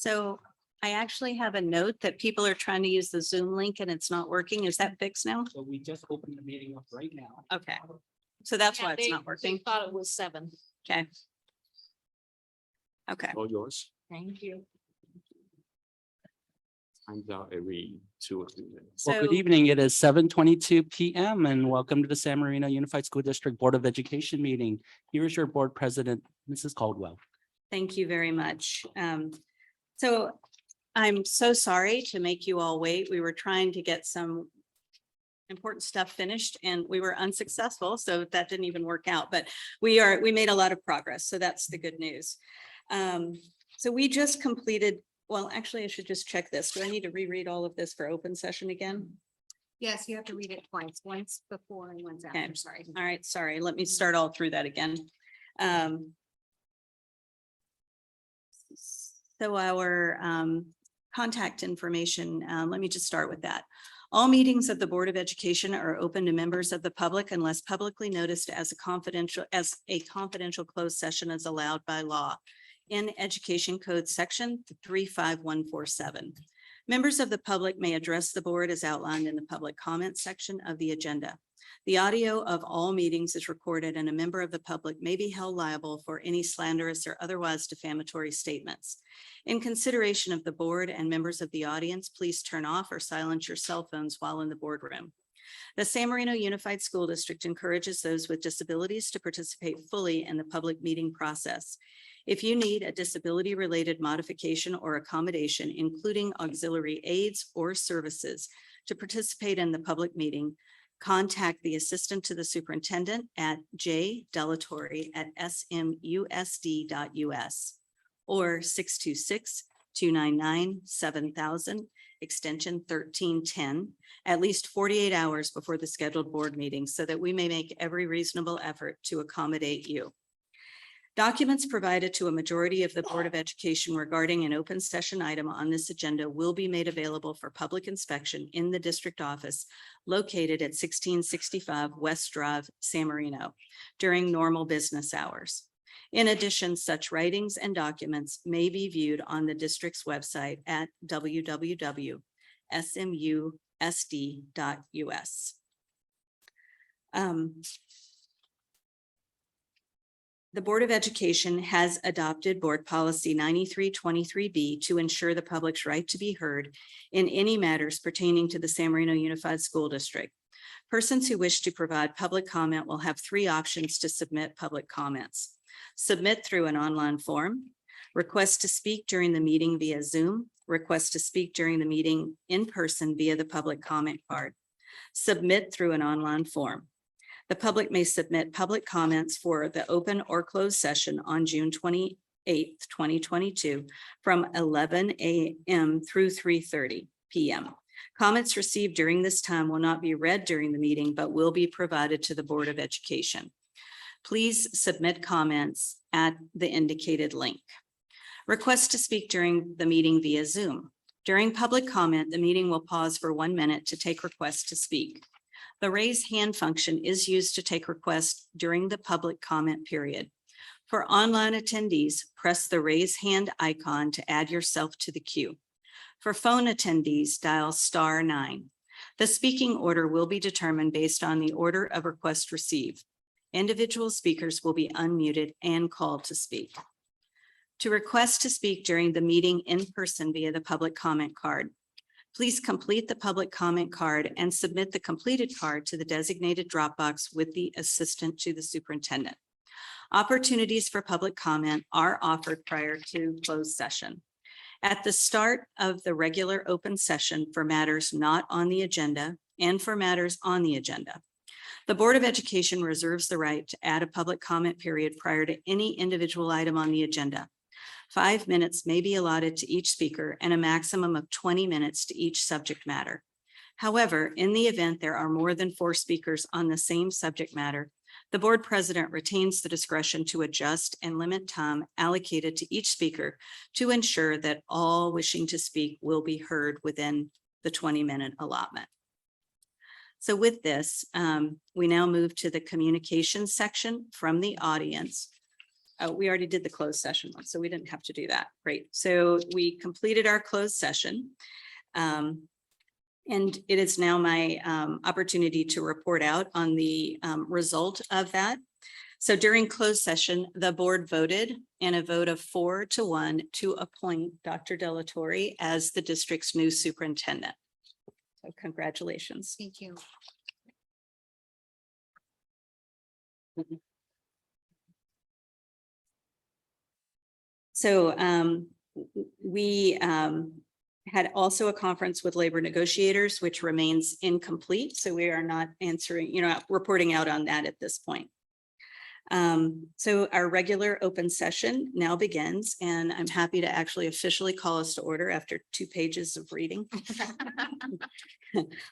So I actually have a note that people are trying to use the Zoom link and it's not working. Is that fixed now? So we just opened the meeting up right now. Okay. So that's Yeah, why it's they- not working. they Thought it was 7. Okay. Okay. All yours. Thank you. Time's out every 2 or 3 minutes. Well, good So- evening. It is 7:22 PM and welcome to the San Marino Unified School District Board of Education meeting. Here is your board president, Mrs. Caldwell. Thank you very much. So I'm so sorry to make you all wait. We were trying to get some important stuff finished and we were unsuccessful, so that didn't even work out, but we made a lot of progress. So that's the good news. So we just completed, well, actually, I should just check this. Do I need to reread all of this for open session again? Yes, you have to read it twice, once before and once Okay. after, sorry. All right, sorry, let me start all through that again. So our contact information, let me just start with that. All meetings of the Board of Education are open to members of the public unless publicly noticed as a confidential closed session as allowed by law in Education Code Section 35147. Members of the public may address the board as outlined in the public comment section of the agenda. The audio of all meetings is recorded and a member of the public may be held liable for any slanderous or otherwise defamatory statements. In consideration of the board and members of the audience, please turn off or silence your cell phones while in the boardroom. The San Marino Unified School District encourages those with disabilities to participate fully in the public meeting process. If you need a disability-related modification or accommodation, including auxiliary aids or services to participate in the public meeting, contact the assistant to the superintendent at j.dellatore@smusd.us or 626-299-7000, extension 1310, at least 48 hours before the scheduled board meeting so that we may make every reasonable effort to accommodate you. Documents provided to a majority of the Board of Education regarding an open session item on this agenda will be made available for public inspection in the district office located at 1665 West Drive, San Marino, during normal business hours. In addition, such writings and documents may be viewed on the district's website at www.smusd.us. The Board of Education has adopted Board Policy 9323B to ensure the public's right to be heard in any matters pertaining to the San Marino Unified School District. Persons who wish to provide public comment will have 3 options to submit public comments. Submit through an online form, request to speak during the meeting via Zoom, request to speak during the meeting in person via the public comment card. Submit through an online form. The public may submit public comments for the open or closed session on June 28th, 2022 from 11 a.m. through 3:30 p.m. Comments received during this time will not be read during the meeting, but will be provided to the Board of Education. Please submit comments at the indicated link. Request to speak during the meeting via Zoom. During public comment, the meeting will pause for 1 minute to take requests to speak. The raise hand function is used to take requests during the public comment period. For online attendees, press the raise hand icon to add yourself to the queue. For phone attendees, dial *9. The speaking order will be determined based on the order of request received. Individual speakers will be unmuted and called to speak. To request to speak during the meeting in person via the public comment card, please complete the public comment card and submit the completed card to the designated drop box with the assistant to the superintendent. Opportunities for public comment are offered prior to closed session. At the start of the regular open session for matters not on the agenda and for matters on the agenda, the Board of Education reserves the right to add a public comment period prior to any individual item on the agenda. 5 minutes may be allotted to each speaker and a maximum of 20 minutes to each subject matter. However, in the event there are more than 4 speakers on the same subject matter, the board president retains the discretion to adjust and limit time allocated to each speaker to ensure that all wishing to speak will be heard within the 20-minute allotment. So with this, we now move to the communications section from the audience. we already did the closed session one, so we didn't have to do that. Great. So we completed our closed session. And it is now my opportunity to report out on the result of that. So during closed session, the board voted in a vote of 4-1 to appoint Dr. Delatorre as the district's new superintendent. So congratulations. Thank you. So we had also a conference with labor negotiators, which remains incomplete. So we are not answering, reporting out on that at this point. So our regular open session now begins, and I'm happy to actually officially call us to order after 2 pages of reading.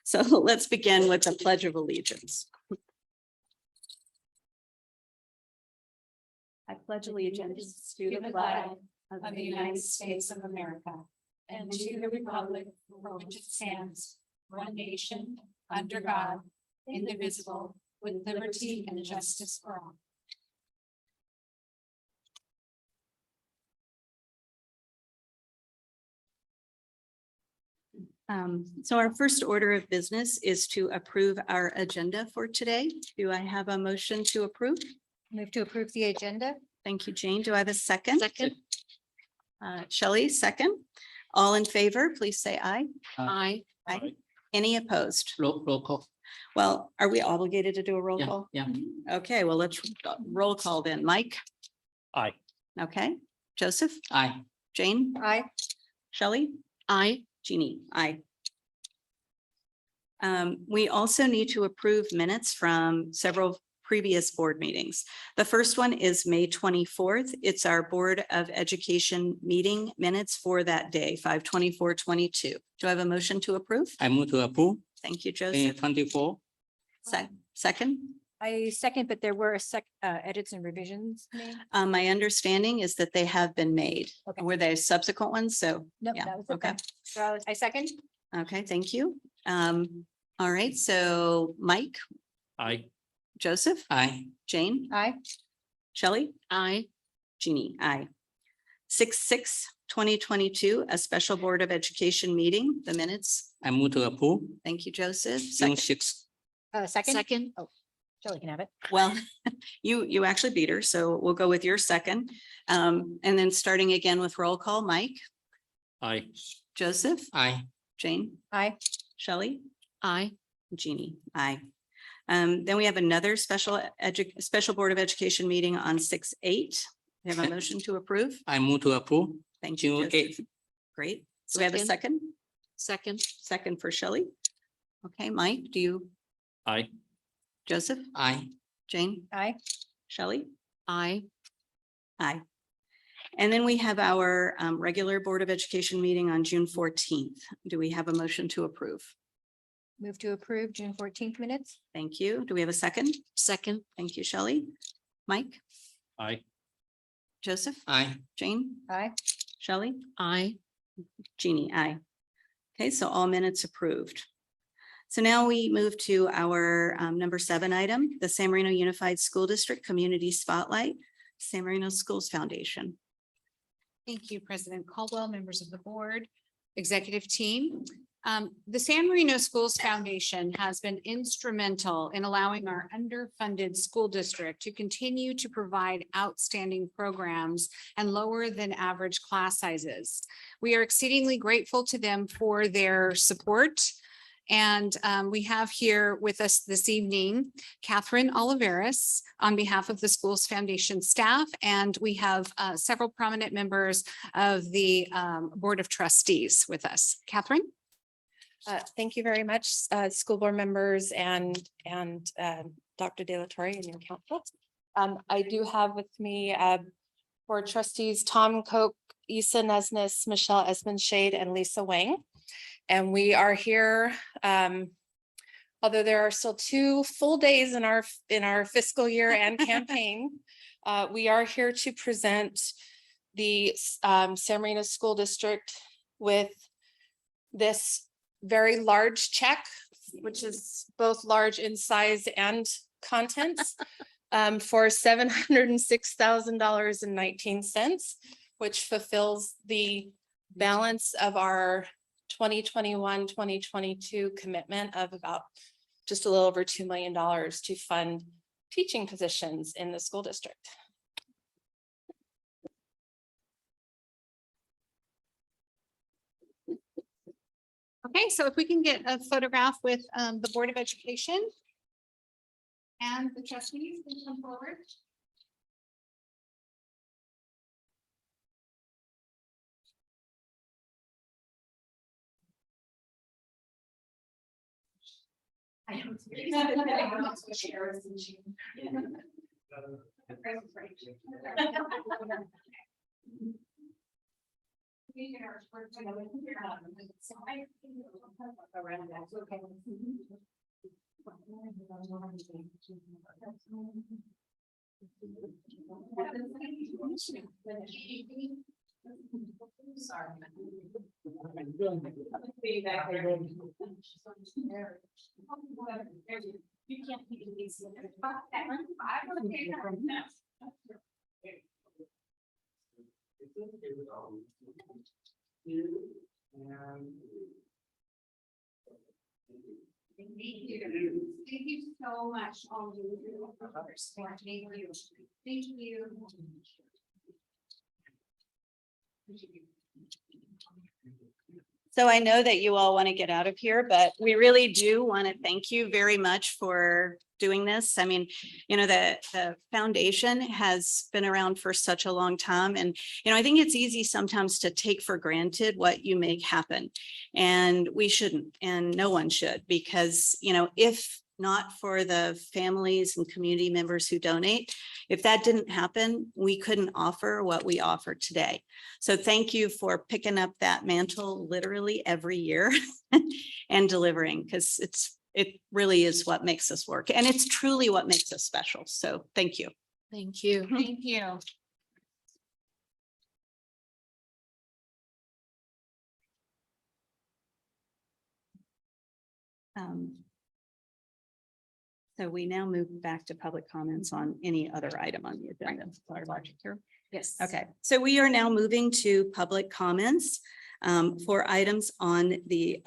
So let's begin with the Pledge of Allegiance. I pledge allegiance to the flag of the United States of America and to the republic for which it stands, one nation, under God, indivisible, with liberty and justice for all. So our first order of business is to approve our agenda for today. Do I have a motion to approve? Move to approve the agenda. Thank you, Jane. Do I have a second? Second. Shelley, second. All in favor, please say aye. Aye. Aye. Any opposed? Roll call. Well, are we obligated to do a roll Yeah, call? yeah. Okay, well, let's roll call then. Mike? Aye. Okay. Joseph? Aye. Jane? Aye. Shelley? Aye. Jeannie? Aye. We also need to approve minutes from several previous board meetings. The first one is May 24th. It's our Board of Education meeting minutes for that day, 5/24/22. Do I have a motion to approve? I move to approve. Thank you, May Joseph. 24. Second, I second, but there were edits and revisions made. my understanding is that they have been made. Okay. Were they subsequent ones? So, No, yeah, that was okay. okay. So I second. Okay, thank you. All right, so Mike, Aye. Joseph, Aye. Jane, Aye. Shelley, Aye. Jeannie, aye. 6/6/2022, a special Board of Education meeting, the minutes. I move to approve. Thank you, Joseph. June Second. 6. Second. Second. Oh, Shelley can have it. Well, you actually beat her, so we'll go with your second. And then starting again with roll call, Mike, Aye. Joseph, Aye. Jane, Aye. Shelley, Aye. Jeannie, aye. Then we have another special Board of Education meeting on 6/8. We have a motion to approve. I move to approve. Thank you. June Joseph. 8th. Great. Do we have a second? Second. Second for Shelley. Okay, Mike, do you, Aye. Joseph, Aye. Jane, Aye. Shelley? Aye. Aye. And then we have our regular Board of Education meeting on June 14th. Do we have a motion to approve? Move to approve June 14th minutes. Thank you. Do we have a second? Second. Thank you, Shelley. Mike, Aye. Joseph, Aye. Jane, Aye. Shelley, Aye. Jeannie, aye. Okay, so all minutes approved. So now we move to our number 7 item, the San Marino Unified School District Community Spotlight, San Marino Schools Foundation. Thank you, President Caldwell, members of the board, executive team. The San Marino Schools Foundation has been instrumental in allowing our underfunded school district to continue to provide outstanding programs and lower than average class sizes. We are exceedingly grateful to them for their support. And we have here with us this evening, Catherine Oliveris on behalf of the Schools Foundation staff, and we have several prominent members of the Board of Trustees with us. Catherine? Thank you very much, school board members and Dr. De La Torre and your council. I do have with me board trustees Tom Koch, Issa Nesnes, Michelle Esmond Shade, and Lisa Wang. And we are here, although there are still 2 full days in our fiscal year and campaign. We are here to present the San Marino School District with this very large check, which is both large in size and contents. for $706,019, which fulfills the balance of our 2021-2022 commitment of about just a little over $2 million to fund teaching positions in the school district. Okay, so if we can get a photograph with the Board of Education and the trustees, can come forward. Thank you so much. All of you. Thank you. Thank you. So I know that you all want to get out of here, but we really do want to thank you very much for doing this. I mean, you know, the foundation has been around for such a long time. And, you know, I think it's easy sometimes to take for granted what you make happen. And we shouldn't, and no one should, because, you know, if not for the families and community members who donate, if that didn't happen, we couldn't offer what we offer today. So thank you for picking up that mantle literally every year and delivering, because it really is what makes us work. And it's truly what makes us special. So thank you. Thank you. Thank you. So we now move back to public comments on any other item on the agenda. Our logic here. Yes. Okay, so we are now moving to public comments for items on the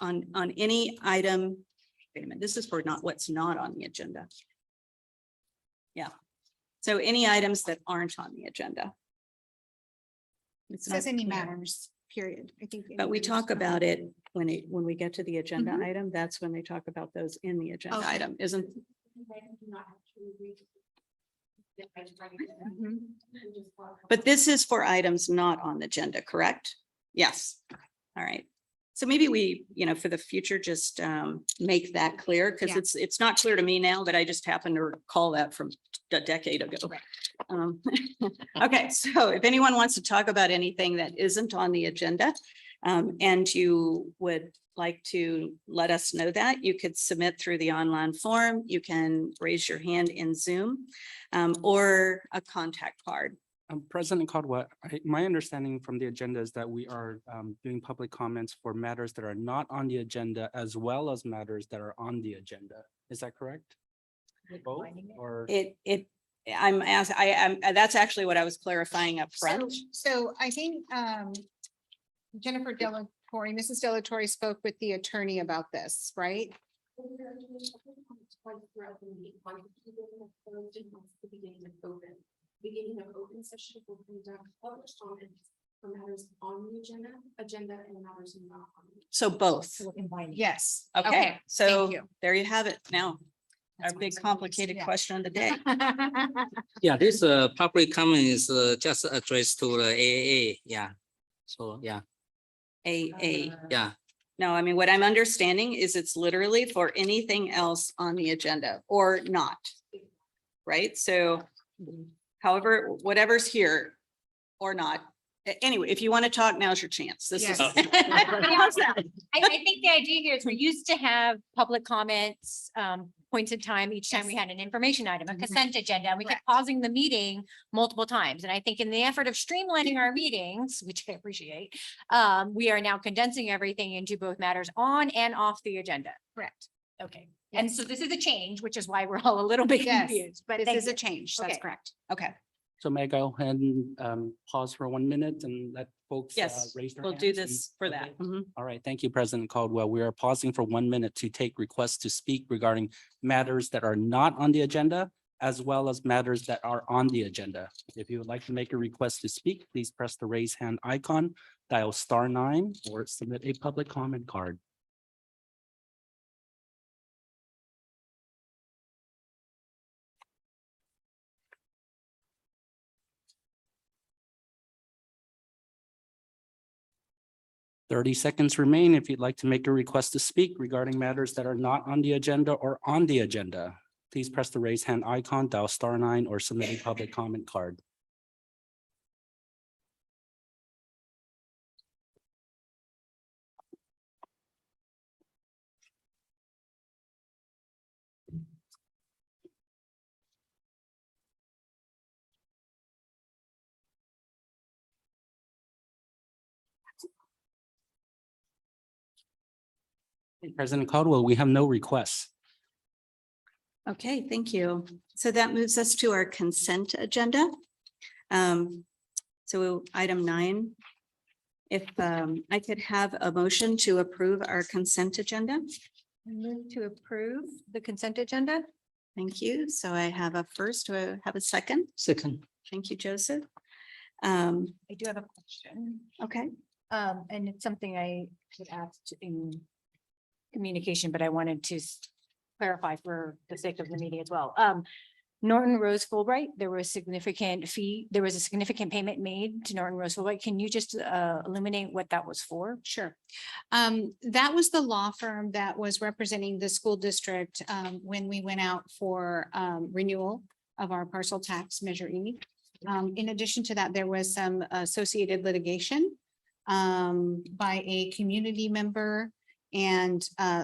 on any item. Wait a minute, this is for not what's not on the agenda. Yeah, so any items that aren't on the agenda. It says any matters, period. I think. But we talk about it when we get to the agenda item, that's when they talk about those in the agenda Okay. item, isn't? But this is for items not on the agenda, correct? Yes. All right. So maybe we, you know, for the future, just make that clear, because Yeah. it's not clear to me now, but I just happened to recall that from a decade ago. Okay, so if anyone wants to talk about anything that isn't on the agenda, and you would like to let us know that, you could submit through the online form. You can raise your hand in Zoom or a contact card. President Caldwell, my understanding from the agenda is that we are doing public comments for matters that are not on the agenda as well as matters that are on the agenda. Is that correct? Both, or? That's actually what I was clarifying up front. So I think Jennifer Delatorre, Mrs. Delatorre spoke with the attorney about this, right? Beginning of open session will conduct public comments for matters on the agenda and matters not on. So both. Yes. Okay, so thank you. there you have it. Now, That's our what big I was complicated yeah. question of the day. Yeah, this public comment is just addressed to the AAA. Yeah. So, yeah, yeah. No, I mean, what I'm understanding is it's literally for anything else on the agenda or not. Right? So however, whatever's here or not. Anyway, if you want to talk, now's your chance. This is. Yes. How's that? I think the idea here is we used to have public comments, points in time, each time we had an information item, a consent agenda, and we kept pausing the meeting multiple times. And I think in the effort of streamlining our meetings, which I appreciate, we are now condensing everything into both matters on and off the agenda. Correct. Okay. And so this is a change, which is why we're all a little bit Yes, confused, but This thank is a you. change. That's Okay. correct. Okay. So may I go ahead and pause for 1 minute and let folks Yes, raise their we'll hands? do and- this for that. Okay. Mhm. All right, thank you, President Caldwell. We are pausing for 1 minute to take requests to speak regarding matters that are not on the agenda, as well as matters that are on the agenda. If you would like to make a request to speak, please press the raise hand icon, dial *9, or submit a public comment card. $30 remain if you'd like to make a request to speak regarding matters that are not on the agenda or on the agenda. Please press the raise hand icon, dial *9, or submit a public comment card. President Caldwell, we have no requests. Okay, thank you. So that moves us to our consent agenda. So item 9. If I could have a motion to approve our consent agenda. Move to approve the consent agenda. Thank you. So I have a first, do I have a second? Second. Thank you, Joseph. I do have a question. Okay, And it's something I had asked in communication, but I wanted to clarify for the sake of the meeting as well. Norton Rose Fulbright, there was significant fee, there was a significant payment made to Norton Rose Fulbright. Can you just illuminate what that was for? Sure. That was the law firm that was representing the school district when we went out for renewal of our parcel tax Measure E. In addition to that, there was some associated litigation by a community member, and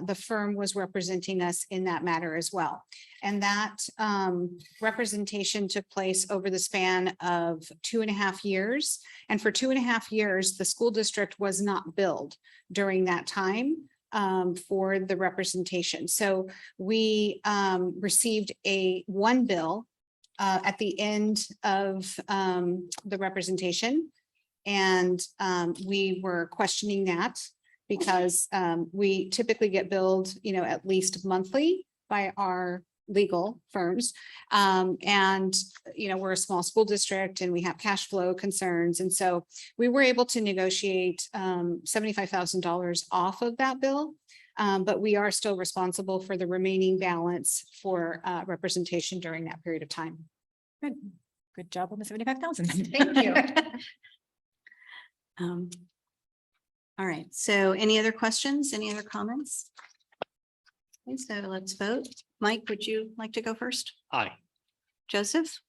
the firm was representing us in that matter as well. And that representation took place over the span of 2.5 years. And for 2.5 years, the school district was not billed during that time for the representation. So we received one bill at the end of the representation. And we were questioning that because we typically get billed, at least monthly by our legal firms. And, we're a small school district and we have cash flow concerns. And so we were able to negotiate $75,000 off of that bill. But we are still responsible for the remaining balance for representation during that period of time. Good job on the 75,000. Thank you. All right, so any other questions, any other comments? Okay, so let's vote. Mike, would you like to go first? Aye. Joseph?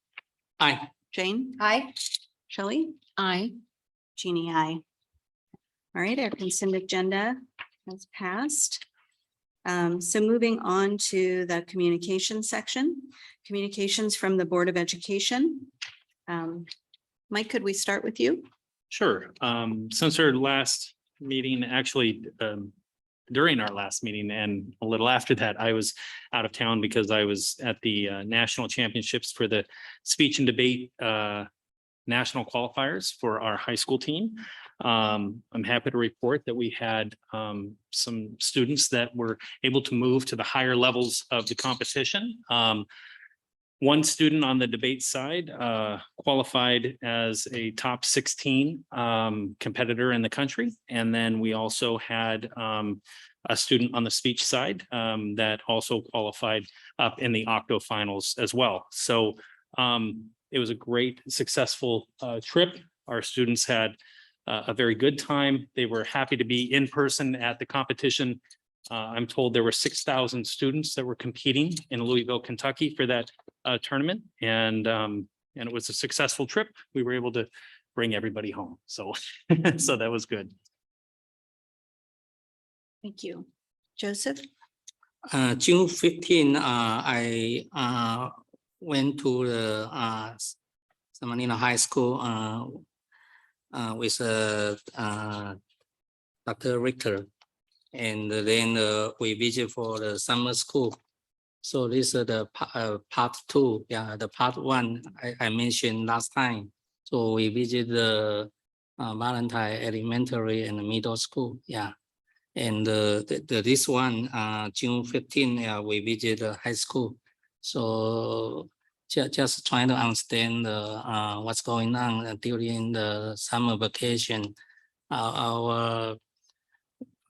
Aye. Jane? Aye. Shelley? Aye. Jeannie, aye. All right, our consent agenda has passed. So moving on to the communication section, communications from the Board of Education. Mike, could we start with you? Sure. Since our last meeting, actually, during our last meeting and a little after that, I was out of town because I was at the national championships for the speech and debate national qualifiers for our high school team. I'm happy to report that we had some students that were able to move to the higher levels of the competition. One student on the debate side qualified as a top 16 competitor in the country. And then we also had a student on the speech side that also qualified up in the octo finals as well. So it was a great, successful trip. Our students had a very good time. They were happy to be in person at the competition. I'm told there were 6,000 students that were competing in Louisville, Kentucky for that tournament. And it was a successful trip. We were able to bring everybody home. So, so that was good. Thank you. Joseph? June 15, I went to the San Marino High School with Dr. Richter. And then we visit for the summer school So this is the part two. Yeah, the part one I mentioned last time. So we visit the Valentine Elementary and Middle School. Yeah. And this one, June 15, we visit the high school. So just trying to understand what's going on during the summer vacation. Our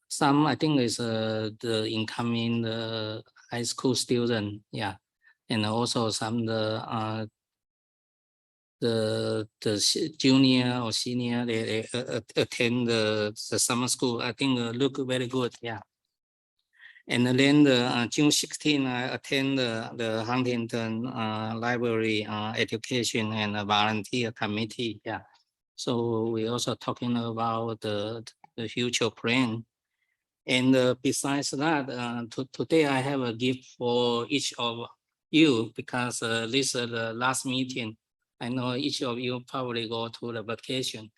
some, I think, is the incoming high school student, yeah, and also some the junior or senior they attend the summer school. I think look very good, yeah. And then the June 16, I attend the Huntington Library Education and Volunteer Committee, yeah. So we also talking about the future plan. And besides that, today I have a gift for each of you because this is the last meeting. I know each of you probably go to the vacation,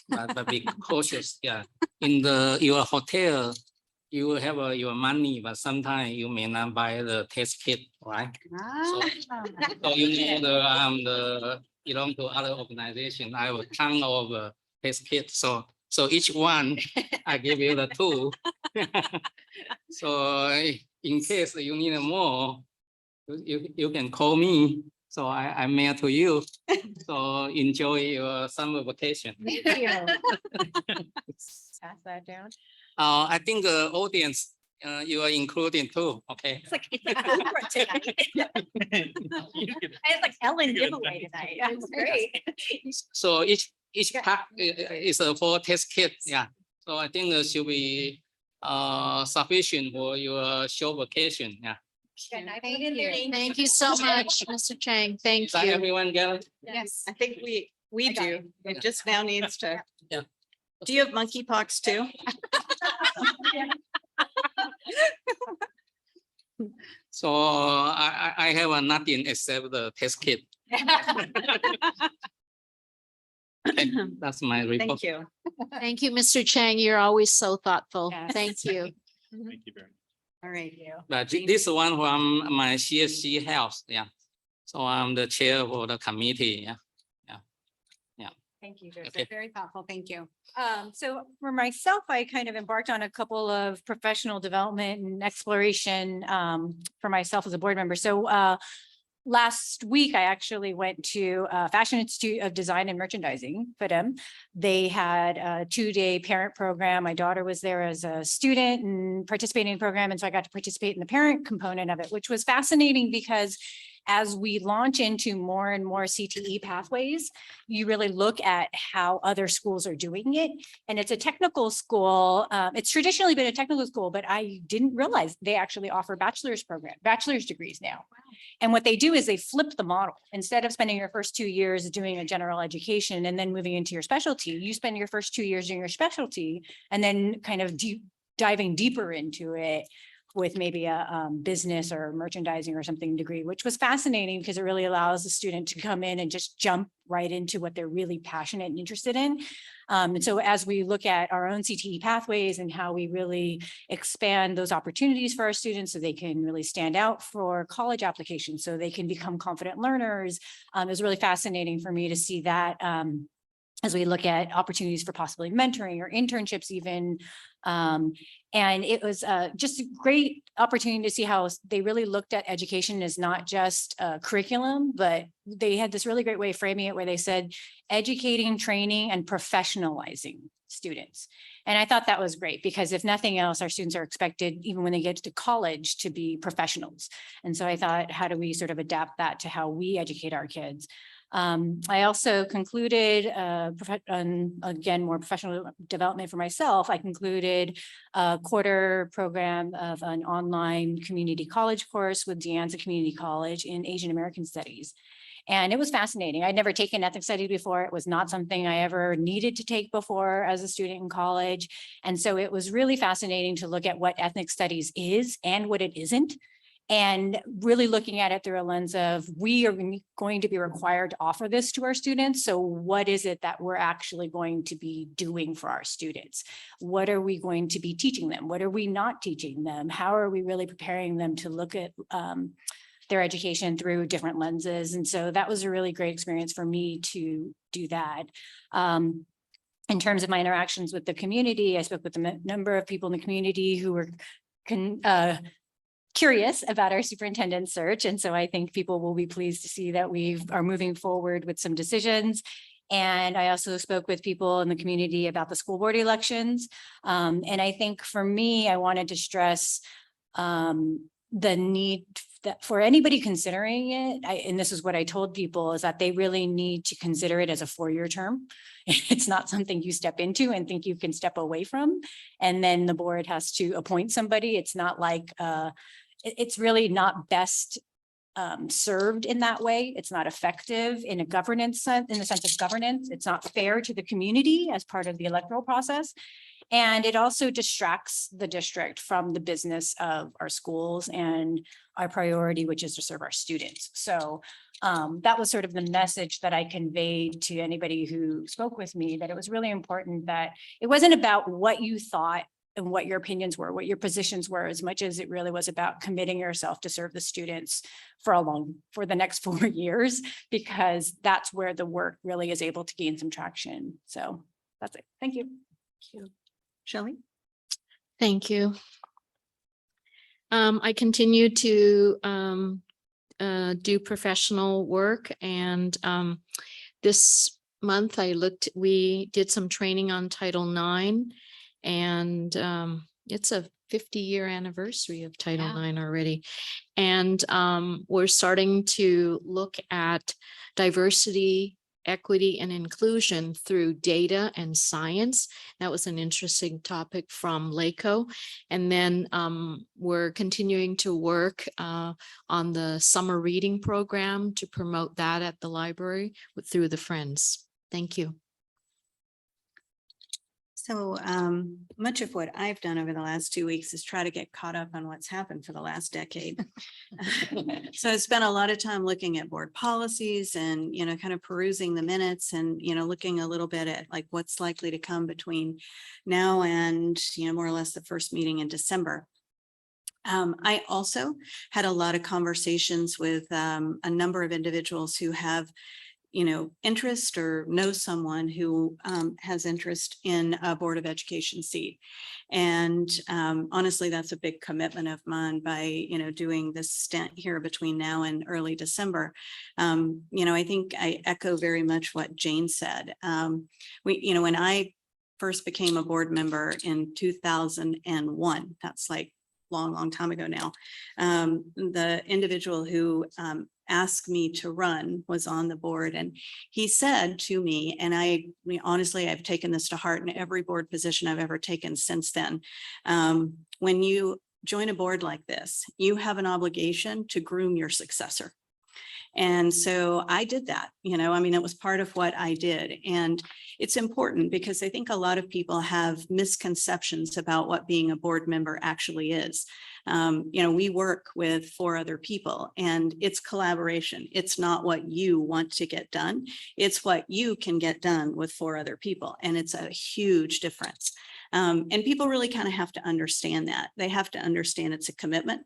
but be cautious. Yeah, in your hotel, you will have your money, but sometimes you may not buy the test kit, right? So you know the belong to other organization. I will count over test kit. So each one, I give you the two. So in case you need more, you can call me. So I mail to you. So enjoy your summer vacation. Thank you. Pass that down. I think the audience, you are included too. Okay. It's like, it's like Oprah tonight. It's like Ellen giveaway tonight. That's great. So each pack is for test kit. Yeah. So I think it should be sufficient for your short vacation. Yeah. Thank you so much, Mr. Chang. Thank Is that you. everyone get it? Yes, I think we I got do. it. It just now needs to. Yeah. Do you have monkeypox too? So I have nothing except the test kit. Okay, that's my report. Thank you. Thank you, Mr. Chang. You're always so thoughtful. Yes. Thank you. Thank you very much. All right. But this one from my CSC Health. Yeah. So I'm the chair for the committee. Yeah. Thank you, Okay. Joseph. Very thoughtful. Thank you. So for myself, I kind of embarked on a couple of professional development and exploration for myself as a board member. So last week, I actually went to Fashion Institute of Design and Merchandising, FIDM. They had a 2-day parent program. My daughter was there as a student and participating in the program. And so I got to participate in the parent component of it, which was fascinating because as we launch into more and more CTE pathways, you really look at how other schools are doing it. And it's a technical school. It's traditionally been a technical school, but I didn't realize they actually offer bachelor's degrees now. And what they do is they flip the model. Instead of spending your first 2 years doing a general education and then moving into your specialty, you spend your first 2 years doing your specialty and then kind of diving deeper into it with maybe a business or merchandising or something degree, which was fascinating because it really allows the student to come in and just jump right into what they're really passionate and interested in. And so as we look at our own CTE pathways and how we really expand those opportunities for our students so they can really stand out for college applications, so they can become confident learners, it was really fascinating for me to see that as we look at opportunities for possibly mentoring or internships even. And it was just a great opportunity to see how they really looked at education as not just a curriculum, but they had this really great way of framing it where they said educating, training, and professionalizing students. And I thought that was great because if nothing else, our students are expected, even when they get to college, to be professionals. And so I thought, how do we sort of adapt that to how we educate our kids? I also concluded, again, more professional development for myself. I concluded a quarter program of an online community college course with De Anza Community College in Asian American Studies. And it was fascinating. I'd never taken ethnic studies before. It was not something I ever needed to take before as a student in college. And so it was really fascinating to look at what ethnic studies is and what it isn't, And really looking at it through a lens of, we are going to be required to offer this to our students. So what is it that we're actually going to be doing for our students? What are we going to be teaching them? What are we not teaching them? How are we really preparing them to look at their education through different lenses? And so that was a really great experience for me to do that. In terms of my interactions with the community, I spoke with a number of people in the community who were curious about our superintendent search. And so I think people will be pleased to see that we are moving forward with some decisions. And I also spoke with people in the community about the school board elections. And I think for me, I wanted to stress the need that for anybody considering it, and this is what I told people, is that they really need to consider it as a 4-year term. It's not something you step into and think you can step away from. And then the board has to appoint somebody. It's not like, it's really not best served in that way. It's not effective in a governance sense, in the sense of governance. It's not fair to the community as part of the electoral process. And it also distracts the district from the business of our schools and our priority, which is to serve our students. So that was sort of the message that I conveyed to anybody who spoke with me, that it was really important that it wasn't about what you thought and what your opinions were, what your positions were, as much as it really was about committing yourself to serve the students for the next 4 years, because that's where the work really is able to gain some traction. So that's it. Thank you. Shelley? Thank you. I continue to do professional work, and this month we did some training on Title IX, and it's a 50-year anniversary of Title IX already. And we're starting to look at diversity, equity, and inclusion through data and science. That was an interesting topic from LACO. And then we're continuing to work on the summer reading program to promote that at the library through the Friends. Thank you. So much of what I've done over the last 2 weeks is try to get caught up on what's happened for the last decade. So I spent a lot of time looking at board policies and, kind of perusing the minutes and, looking a little bit at like what's likely to come between now and, more or less the first meeting in December. I also had a lot of conversations with a number of individuals who have interest or know someone who has interest in a Board of Education seat. And honestly, that's a big commitment of mine by, doing this stint here between now and early December. I think I echo very much what Jane said. When I first became a board member in 2001, that's like long time ago now, the individual who asked me to run was on the board, and he said to me, and honestly, I've taken this to heart in every board position I've ever taken since then. When you join a board like this, you have an obligation to groom your successor. And so I did that, it was part of what I did. And it's important because I think a lot of people have misconceptions about what being a board member actually is. We work with 4 other people, and it's collaboration. It's not what you want to get done. It's what you can get done with 4 other people. And it's a huge difference. And people really kind of have to understand that. They have to understand it's a commitment.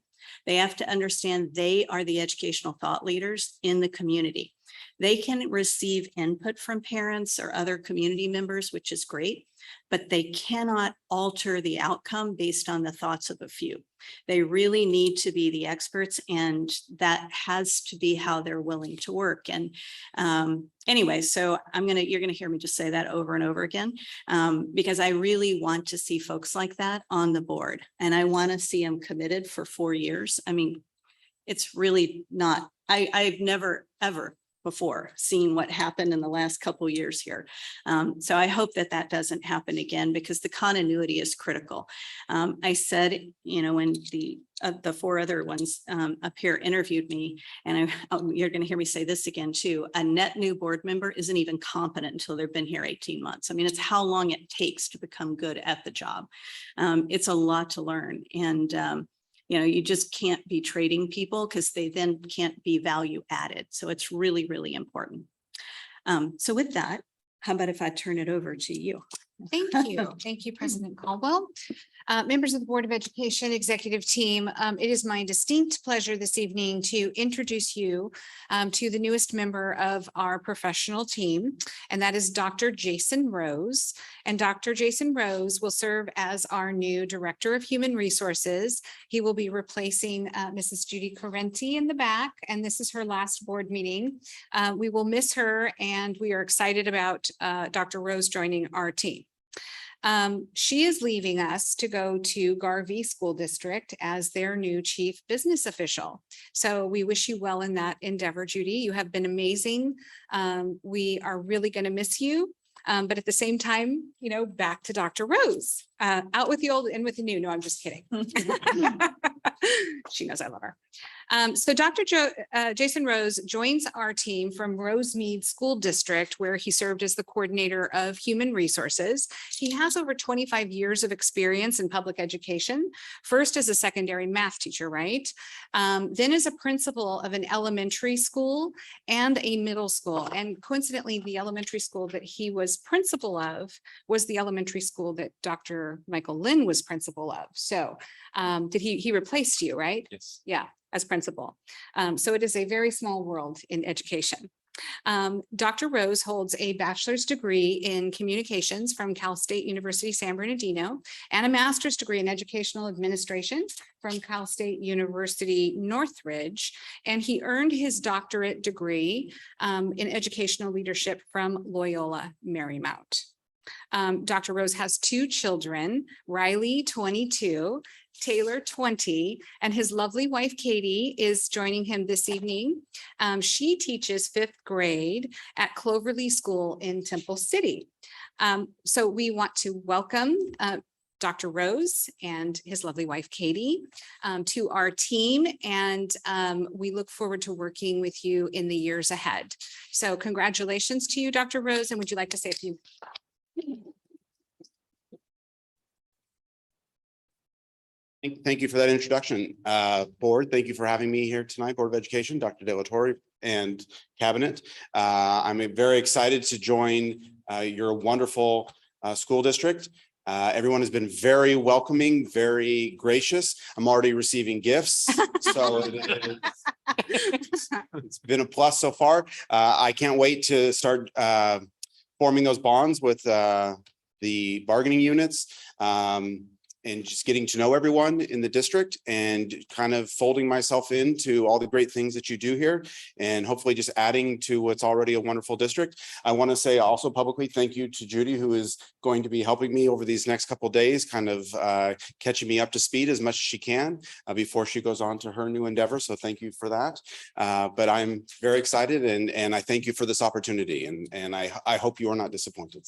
They have to understand they are the educational thought leaders in the community. They can receive input from parents or other community members, which is great, but they cannot alter the outcome based on the thoughts of a few. They really need to be the experts, and that has to be how they're willing to work. And anyway, so you're gonna hear me just say that over and over again, because I really want to see folks like that on the board, and I want to see them committed for 4 years. It's really not, I've never, ever before seen what happened in the last couple of years here. So I hope that doesn't happen again, because the continuity is critical. I said, when the 4 other ones up here interviewed me, and you're going to hear me say this again too, a net new board member isn't even competent until they've been here 18 months. It's how long it takes to become good at the job. It's a lot to learn. And you just can't be trading people because they then can't be value added. So it's really, really important. So with that, how about if I turn it over to you? Thank you. Thank you, President Caldwell. Members of the Board of Education Executive Team, it is my distinct pleasure this evening to introduce you to the newest member of our professional team, and that is Dr. Jason Rose. And Dr. Jason Rose will serve as our new Director of Human Resources. He will be replacing Mrs. Judy Correnti in the back, and this is her last board meeting. We will miss her, and we are excited about Dr. Rose joining our team. She is leaving us to go to Garvey School District as their new chief business official. So we wish you well in that endeavor, Judy. You have been amazing. We are really going to miss you. But at the same time, back to Dr. Rose, out with the old, in with the new. No, I'm just kidding. She knows I love her. So Dr. Jason Rose joins our team from Rosemead School District, where he served as the coordinator of human resources. He has over 25 years of experience in public education, first as a secondary math teacher, right? Then as a principal of an elementary school and a middle school. And coincidentally, the elementary school that he was principal of was the elementary school that Dr. Michael Lynn was principal of. So did he replaced you, right? Yes. Yeah, as principal. So it is a very small world in education. Dr. Rose holds a bachelor's degree in communications from Cal State University, San Bernardino, and a master's degree in educational administration from Cal State University, Northridge. And he earned his doctorate degree in educational leadership from Loyola Marymount. Dr. Rose has two children, Riley, 22, Taylor, 20, and his lovely wife, Katie, is joining him this evening. She teaches 5th grade at Cloverly School in Temple City. So we want to welcome Dr. Rose and his lovely wife, Katie, to our team, and we look forward to working with you in the years ahead. So congratulations to you, Dr. Rose, and would you like to say a few? Thank you for that introduction. Board, thank you for having me here tonight, Board of Education, Dr. De La Torre and Cabinet. I'm very excited to join your wonderful school district. Everyone has been very welcoming, very gracious. I'm already receiving gifts, so it's been a plus so far. I can't wait to start forming those bonds with the bargaining units. And just getting to know everyone in the district and kind of folding myself into all the great things that you do here and hopefully just adding to what's already a wonderful district. I want to say also publicly thank you to Judy, who is going to be helping me over these next couple of days, kind of catching me up to speed as much as she can before she goes on to her new endeavor. So thank you for that. But I'm very excited and I thank you for this opportunity and I hope you are not disappointed.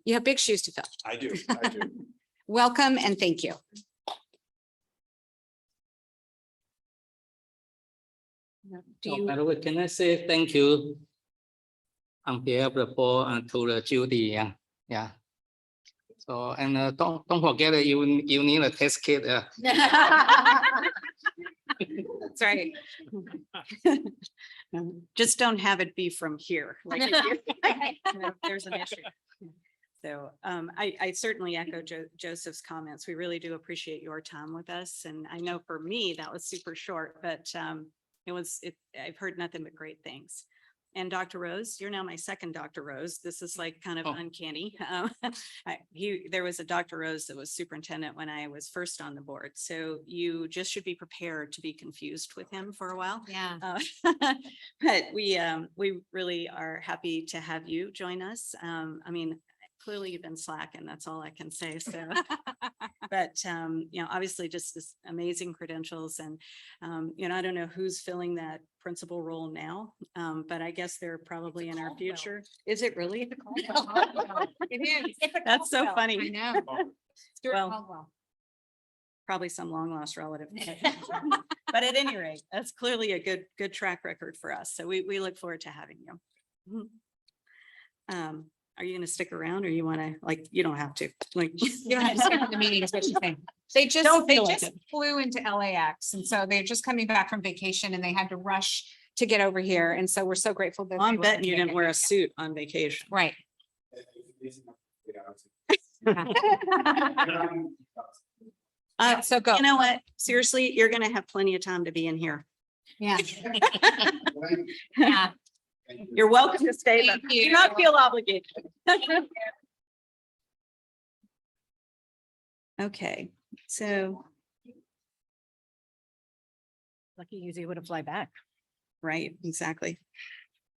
You have big shoes to fill. I do. Welcome and thank you. Can I say thank you on behalf of the board to Judy? Yeah. So and don't forget you need a test kit. That's right. Just don't have it be from here. Like if there's an issue. So I certainly echo Joseph's comments. We really do appreciate your time with us. And I know for me, that was super short, but I've heard nothing but great things. And Dr. Rose, you're now my second Dr. Rose. This is like kind of uncanny. There was a Dr. Rose that was superintendent when I was first on the board. So you just should be prepared to be confused with him for a while. Yeah. But we really are happy to have you join us. I mean, clearly you've been slacking. That's all I can say. So, but obviously just this amazing credentials and, I don't know who's filling that principal role now, but I guess they're probably in our future. Is it really? It is. That's so I funny. know. Stuart Well, Caldwell. Probably some long lost relative. But at any rate, that's clearly a good track record for us. So we look forward to having you. Are you gonna stick around or you wanna, like, you don't have to, like. You don't have to stay for the meeting, is what she's saying. They Don't feel like just it. flew into LAX, and so they're just coming back from vacation and they had to rush to get over here. And so we're so grateful that. I'm they were betting you able to didn't wear a make it. suit on vacation. Right. So go. You know what? Seriously, you're gonna have plenty of time to be in here. Yeah. Yeah. You're welcome to stay, but Thank you. do not feel obligated. Okay, so, Lucky you was able to fly back. right, exactly.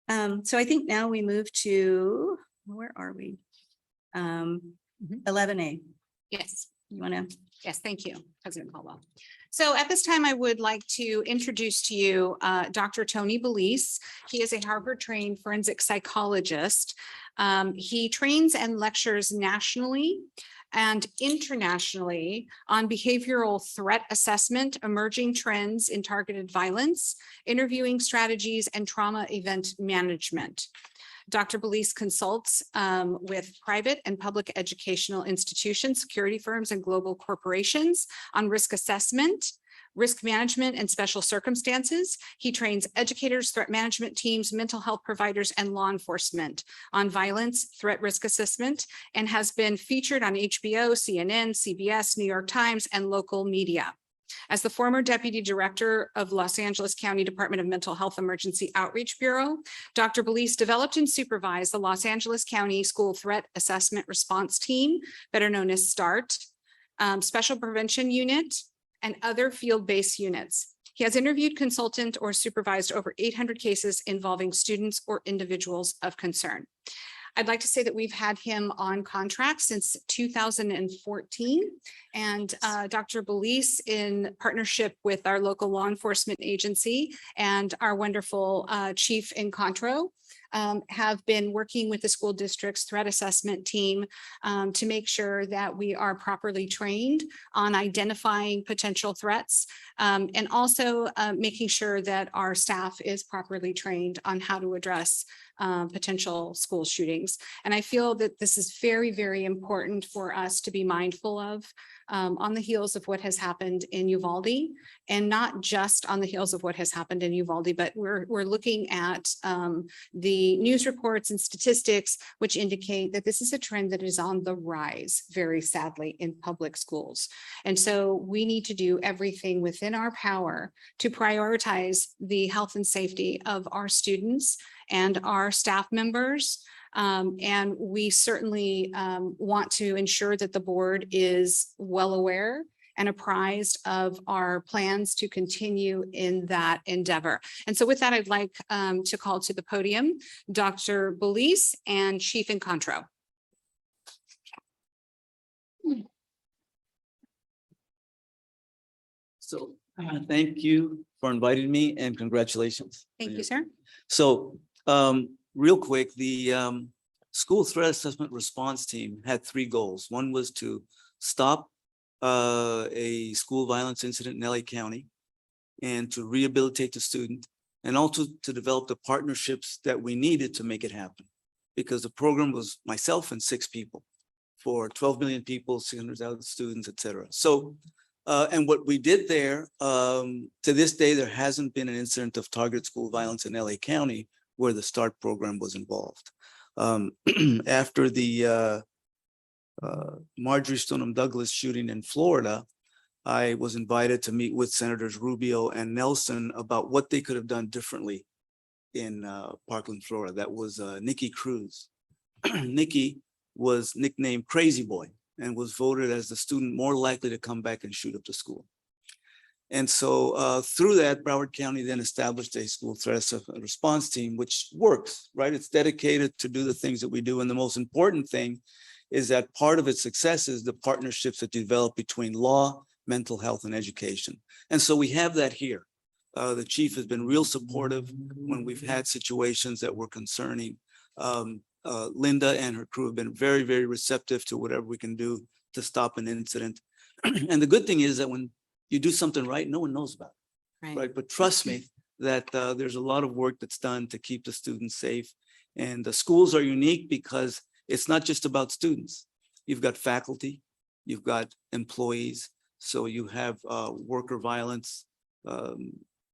So I think now we move to, where are we? 11A. Yes. You wanna, Yes, thank you, President Caldwell. So at this time, I would like to introduce to you Dr. Tony Belize. He is a Harvard-trained forensic psychologist. He trains and lectures nationally and internationally on behavioral threat assessment, emerging trends in targeted violence, interviewing strategies, and trauma event management. Dr. Belize consults with private and public educational institutions, security firms, and global corporations on risk assessment, risk management, and special circumstances. He trains educators, threat management teams, mental health providers, and law enforcement on violence, threat risk assessment, and has been featured on HBO, CNN, CBS, New York Times, and local media. As the former Deputy Director of Los Angeles County Department of Mental Health Emergency Outreach Bureau, Dr. Belize developed and supervised the Los Angeles County School Threat Assessment Response Team, better known as START, Special Prevention Unit, and other field-based units. He has interviewed, consultant, or supervised over 800 cases involving students or individuals of concern. I'd like to say that we've had him on contract since 2014. And Dr. Belize, in partnership with our local law enforcement agency and our wonderful chief in Contro, have been working with the school district's threat assessment team to make sure that we are properly trained on identifying potential threats and also making sure that our staff is properly trained on how to address potential school shootings. And I feel that this is very, very important for us to be mindful of on the heels of what has happened in Uvalde, and not just on the heels of what has happened in Uvalde, but we're looking at the news reports and statistics which indicate that this is a trend that is on the rise, very sadly, in public schools. And so we need to do everything within our power to prioritize the health and safety of our students and our staff members. And we certainly want to ensure that the board is well aware and apprised of our plans to continue in that endeavor. And so with that, I'd like to call to the podium, Dr. Belize and Chief in Contro. So thank you for inviting me and congratulations. Thank you, sir. So real quick, the school threat assessment response team had 3 goals. One was to stop a school violence incident in LA County and to rehabilitate the student, and also to develop the partnerships that we needed to make it happen. Because the program was myself and 6 people for 12 million people, 600,000 students, et cetera. So, and what we did there, to this day, there hasn't been an incident of targeted school violence in LA County where the START program was involved. After the Marjorie Stoneman Douglas shooting in Florida, I was invited to meet with Senators Rubio and Nelson about what they could have done differently in Parkland, Florida. That was Nikki Cruz. Nikki was nicknamed Crazy Boy and was voted as the student more likely to come back and shoot up the school. And so through that, Broward County then established a school threat assessment response team, which works, right? It's dedicated to do the things that we do. And the most important thing is that part of its success is the partnerships that develop between law, mental health, and education. And so we have that here. The chief has been real supportive when we've had situations that were concerning. Linda and her crew have been very, very receptive to whatever we can do to stop an incident. And the good thing is that when you do something right, no one knows about it, right? But trust me that there's a lot of work that's done to keep the students safe. And the schools are unique because it's not just about students. You've got faculty, you've got employees, so you have worker violence,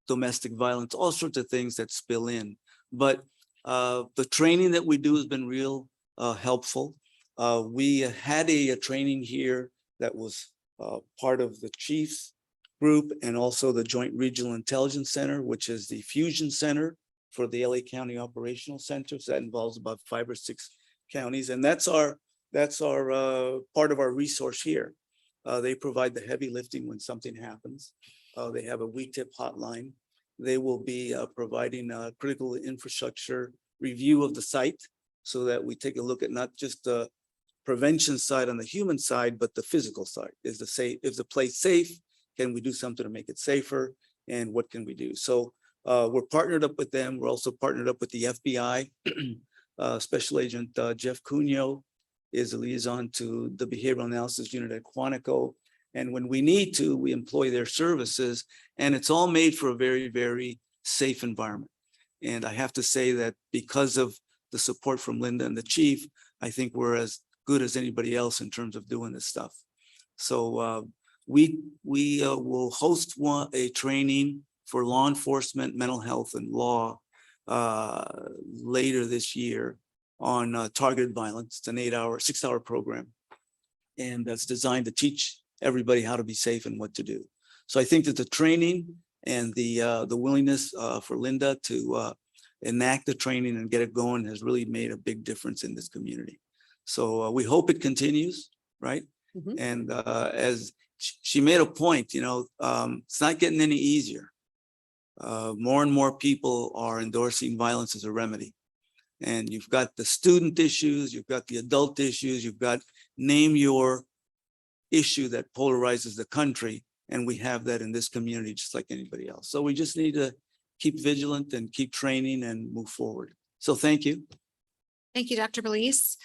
domestic violence, all sorts of things that spill in. But the training that we do has been real helpful. We had a training here that was part of the chief's group and also the Joint Regional Intelligence Center, which is the fusion center for the LA County Operational Center. So that involves about 5 or 6 counties, and that's our part of our resource here. They provide the heavy lifting when something happens. They have a WeTip hotline. They will be providing a critical infrastructure review of the site so that we take a look at not just the prevention side on the human side, but the physical side. Is the place safe? Can we do something to make it safer? And what can we do? So we're partnered up with them. We're also partnered up with the FBI. Special Agent Jeff Cunio is a liaison to the Behavioral Analysis Unit at Quantico. And when we need to, we employ their services, and it's all made for a very, very safe environment. And I have to say that because of the support from Linda and the chief, I think we're as good as anybody else in terms of doing this stuff. So we will host a training for law enforcement, mental health, and law later this year on targeted violence. It's an 6-hour program, and that's designed to teach everybody how to be safe and what to do. So I think that the training and the willingness for Linda to enact the training and get it going has really made a big difference in this community. So we hope it continues, right? Mhm. And as she made a point, it's not getting any easier. More and more people are endorsing violence as a remedy. And you've got the student issues, you've got the adult issues, you've got name your issue that polarizes the country. And we have that in this community, just like anybody else. So we just need to keep vigilant and keep training and move forward. So thank you. Thank you, Dr. Belize.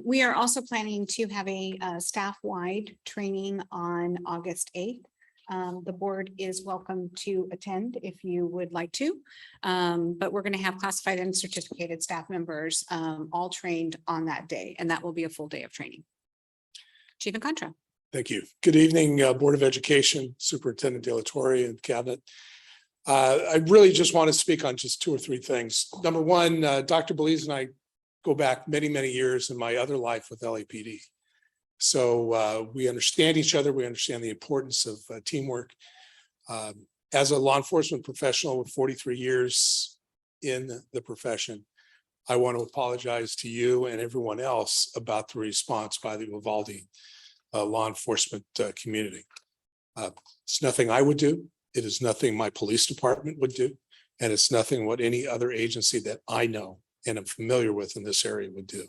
We are also planning to have a staff-wide training on August 8th. The board is welcome to attend if you would like to. But we're going to have classified and certificated staff members all trained on that day, and that will be a full day of training. Chief and Contra. Thank you. Good evening, Board of Education, Superintendent De La Torre and Cabinet. I really just want to speak on just 2 or 3 things. Number one, Dr. Belize and I go back many, many years in my other life with LAPD. So we understand each other. We understand the importance of teamwork. As a law enforcement professional with 43 years in the profession, I want to apologize to you and everyone else about the response by the Uvalde law enforcement community. It's nothing I would do. It is nothing my police department would do. And it's nothing what any other agency that I know and am familiar with in this area would do.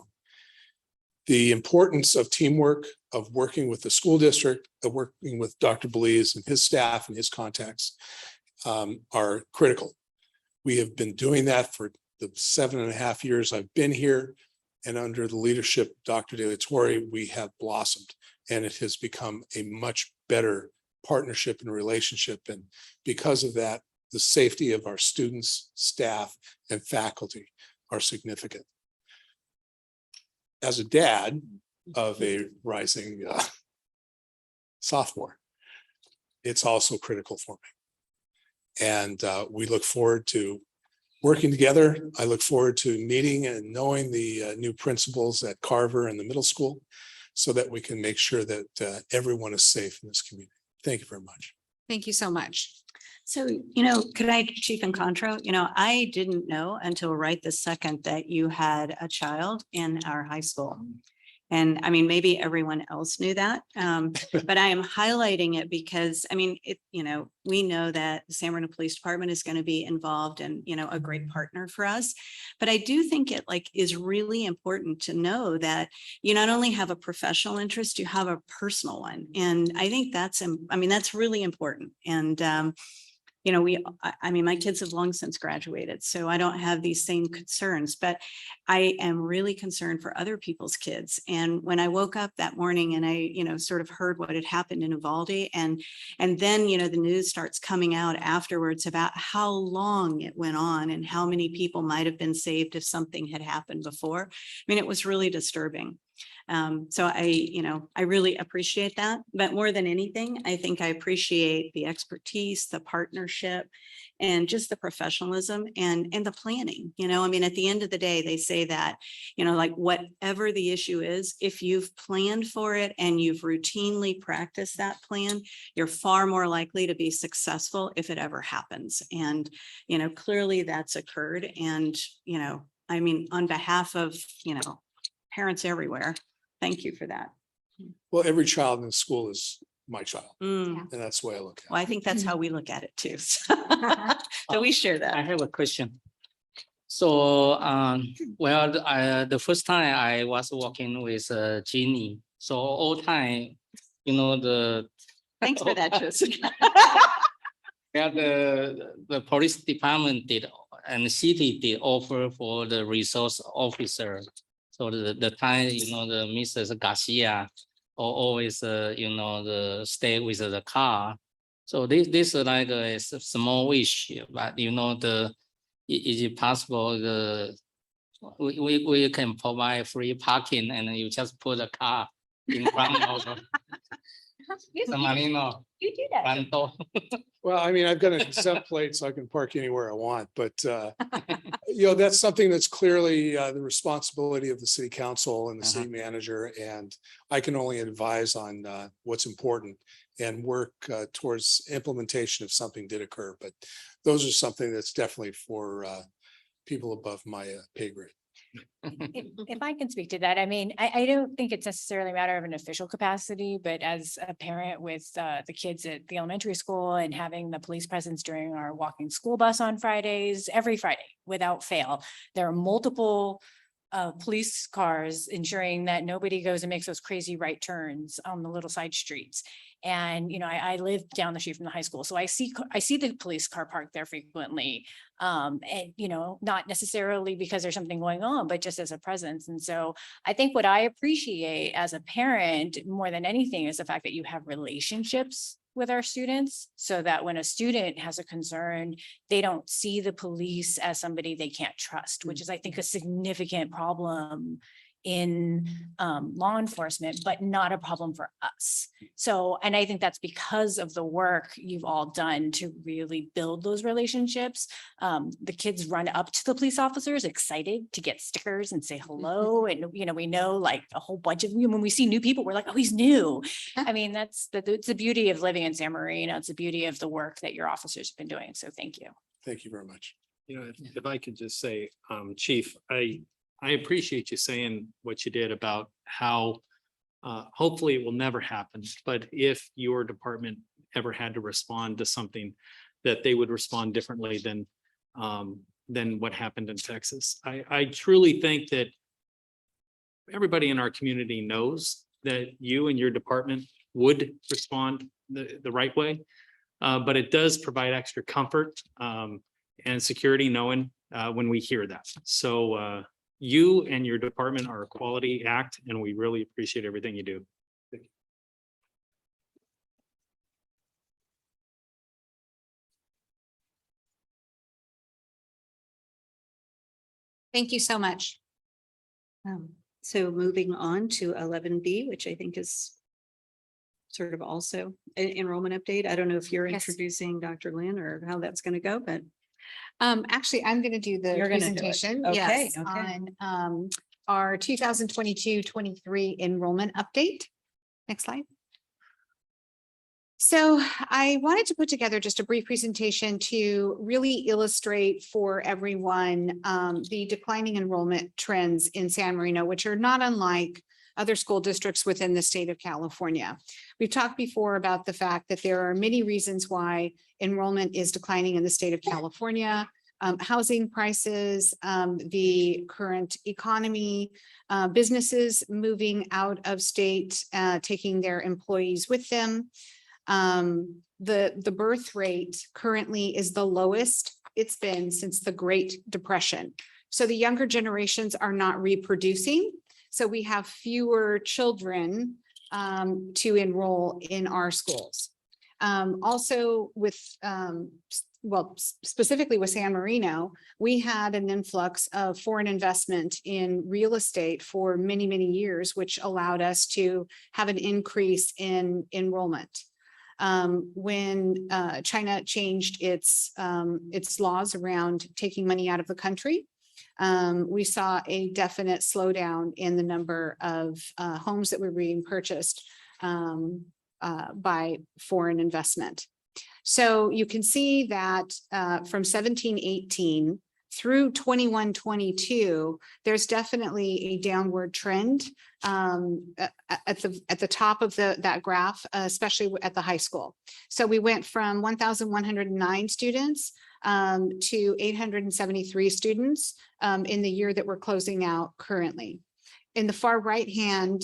The importance of teamwork, of working with the school district, of working with Dr. Belize and his staff and his contacts are critical. We have been doing that for the 7.5 years I've been here, and under the leadership of Dr. De La Torre, we have blossomed, and it has become a much better partnership and relationship. And because of that, the safety of our students, staff, and faculty are significant. As a dad of a rising sophomore, it's also critical for me. And we look forward to working together. I look forward to meeting and knowing the new principals at Carver and the middle school so that we can make sure that everyone is safe in this community. Thank you very much. Thank you so much. So, could I, Chief and Contra, I didn't know until right this second that you had a child in our high school. And I mean, maybe everyone else knew that, but I am highlighting it because, we know that the San Bernardino Police Department is going to be involved and, a great partner for us. But I do think it is really important to know that you not only have a professional interest, you have a personal one. And I think that's really important. And, you know, I mean, my kids have long since graduated, so I don't have these same concerns, but I am really concerned for other people's kids. And when I woke up that morning and I, you know, sort of heard what had happened in Uvalde, and then, you know, the news starts coming out afterwards about how long it went on and how many people might have been saved if something had happened before. I mean, it was really disturbing. So you know, I really appreciate that, but more than anything, I think I appreciate the expertise, the partnership, and just the professionalism and the planning. You know, I mean, at the end of the day, they say that, you know, like whatever the issue is, if you've planned for it and you've routinely practiced that plan, you're far more likely to be successful if it ever happens. And, you know, clearly that's occurred. And, you know, I mean, on behalf of, you know, parents everywhere, thank you for that. Well, every child in the school is my child, Mm, and that's the way I look at it. well, I think that's how we look at it too. So we share I that. have a question. So, well, the first time I was working with Jeannie, so all time, you know, Thanks for that, Jessica. yeah, the police department did and the city did offer for the resource officer. So the time, you know, the Mrs. Garcia always, you know, stay with the car. So this is like a small wish, but you know, is it possible we can provide free parking and you just put a car in front of the Marino? You do that. Ranto. Well, I mean, I've got an exempt plate, so I can park anywhere I want, but you know, that's something that's clearly the responsibility of the city council and the city manager, and I can only advise on what's important and work towards implementation if something did occur. But those are something that's definitely for people above my pay grade. If I can speak to that, I mean, I don't think it's necessarily a matter of an official capacity, but as a parent with the kids at the elementary school and having the police presence during our walking school bus on Fridays, every Friday without fail, there are multiple police cars ensuring that nobody goes and makes those crazy right turns on the little side streets. And, you know, I live down the street from the high school, so I see the police car parked there frequently. And, you know, not necessarily because there's something going on, but just as a presence. And so I think what I appreciate as a parent more than anything is the fact that you have relationships with our students, so that when a student has a concern, they don't see the police as somebody they can't trust, which is, I think, a significant problem in law enforcement, but not a problem for us. So, and I think that's because of the work you've all done to really build those relationships. The kids run up to the police officers excited to get stickers and say hello. And, you know, we know like a whole bunch of, when we see new people, we're like, oh, he's new. I mean, it's the beauty of living in San Marino. It's the beauty of the work that your officers have been doing. So thank you. Thank you very much. You know, if I could just say, Chief, I appreciate you saying what you did about how hopefully it will never happen, but if your department ever had to respond to something, that they would respond differently than what happened in Texas. I truly think that everybody in our community knows that you and your department would respond the right way, but it does provide extra comfort and security knowing when we hear that. So you and your department are a quality act, and we really appreciate everything you do. Thank you so much. So moving on to 11B, which I think is sort of also an enrollment update. I don't know if you're Yes. introducing Dr. Lynn or how that's going to go, but Actually, I'm going to do the You're gonna do it. presentation. Okay, Yes, okay. on our 2022-23 enrollment update. Next slide. So I wanted to put together just a brief presentation to really illustrate for everyone the declining enrollment trends in San Marino, which are not unlike other school districts within the state of California. We've talked before about the fact that there are many reasons why enrollment is declining in the state of California. Housing prices, the current economy, businesses moving out of state, taking their employees with them. The birth rate currently is the lowest it's been since the Great Depression. So the younger generations are not reproducing. So we have fewer children to enroll in our schools. Also with, specifically with San Marino, we had an influx of foreign investment in real estate for many, many years, which allowed us to have an increase in enrollment. When China changed its laws around taking money out of the country, we saw a definite slowdown in the number of homes that were being purchased by foreign investment. So you can see that from 1718 through 21-22, there's definitely a downward trend at the top of that graph, especially at the high school. So we went from 1,109 students to 873 students in the year that we're closing out currently. In the far right-hand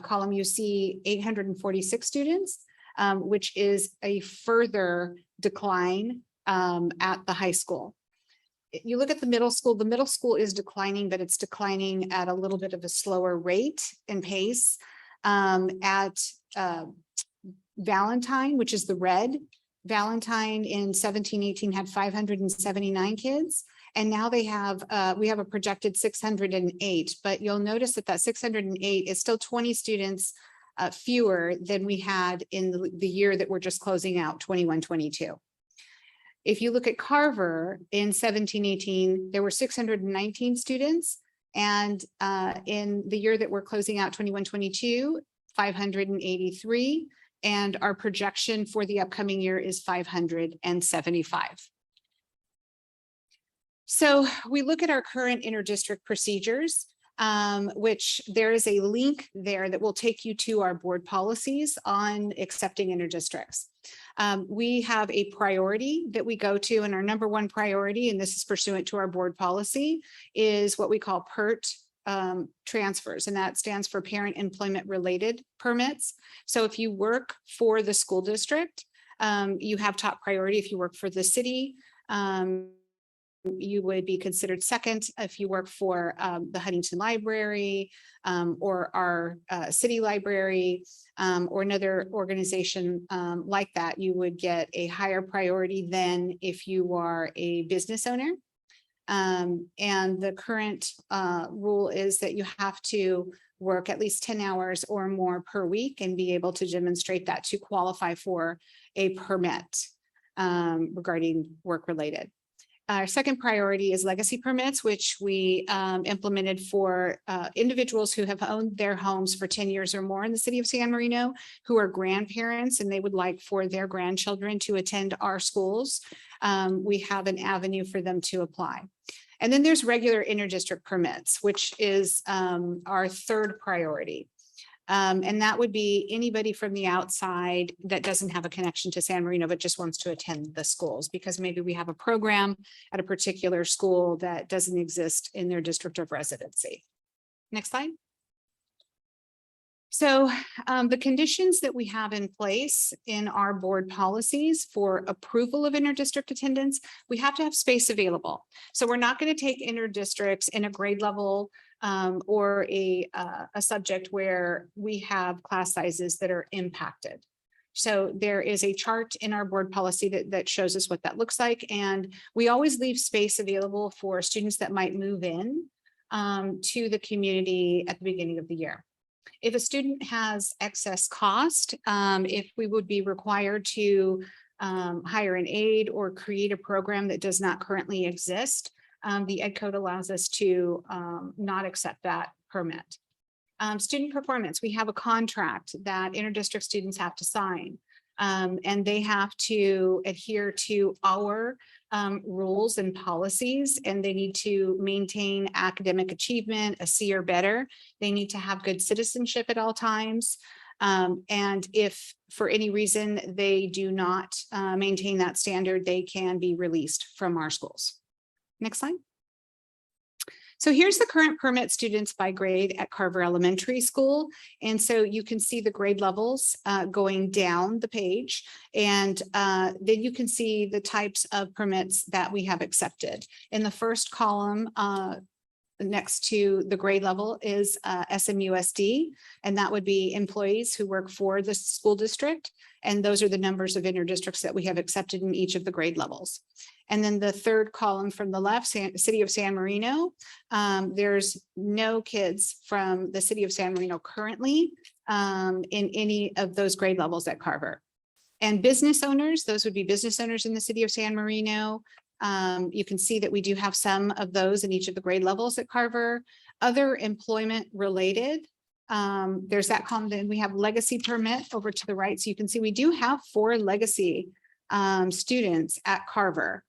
column, you see 846 students, which is a further decline at the high school. You look at the middle school is declining, but it's declining at a little bit of a slower rate and pace. At Valentine, which is the red, Valentine in 1718 had 579 kids. And now we have a projected 608, but you'll notice that 608 is still 20 students fewer than we had in the year that we're just closing out, 21-22. If you look at Carver in 1718, there were 619 students. And in the year that we're closing out, 21-22, 583. And our projection for the upcoming year is 575. So we look at our current interdistrict procedures, which there is a link there that will take you to our board policies on accepting interdistricts. We have a priority that we go to, and our number one priority, and this is pursuant to our board policy, is what we call PERT transfers, and that stands for Parent Employment Related Permits. So if you work for the school district, you have top priority. If you work for the city, you would be considered second. If you work for the Huntington Library or our city library or another organization like that, you would get a higher priority than if you are a business owner. And the current rule is that you have to work at least 10 hours or more per week and be able to demonstrate that to qualify for a permit regarding work related. Our second priority is legacy permits, which we implemented for individuals who have owned their homes for 10 years or more in the city of San Marino, who are grandparents and they would like for their grandchildren to attend our schools. We have an avenue for them to apply. And then there's regular interdistrict permits, which is our third priority. And that would be anybody from the outside that doesn't have a connection to San Marino, but just wants to attend the schools, because maybe we have a program at a particular school that doesn't exist in their district of residency. Next slide. So the conditions that we have in place in our board policies for approval of interdistrict attendance, we have to have space available. So we're not going to take interdistricts in a grade level or a subject where we have class sizes that are impacted. So there is a chart in our board policy that shows us what that looks like. And we always leave space available for students that might move in to the community at the beginning of the year. If a student has excess cost, if we would be required to hire an aide or create a program that does not currently exist, the Ed Code allows us to not accept that permit. Student performance, we have a contract that interdistrict students have to sign, and they have to adhere to our rules and policies, and they need to maintain academic achievement, a C or better. They need to have good citizenship at all times. And if for any reason they do not maintain that standard, they can be released from our schools. Next slide. So here's the current permit students by grade at Carver Elementary School. And so you can see the grade levels going down the page. And then you can see the types of permits that we have accepted. In the first column, next to the grade level is SMUSD, and that would be employees who work for the school district. And those are the numbers of interdistricts that we have accepted in each of the grade levels. And then the third column from the left, City of San Marino, there's no kids from the City of San Marino currently in any of those grade levels at Carver. And business owners, those would be business owners in the City of San Marino. You can see that we do have some of those in each of the grade levels at Carver. Other employment related, there's that column. Then we have legacy permit over to the right. So you can see we do have 4 legacy students at Carver.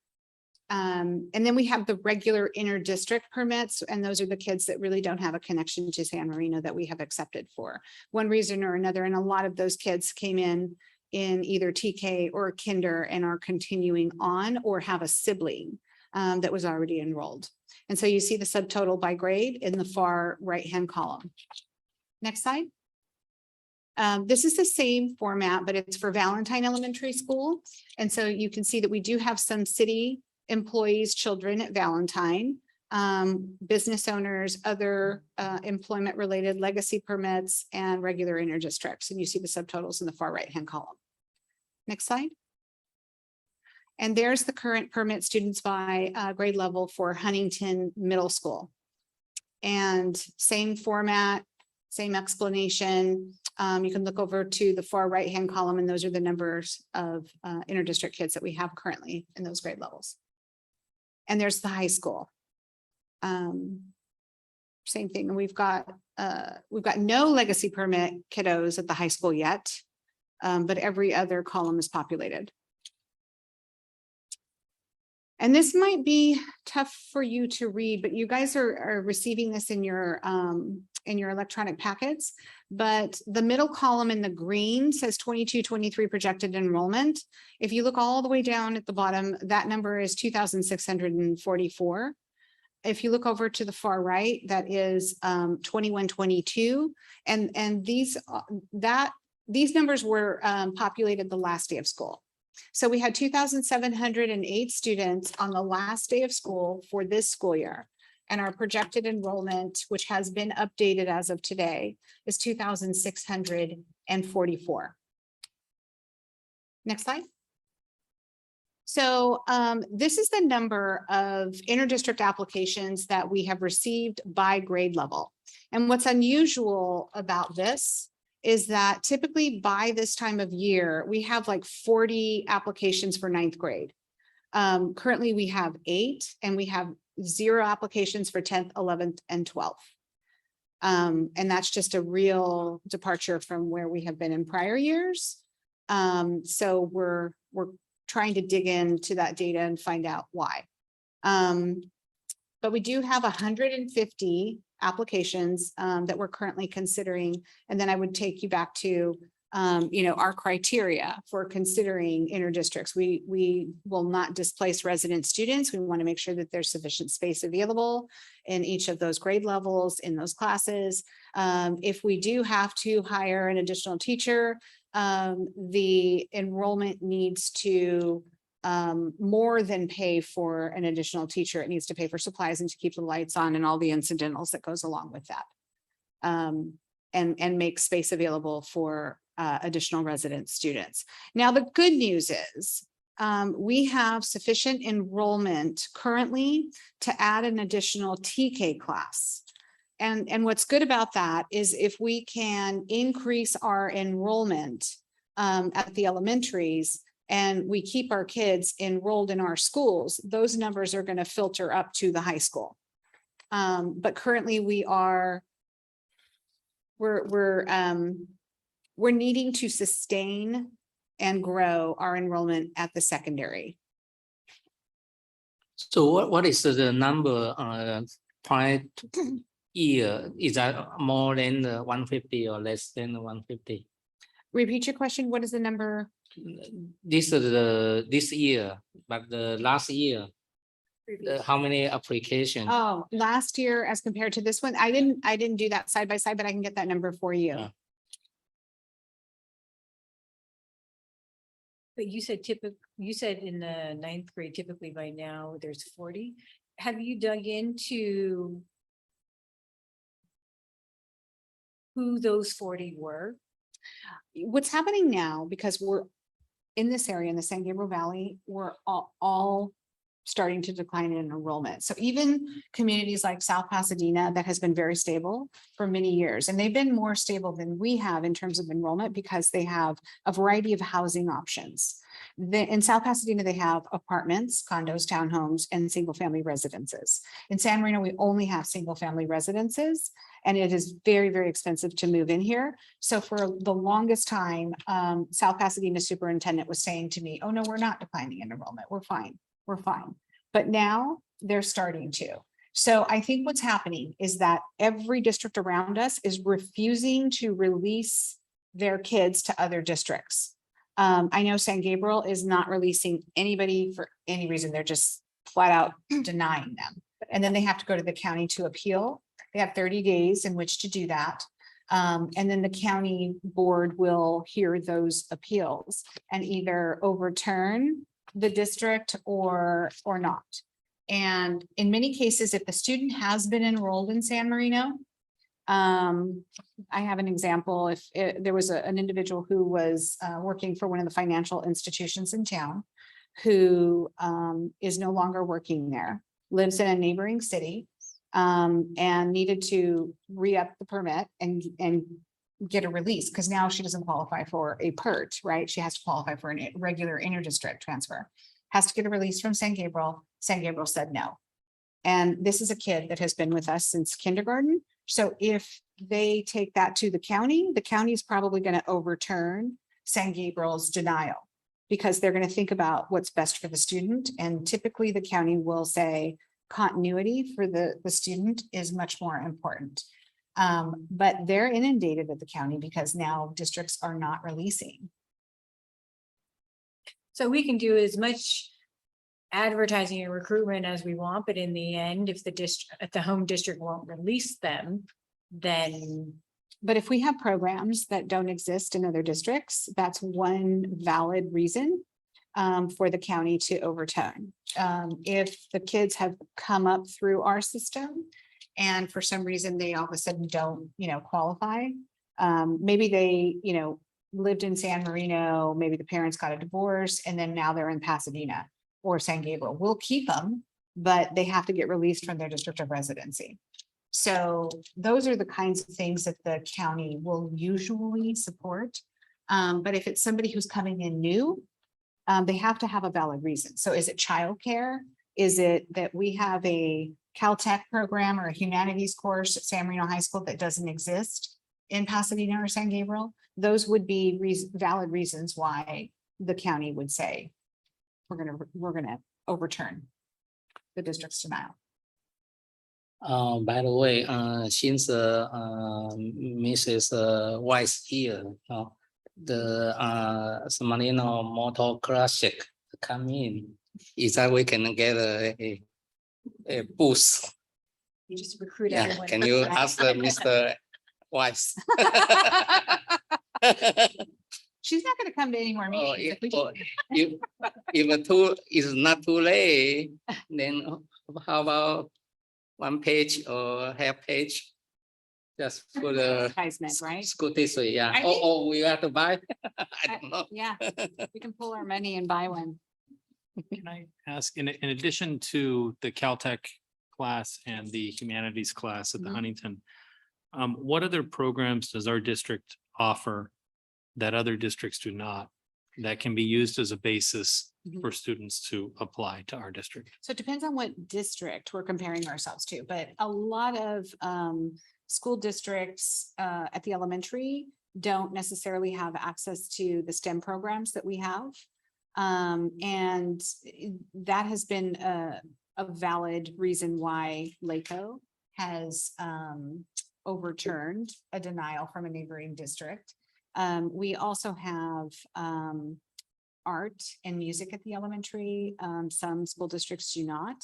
And then we have the regular inter-district permits, and those are the kids that really don't have a connection to San Marino that we have accepted for one reason or another. And a lot of those kids came in either TK or kinder and are continuing on or have a sibling that was already enrolled. And so you see the subtotal by grade in the far right-hand column. Next slide. This is the same format, but it's for Valentine Elementary School. And so you can see that we do have some city employees, children at Valentine, business owners, other employment-related legacy permits, and regular interdistricts. And you see the subtotals in the far right-hand column. Next slide. And there's the current permit students by grade level for Huntington Middle School. And same format, same explanation. You can look over to the far right-hand column, and those are the numbers of interdistrict kids that we have currently in those grade levels. And there's the high school. Same thing. And we've got no legacy permit kiddos at the high school yet, but every other column is populated. And this might be tough for you to read, but you guys are receiving this in your electronic packets. But the middle column in the green says 22-23 projected enrollment. If you look all the way down at the bottom, that number is 2,644. If you look over to the far right, that is 21-22. And these numbers were populated the last day of school. So we had 2,708 students on the last day of school for this school year. And our projected enrollment, which has been updated as of today, is 2,644. Next slide. So this is the number of interdistrict applications that we have received by grade level. And what's unusual about this is that typically by this time of year, we have like 40 applications for 9th grade. Currently, we have 8, and we have 0 applications for 10th, 11th, and 12th. And that's just a real departure from where we have been in prior years. So we're trying to dig into that data and find out why. But we do have 150 applications that we're currently considering. And then I would take you back to our criteria for considering interdistricts. We will not displace resident students. We want to make sure that there's sufficient space available in each of those grade levels in those classes. If we do have to hire an additional teacher, the enrollment needs to more than pay for an additional teacher. It needs to pay for supplies and to keep the lights on and all the incidentals that goes along with that. And make space available for additional resident students. Now, the good news is we have sufficient enrollment currently to add an additional TK class. And what's good about that is if we can increase our enrollment at the elementaries and we keep our kids enrolled in our schools, those numbers are going to filter up to the high school. But currently we're needing to sustain and grow our enrollment at the secondary. So what is the number prior year? Is that more than 150 or less than 150? Repeat your question. What is the number? This is this year, but the last year. how many application? Oh, last year as compared to this one, I didn't do that side by side, but I can get that number for you. Yeah. But you said you said in the ninth grade, typically by now there's 40. Have you dug into who those 40 were? What's happening now, because we're in this area, in the San Gabriel Valley, we're all starting to decline in enrollment. So even communities like South Pasadena that has been very stable for many years, and they've been more stable than we have in terms of enrollment because they have a variety of housing options. In South Pasadena, they have apartments, condos, townhomes, and single-family residences. In San Marino, we only have single-family residences, and it is very, very expensive to move in here. So for the longest time, South Pasadena superintendent was saying to me, oh, no, we're not declining in enrollment. We're fine. We're fine. But now they're starting to. So I think what's happening is that every district around us is refusing to release their kids to other districts. I know San Gabriel is not releasing anybody for any reason. They're just flat out denying them. And then they have to go to the county to appeal. They have 30 days in which to do that. And then the county board will hear those appeals and either overturn the district or not. And in many cases, if the student has been enrolled in San Marino, I have an example. If there was an individual who was working for one of the financial institutions in town who is no longer working there, lives in a neighboring city, and needed to re-up the permit and get a release because now she doesn't qualify for a PERT, right? She has to qualify for a regular interdistrict transfer, has to get a release from San Gabriel. San Gabriel said no. And this is a kid that has been with us since kindergarten. So if they take that to the county is probably going to overturn San Gabriel's denial because they're going to think about what's best for the student. And typically the county will say continuity for the student is much more important. But they're inundated at the county because now districts are not releasing. So we can do as much advertising and recruitment as we want, but in the end, if the home district won't release them, then. But if we have programs that don't exist in other districts, that's one valid reason for the county to overturn. If the kids have come up through our system and for some reason they all of a sudden don't, qualify, maybe they, lived in San Marino, maybe the parents got a divorce and then now they're in Pasadena or San Gabriel. We'll keep them, but they have to get released from their district of residency. So those are the kinds of things that the county will usually support. But if it's somebody who's coming in new, they have to have a valid reason. So is it childcare? Is it that we have a Caltech program or a humanities course at San Marino High School that doesn't exist in Pasadena or San Gabriel? Those would be valid reasons why the county would say, we're gonna overturn the district's denial. By the way, since Mrs. Weiss here, the San Marino Motor Classic come in, is that we can get a boost? You just recruit Yeah, everyone. can you ask Mr. Weiss? She's not gonna come to any more Oh, meetings. if it's not too late, then how about one page or half page? Just for the Advertisement, right? school district, yeah. I think- Oh, we have to buy? I don't know. Yeah, we can pull our money and buy one. Can I ask, in addition to the Caltech class and the humanities class at the Mhm. Huntington, what other programs does our district offer that other districts do not, that can be used as a basis Mhm. for students to apply to our district? So it depends on what district we're comparing ourselves to, but a lot of school districts at the elementary don't necessarily have access to the STEM programs that we have. And that has been a valid reason why LACO has overturned a denial from a neighboring district. We also have art and music at the elementary. Some school districts do not.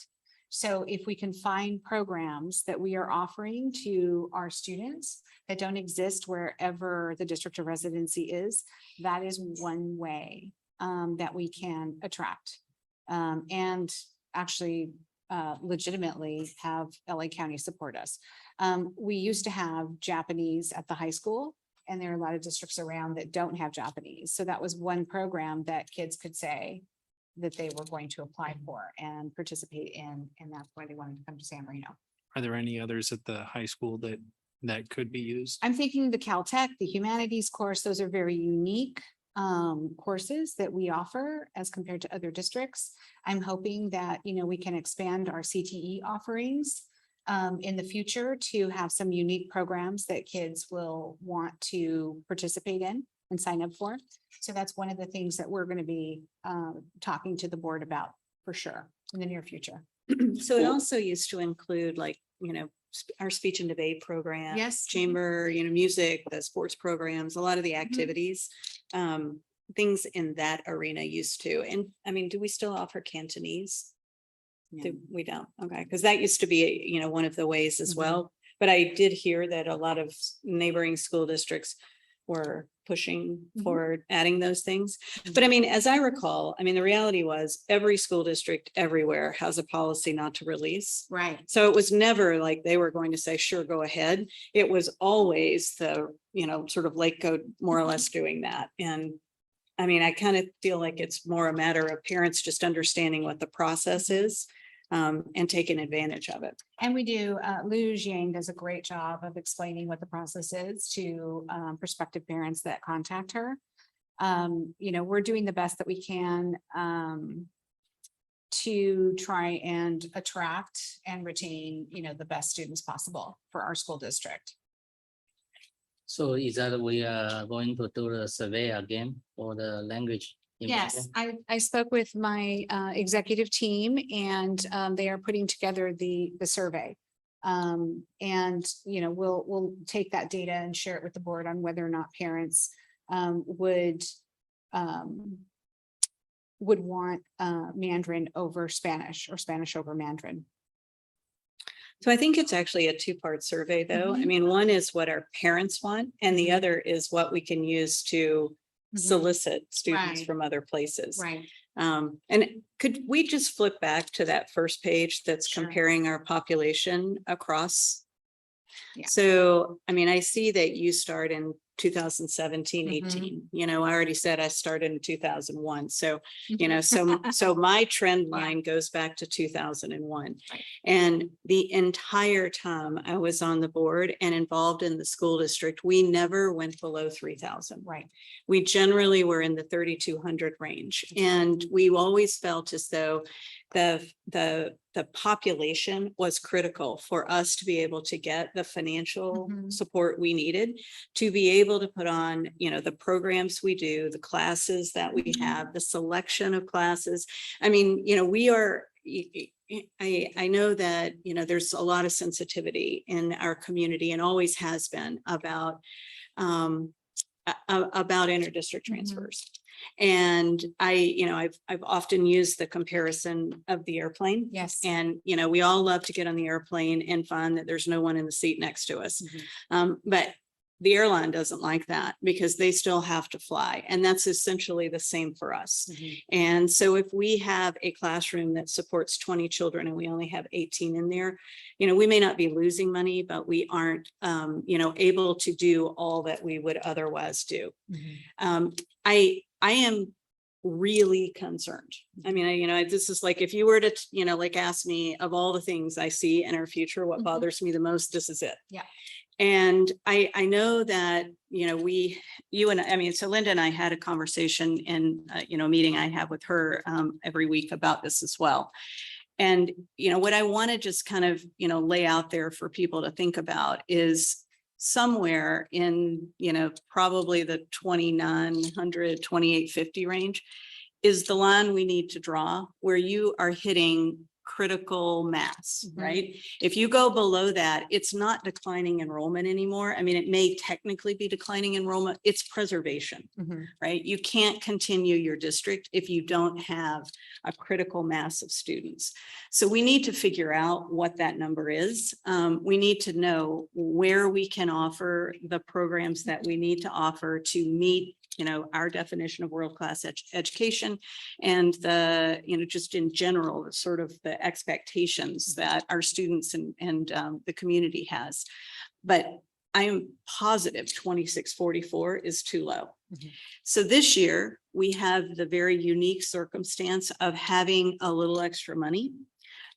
So if we can find programs that we are offering to our students that don't exist wherever the district of residency is, that is one way that we can attract and actually legitimately have LA County support us. We used to have Japanese at the high school, and there are a lot of districts around that don't have Japanese. So that was one program that kids could say that they were going to apply for and participate in, and that's why they wanted to come to San Marino. Are there any others at the high school that could be used? I'm thinking the Caltech, the humanities course, those are very unique courses that we offer as compared to other districts. I'm hoping that, we can expand our CTE offerings in the future to have some unique programs that kids will want to participate in and sign up for. So that's one of the things that we're going to be talking to the board about for sure in the near future. So it also used to include our speech and debate program. Yes. Chamber, music, the sports programs, a lot of the activities, things in that arena used to. And I mean, do we still offer Cantonese? We don't. Okay. Because that used to be, one of the ways as well. But I did hear that a lot of neighboring school districts were pushing for adding those things. But I mean, as I recall, the reality was every school district everywhere has a policy not to release. Right. So it was never like they were going to say, sure, go ahead. It was always the, sort of Lake Code more or less doing that. And I kind of feel like it's more a matter of parents just understanding what the process is and taking advantage of it. And we do, Lou Jiang does a great job of explaining what the process is to prospective parents that contact her. We're doing the best that we can to try and attract and retain, the best students possible for our school district. So is that we are going to do the survey again for the language? Yes, I spoke with my executive team and they are putting together the survey. And we'll take that data and share it with the board on whether or not parents would want Mandarin over Spanish or Spanish over Mandarin. So I think it's actually a two-part survey, though. One is what our parents want, and the other is what we can use to solicit students Right. from other places. Right. And could we just flip back to that first page that's Sure. comparing our population across? Yeah. So, I see that you start in 2017, Mhm. 18. I already said I started in 2001. So, so my trend line goes back to 2001. Right. And the entire time I was on the board and involved in the school district, we never went below 3,000. Right. We generally were in the 3,200 range. And we always felt as though the population was critical for us to be able to get the financial support we needed to be able to put on, the programs we do, the classes that we have, the selection of classes. We are, I know that, there's a lot of sensitivity in our community and always has been about inter-district transfers. And I've often used the comparison of the airplane. Yes. And, we all love to get on the airplane and find that there's no one in the seat next to us. But the airline doesn't like that because they still have to fly. And that's essentially the same for us. And so if we have a classroom that supports 20 children and we only have 18 in there, we may not be losing money, but we aren't, able to do all that we would otherwise do. I am really concerned. This is like, if you were to, ask me of all the things I see in our future, what bothers me the most, this is it. Yeah. And I know that, so Linda and I had a conversation in, a meeting I have with her every week about this as well. And, what I want to just kind of, lay out there for people to think about is somewhere in, probably the 2,900, 2,850 range is the line we need to draw where you are hitting critical mass, Mhm. right? If you go below that, it's not declining enrollment anymore. I mean, it may technically be declining enrollment, it's preservation, Mhm. right? You can't continue your district if you don't have a critical mass of students. So we need to figure out what that number is. We need to know where we can offer the programs that we need to offer to meet, our definition of world-class education and just in general, the sort of the expectations that our students and the community has. But I am positive 2644 is too low. Mhm. So this year, we have the very unique circumstance of having a little extra money,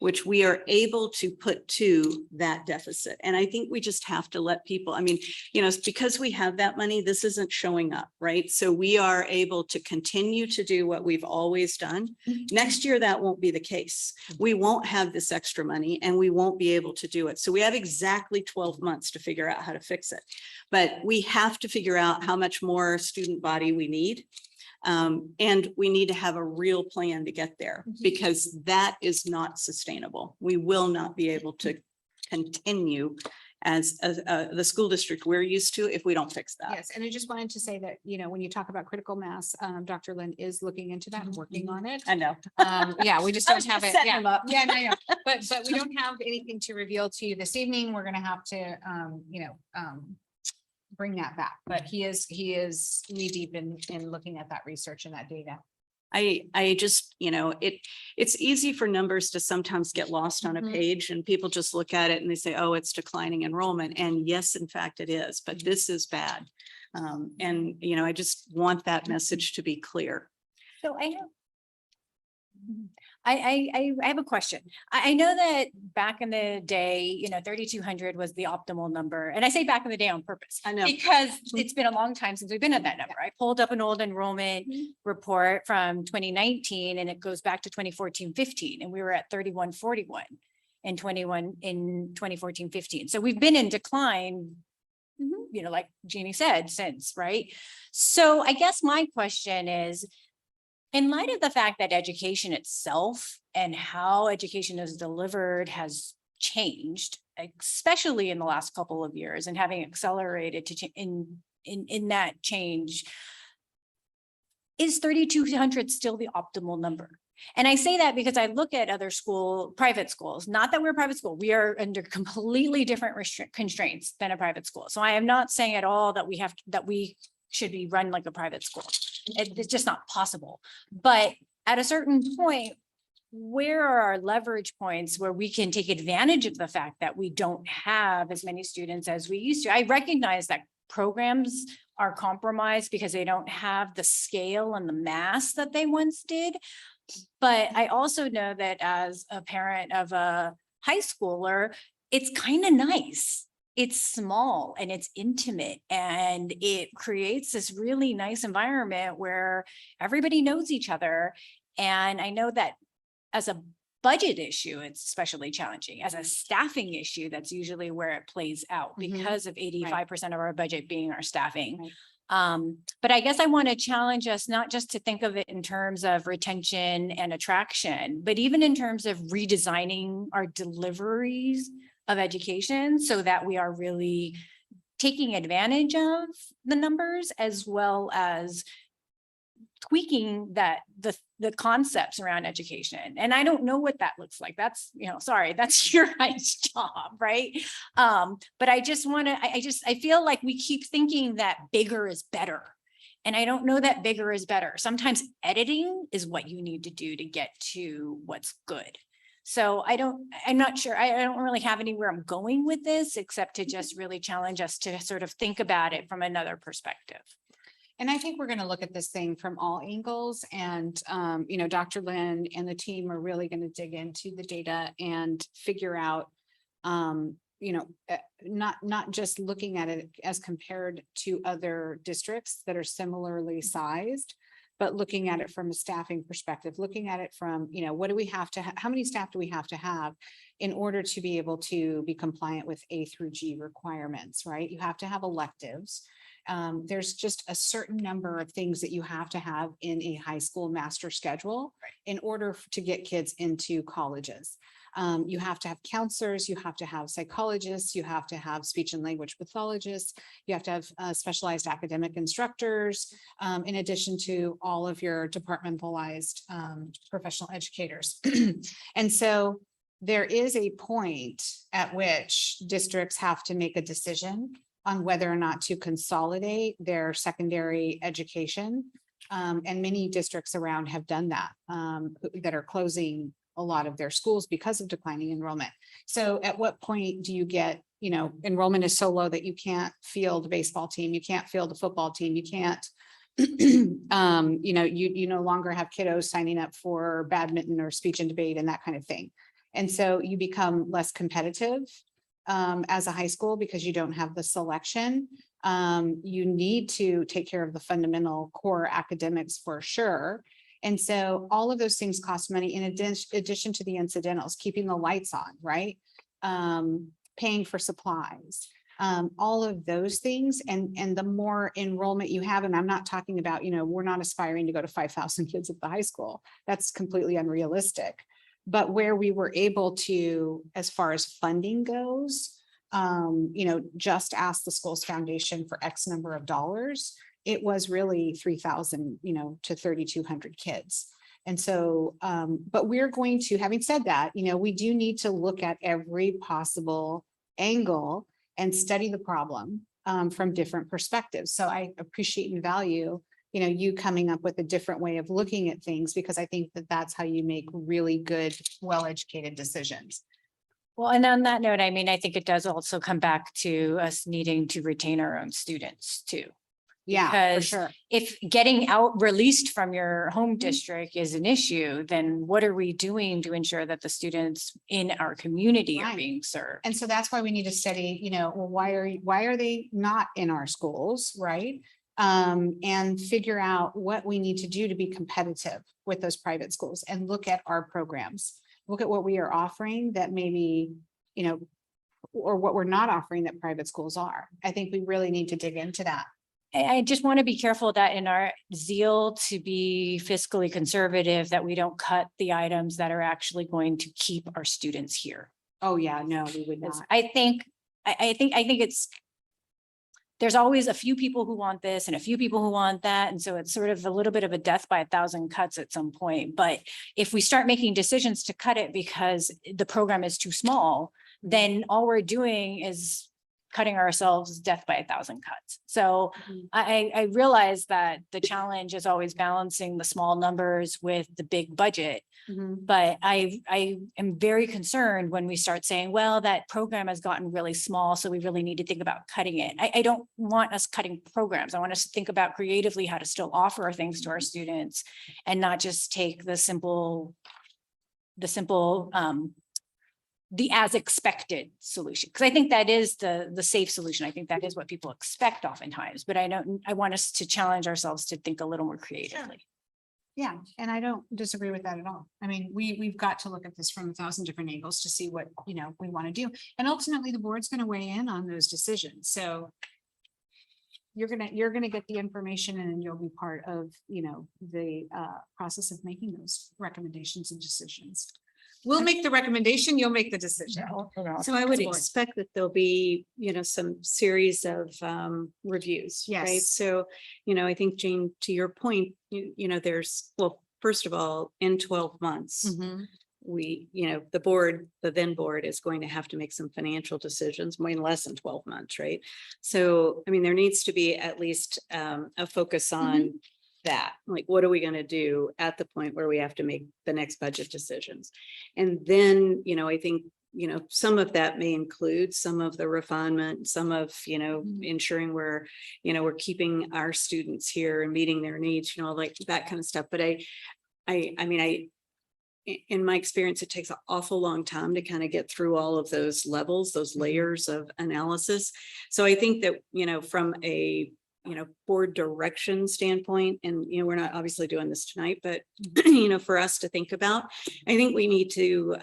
which we are able to put to that deficit. And I think we just have to let people, it's because we have that money, this isn't showing up, right? So we are able to continue to do what we've always done. Next year, that won't be the case. We won't have this extra money and we won't be able to do it. So we have exactly 12 months to figure out how to fix it. But we have to figure out how much more student body we need. And we need to have a real plan to get there because that is not sustainable. We will not be able to continue as the school district we're used to if we don't fix that. Yes, and I just wanted to say that, when you talk about critical mass, Dr. Lynn is looking into that and working on it. I know. Yeah, we just I don't was have just it. setting Yeah, him up. yeah, no, no. But we don't have anything to reveal to you this evening. We're gonna have to, bring that back. But he is knee deep in looking at that research and that data. I just, it's easy for numbers to sometimes get lost on a Mhm. page and people just look at it and they say, oh, it's declining enrollment. And yes, in fact, it is, but this is bad. And, I just want that message to be clear. So I have. I have a question. I know that back in the day, 3,200 was the optimal number. And I say back in the day on purpose. I know. Because it's been a long time since we've been at that number. I pulled up an old enrollment report from 2019 and it goes back to 2014-15 and we were at 3141 in 2014-15. So we've been in decline, like Jeannie said, since, right? So I guess my question is, in light of the fact that education itself and how education is delivered has changed, especially in the last couple of years and having accelerated to in that change, is 3,200 still the optimal number? And I say that because I look at other private schools, not that we're a private school, we are under completely different constraints than a private school. So I am not saying at all that we should be run like a private school. It's just not possible. But at a certain point, where are our leverage points where we can take advantage of the fact that we don't have as many students as we used to? I recognize that programs are compromised because they don't have the scale and the mass that they once did. But I also know that as a parent of a high schooler, it's kind of nice. It's small and it's intimate and it creates this really nice environment where everybody knows each other. And I know that as a budget issue, it's especially challenging. As a staffing issue, that's usually where it plays out because of 85% of our budget being our staffing. But I guess I want to challenge us not just to think of it in terms of retention and attraction, but even in terms of redesigning our deliveries of education so that we are really taking advantage of the numbers as well as tweaking the concepps around education. And I don't know what that looks like. That's, sorry, that's your guys' job, right? But I just want to, I feel like we keep thinking that bigger is better. And I don't know that bigger is better. Sometimes editing is what you need to do to get to what's good. So I'm not sure. I don't really have anywhere I'm going with this, except to just really challenge us to sort of think about it from another perspective. And I think we're going to look at this thing from all angles and, Dr. Lynn and the team are really going to dig into the data and figure out, not just looking at it as compared to other districts that are similarly sized, but looking at it from a staffing perspective, looking at it from, what do we have to, how many staff do we have to have in order to be able to be compliant with A through G requirements, right? You have to have electives. There's just a certain number of things that you have to have in a high school master schedule in order to get kids into colleges. You have to have counselors, you have to have psychologists, you have to have speech and language pathologists, you have to have specialized academic instructors, in addition to all of your departmentalized professional educators. And so there is a point at which districts have to make a decision on whether or not to consolidate their secondary education. And many districts around have done that, that are closing a lot of their schools because of declining enrollment. So at what point do you get, enrollment is so low that you can't field a baseball team, you can't field a football team, you can't, you no longer have kiddos signing up for badminton or speech and debate and that kind of thing. And so you become less competitive as a high school because you don't have the selection. You need to take care of the fundamental core academics for sure. And so all of those things cost money in addition to the incidentals, keeping the lights on, right? Paying for supplies, all of those things. And the more enrollment you have, and I'm not talking about, we're not aspiring to go to 5,000 kids at the high school. That's completely unrealistic. But where we were able to, as far as funding goes, just ask the school's foundation for X number of dollars. It was really 3,000, to 3,200 kids. And so, but we're going to, having said that, we do need to look at every possible angle and study the problem from different perspectives. So I appreciate and value you coming up with a different way of looking at things, because I think that that's how you make really good, well-educated decisions. Well, and on that note, I think it does also come back to us needing to retain our own students too. Yeah, for Because sure. if getting out released from your home district is an issue, then what are we doing to ensure that the students in our community are Right. being served? And so that's why we need to study, well, why are they not in our schools, right? And figure out what we need to do to be competitive with those private schools and look at our programs. Look at what we are offering that maybe, or what we're not offering that private schools are. I think we really need to dig into that. I just want to be careful that in our zeal to be fiscally conservative, that we don't cut the items that are actually going to keep our students here. Oh, yeah, no, we would not. I think it's, there's always a few people who want this and a few people who want that. And so it's sort of a little bit of a death by 1,000 cuts at some point. But if we start making decisions to cut it because the program is too small, then all we're doing is cutting ourselves death by 1,000 cuts. So I realize that the challenge is always balancing the small numbers with the big budget. But I am very concerned when we start saying, well, that program has gotten really small, so we really need to think about cutting it. I don't want us cutting programs. I want us to think about creatively how to still offer things to our students and not just take the as expected solution. Because I think that is the safe solution. I think that is what people expect oftentimes, but I want us to challenge ourselves to think a little more creatively. Yeah, and I don't disagree with that at all. I mean, we've got to look at this from 1,000 different angles to see what, we want to do. And ultimately the board's going to weigh in on those decisions. So you're gonna get the information and you'll be part of, the process of making those recommendations and decisions. We'll make the recommendation, you'll make the decision. So I would Board. expect that there'll be, some series of reviews, right? Yes. So, I think, Jane, to your point, there's, well, first of all, in 12 months, we, the then board is going to have to make some financial decisions, in less than 12 months, right? So, there needs to be at least a focus on that, like, what are we going to do at the point where we have to make the next budget decisions? And then, I think, some of that may include some of the refinement, some of, ensuring we're keeping our students here and meeting their needs, like that kind of stuff. But in my experience, it takes an awful long time to kind of get through all of those levels, those layers of analysis. So I think that, from a board direction standpoint, and, we're not obviously doing this tonight, but, for us to think about, I think we need to,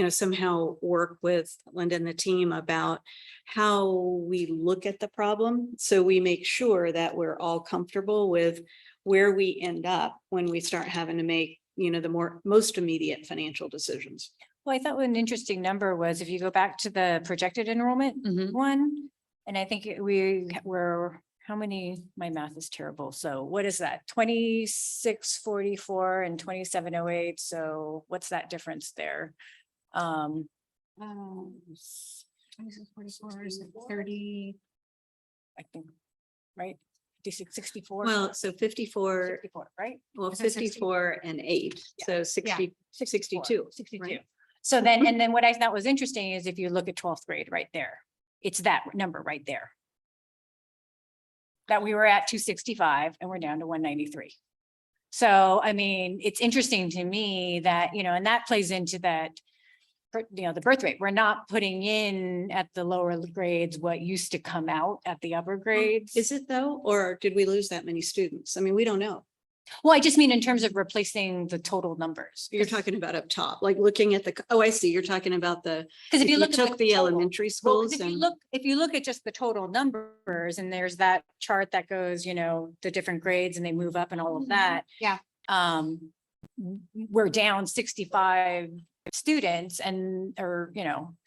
somehow work with Linda and the team about how we look at the problem. So we make sure that we're all comfortable with where we end up when we start having to make, the most immediate financial decisions. Well, I thought an interesting number was if you go back to the projected enrollment one, and I think we were, how many, my math is terrible. So what is that? 2644 and 2708. So what's that difference there? 2644 is 30. I think, right? 64. Well, so 54, right? well, Is it 60? 54 and 8, so 62. 62. right? So then, and then what I thought was interesting is if you look at 12th grade right there, it's that number right there. That we were at 265 and we're down to 193. So, I mean, it's interesting to me that, and that plays into that, the birth rate. We're not putting in at the lower grades what used to come out at the upper grades. Is it though, or did we lose that many students? I mean, we don't know. Well, I just mean in terms of replacing the total numbers. You're talking about up top, like looking at I see, you're talking about Because if you look at took the total- elementary Well, 'cause schools if you and. look at just the total numbers and there's that chart that goes, the different grades and they move up and all of that. Yeah. We're down 65 students or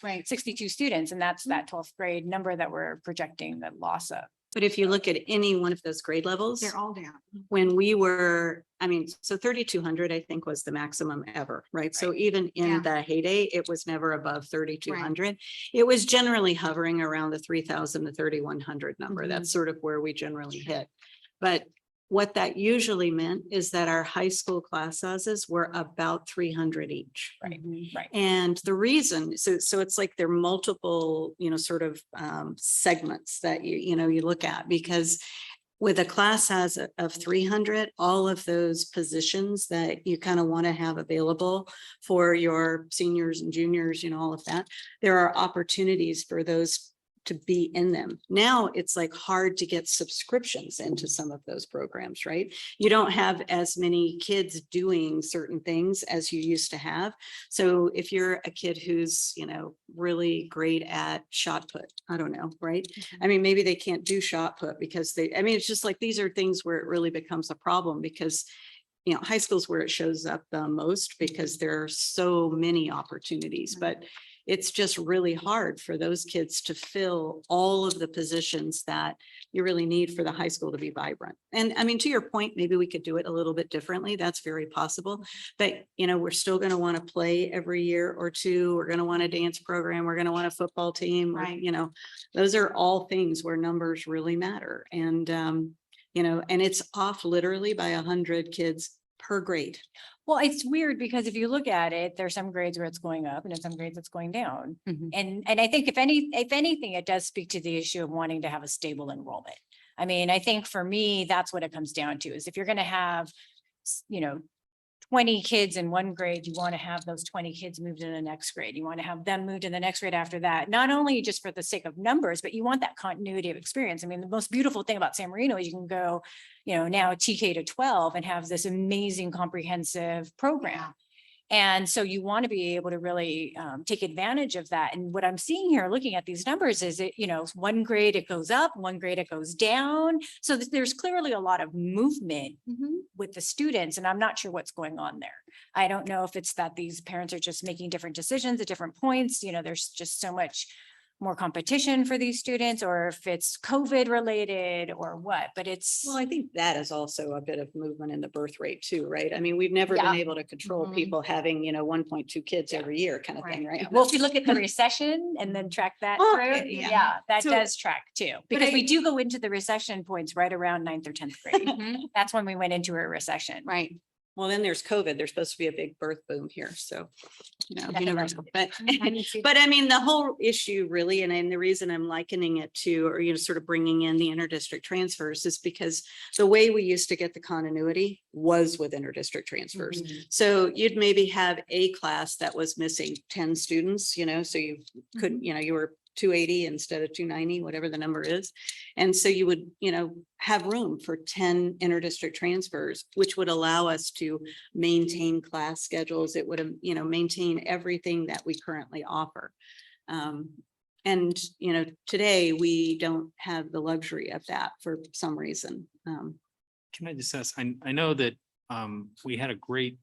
Right. 62 students, and that's that 12th grade number that we're projecting the loss of. But if you look at any one of those grade levels, They're all down. when we were, so 3,200, I think was the maximum ever, right? So even in Yeah. the heyday, it was never above 3,200. It was generally hovering around the 3,000 to 3,100 number. That's sort of where we generally hit. But what that usually meant is that our high school class sizes were about 300 each. Right. And the reason, so it's like there are multiple, sort of segments that you look at, because with a class size of 300, all of those positions that you kind of want to have available for your seniors and juniors, all of that, there are opportunities for those to be in them. Now it's like hard to get subscriptions into some of those programs, right? You don't have as many kids doing certain things as you used to have. So if you're a kid who's, really great at shot put, I don't know, right? I mean, maybe they can't do shot put because it's just like, these are things where it really becomes a problem because high school's where it shows up the most because there are so many opportunities, but it's just really hard for those kids to fill all of the positions that you really need for the high school to be vibrant. And I mean, to your point, maybe we could do it a little bit differently. That's very possible. But, we're still going to want to play every year or two. We're going to want a dance program. We're going to want a football team. Right. Those are all things where numbers really matter. And, and it's off literally by 100 kids per grade. Well, it's weird because if you look at it, there's some grades where it's going up and there's some grades it's going down. And I think if anything, it does speak to the issue of wanting to have a stable enrollment. I mean, I think for me, that's what it comes down to is if you're going to have, 20 kids in one grade, you want to have those 20 kids moved in the next grade. You want to have them moved in the next grade after that, not only just for the sake of numbers, but you want that continuity of experience. I mean, the most beautiful thing about San Marino is you can go, now TK to 12 and have this amazing comprehensive program. And so you want to be able to really take advantage of that. And what I'm seeing here, looking at these numbers is it, one grade it goes up, one grade it goes down. So there's clearly a lot of movement with the students, and I'm not sure what's going on there. I don't know if it's that these parents are just making different decisions at different points. There's just so much more competition for these students, or if it's COVID related or what, but it's. Well, I think that is also a bit of movement in the birth rate too, right? I mean, we've never been able to control people having, 1.2 kids every year kind of thing, right? Well, if you look at the recession and then track that Well, through, yeah. that So- does track too. Because we do go into the recession points right around 9th or 10th grade. That's when we went into a recession. Right. Well, then there's COVID. There's supposed to be a big birth boom here. So, you know, but, Mhm. but I mean, the whole issue really, and the reason I'm likening it to, or, sort of bringing in the interdistrict transfers is because the way we used to get the continuity was with interdistrict transfers. So you'd maybe have a class that was missing 10 students, so you could, you were 280 instead of 290, whatever the number is. And so you would, have room for 10 interdistrict transfers, which would allow us to maintain class schedules. It would, maintain everything that we currently offer. And, today we don't have the luxury of that for some reason. Can I just ask, I know that we had a great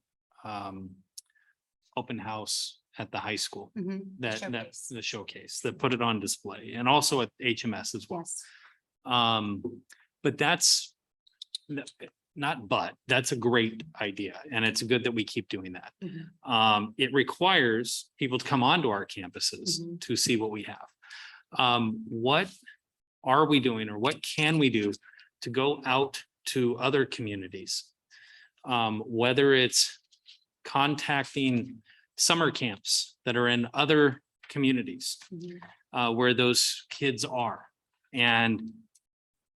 open house at the high school, that's Showcase. the showcase, that put it on display, and also at HMS as well. Yes. But that's that's a great idea, and it's good that we keep doing that. It requires people to come onto our campuses to see what we have. What are we doing, or what can we do to go out to other communities? Whether it's contacting summer camps that are in other communities where those kids are, and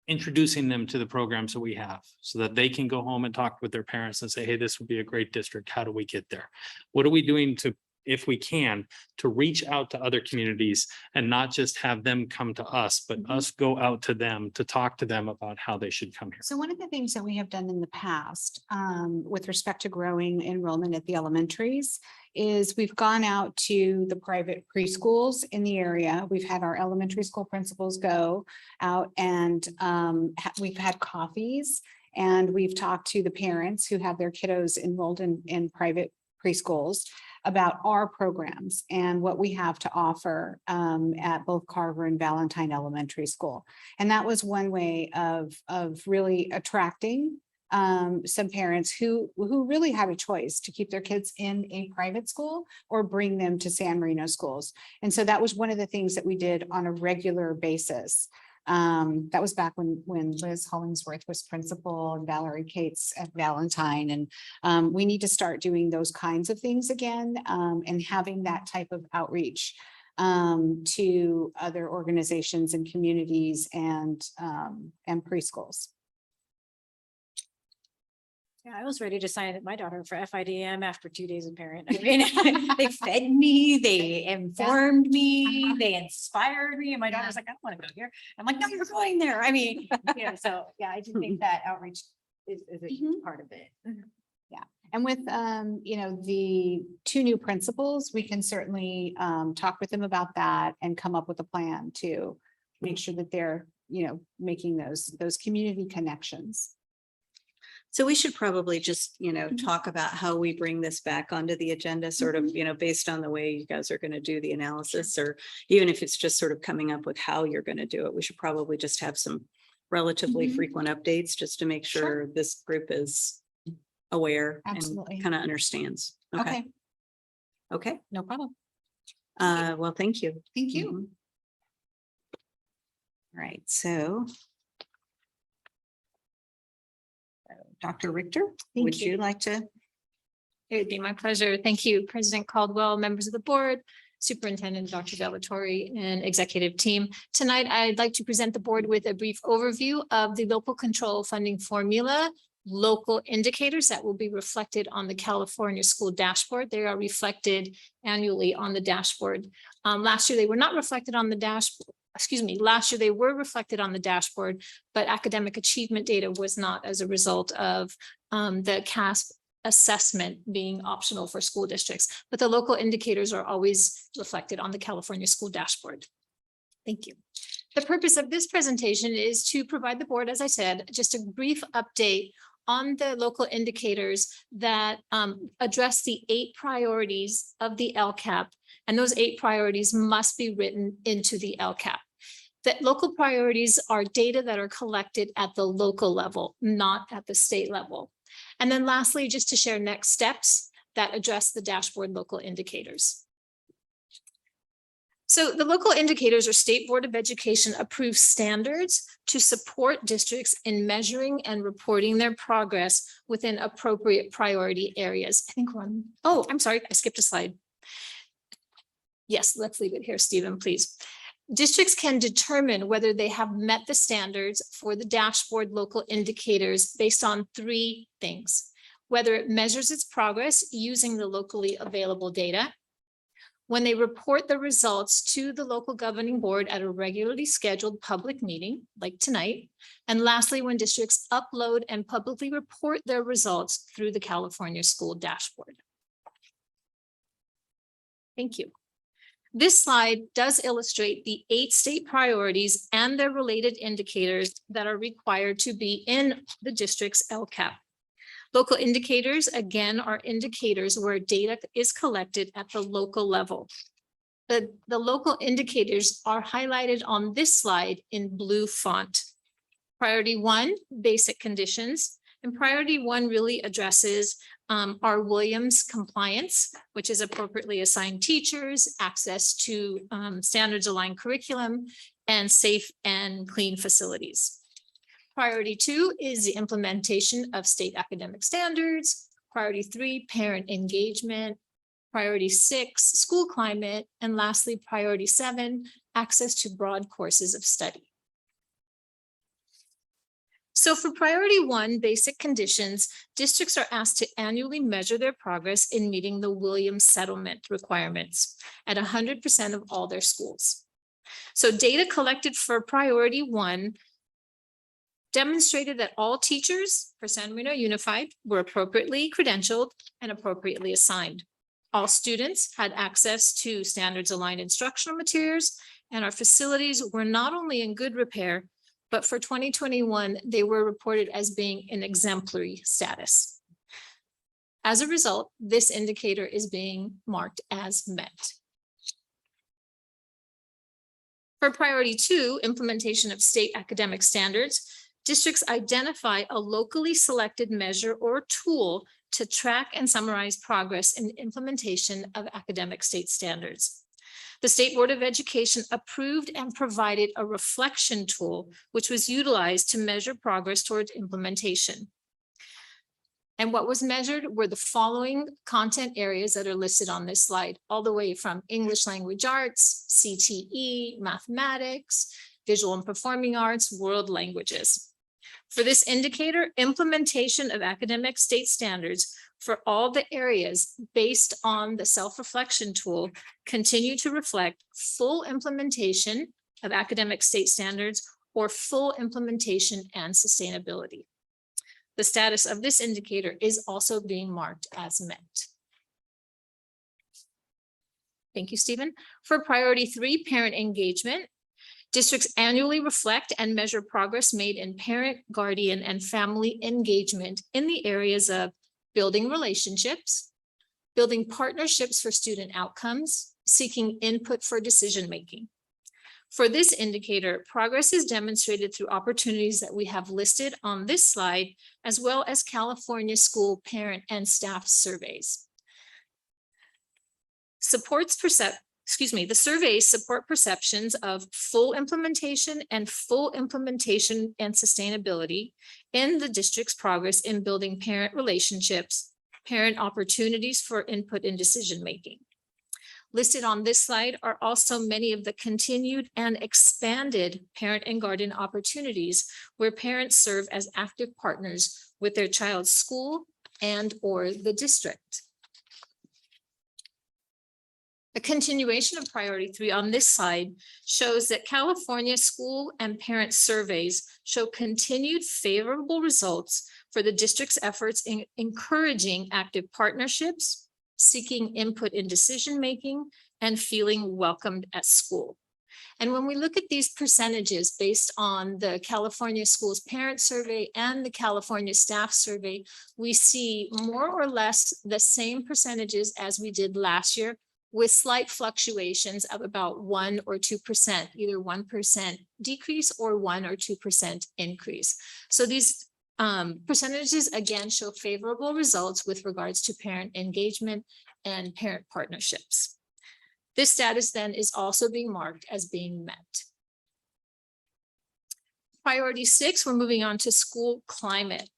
introducing them to the programs that we have, so that they can go home and talk with their parents and say, hey, this would be a great district. How do we get there? What are we doing to, if we can, to reach out to other communities and not just have them come to us, but us go out to them to talk to them about how they should come here? So one of the things that we have done in the past with respect to growing enrollment at the elementaries is we've gone out to the private preschools in the area. We've had our elementary school principals go out and we've had coffees, and we've talked to the parents who have their kiddos enrolled in private preschools about our programs and what we have to offer at both Carver and Valentine Elementary School. And that was one way of really attracting some parents who really had a choice to keep their kids in a private school or bring them to San Marino schools. And so that was one of the things that we did on a regular basis. That was back when Liz Hollingsworth was principal and Valerie Cates at Valentine. And we need to start doing those kinds of things again, and having that type of outreach to other organizations and communities and preschools. Yeah, I was ready to sign my daughter for FIDM after 2 days of parent. I mean, they fed me, they informed me, they inspired me, and my daughter's like, I don't want to go here. I'm like, no, you're going there. I mean, so yeah, I do think that outreach is a huge part of it. Yeah, and with, the 2 new principals, we can certainly talk with them about that and come up with a plan to make sure that they're, making those community connections. So we should probably just, talk about how we bring this back onto the agenda, sort of, based on the way you guys are going to do the analysis, or even if it's just sort of coming up with how you're going to do it. We should probably just have some relatively frequent updates just to make sure this group is aware Absolutely. and kind of understands. Okay, Okay. no problem. Well, thank you. Thank you. Mhm. All right, so Dr. Richter, Thank would you you. like to? It would be my pleasure. Thank you, President Caldwell, members of the board, Superintendent Dr. Delatorre, and executive team. Tonight, I'd like to present the board with a brief overview of the local control funding formula, local indicators that will be reflected on the California school dashboard. They are reflected annually on the dashboard. Last year, they were not reflected on the dashboard. Last year they were reflected on the dashboard, but academic achievement data was not as a result of the CASP assessment being optional for school districts. But the local indicators are always reflected on the California school dashboard. Thank you. The purpose of this presentation is to provide the board, as I said, just a brief update on the local indicators that address the 8 priorities of the LCAP. And those 8 priorities must be written into the LCAP. That local priorities are data that are collected at the local level, not at the state level. And then lastly, just to share next steps that address the dashboard local indicators. So the local indicators are State Board of Education approved standards to support districts in measuring and reporting their progress within appropriate priority areas. I think we're on, oh, I'm sorry, I skipped a slide. Yes, let's leave it here, Stephen, please. Districts can determine whether they have met the standards for the dashboard local indicators based on 3 things. Whether it measures its progress using the locally available data, when they report the results to the local governing board at a regularly scheduled public meeting like tonight. And lastly, when districts upload and publicly report their results through the California School Dashboard. Thank you. This slide does illustrate the 8 state priorities and their related indicators that are required to be in the district's LCAP. Local indicators, again, are indicators where data is collected at the local level. The local indicators are highlighted on this slide in blue font. Priority 1, basic conditions. And priority 1 really addresses our Williams compliance, which is appropriately assigned teachers, access to standards aligned curriculum, and safe and clean facilities. Priority 2 is the implementation of state academic standards. Priority 3, parent engagement. Priority 6, school climate. And lastly, priority 7, access to broad courses of study. So for priority 1, basic conditions, districts are asked to annually measure their progress in meeting the Williams settlement requirements at 100% of all their schools. So data collected for priority 1 demonstrated that all teachers for San Marino Unified were appropriately credentialed and appropriately assigned. All students had access to standards aligned instructional materials, and our facilities were not only in good repair, but for 2021, they were reported as being in exemplary status. As a result, this indicator is being marked as met. For priority 2, implementation of state academic standards, districts identify a locally selected measure or tool to track and summarize progress in the implementation of academic state standards. The State Board of Education approved and provided a reflection tool, which was utilized to measure progress towards implementation. And what was measured were the following content areas that are listed on this slide, all the way from English language arts, CTE, mathematics, visual and performing arts, world languages. For this indicator, implementation of academic state standards for all the areas based on the self-reflection tool continue to reflect full implementation of academic state standards or full implementation and sustainability. The status of this indicator is also being marked as met. Thank you, Stephen. For priority 3, parent engagement, districts annually reflect and measure progress made in parent, guardian, and family engagement in the areas of building relationships, building partnerships for student outcomes, seeking input for decision-making. For this indicator, progress is demonstrated through opportunities that we have listed on this slide, as well as California school parent and staff surveys. The surveys support perceptions of full implementation and sustainability in the district's progress in building parent relationships, parent opportunities for input in decision-making. Listed on this slide are also many of the continued and expanded parent and guardian opportunities where parents serve as active partners with their child's school and/or the district. A continuation of priority 3 on this slide shows that California school and parent surveys show continued favorable results for the district's efforts in encouraging active partnerships, seeking input in decision-making, and feeling welcomed at school. And when we look at these percentages based on the California Schools Parent Survey and the California Staff Survey, we see more or less the same percentages as we did last year, with slight fluctuations of about 1 or 2%, either 1% decrease or 1 or 2% increase. So these percentages again show favorable results with regards to parent engagement and parent partnerships. This status then is also being marked as being met. Priority 6, we're moving on to school climate.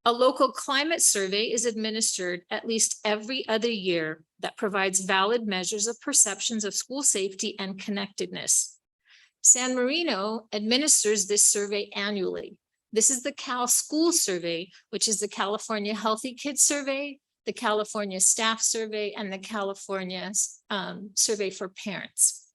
A local climate survey is administered at least every other year that provides valid measures of perceptions of school safety and connectedness. San Marino administers this survey annually. This is the Cal School Survey, which is the California Healthy Kids Survey, the California Staff Survey, and the California Survey for Parents.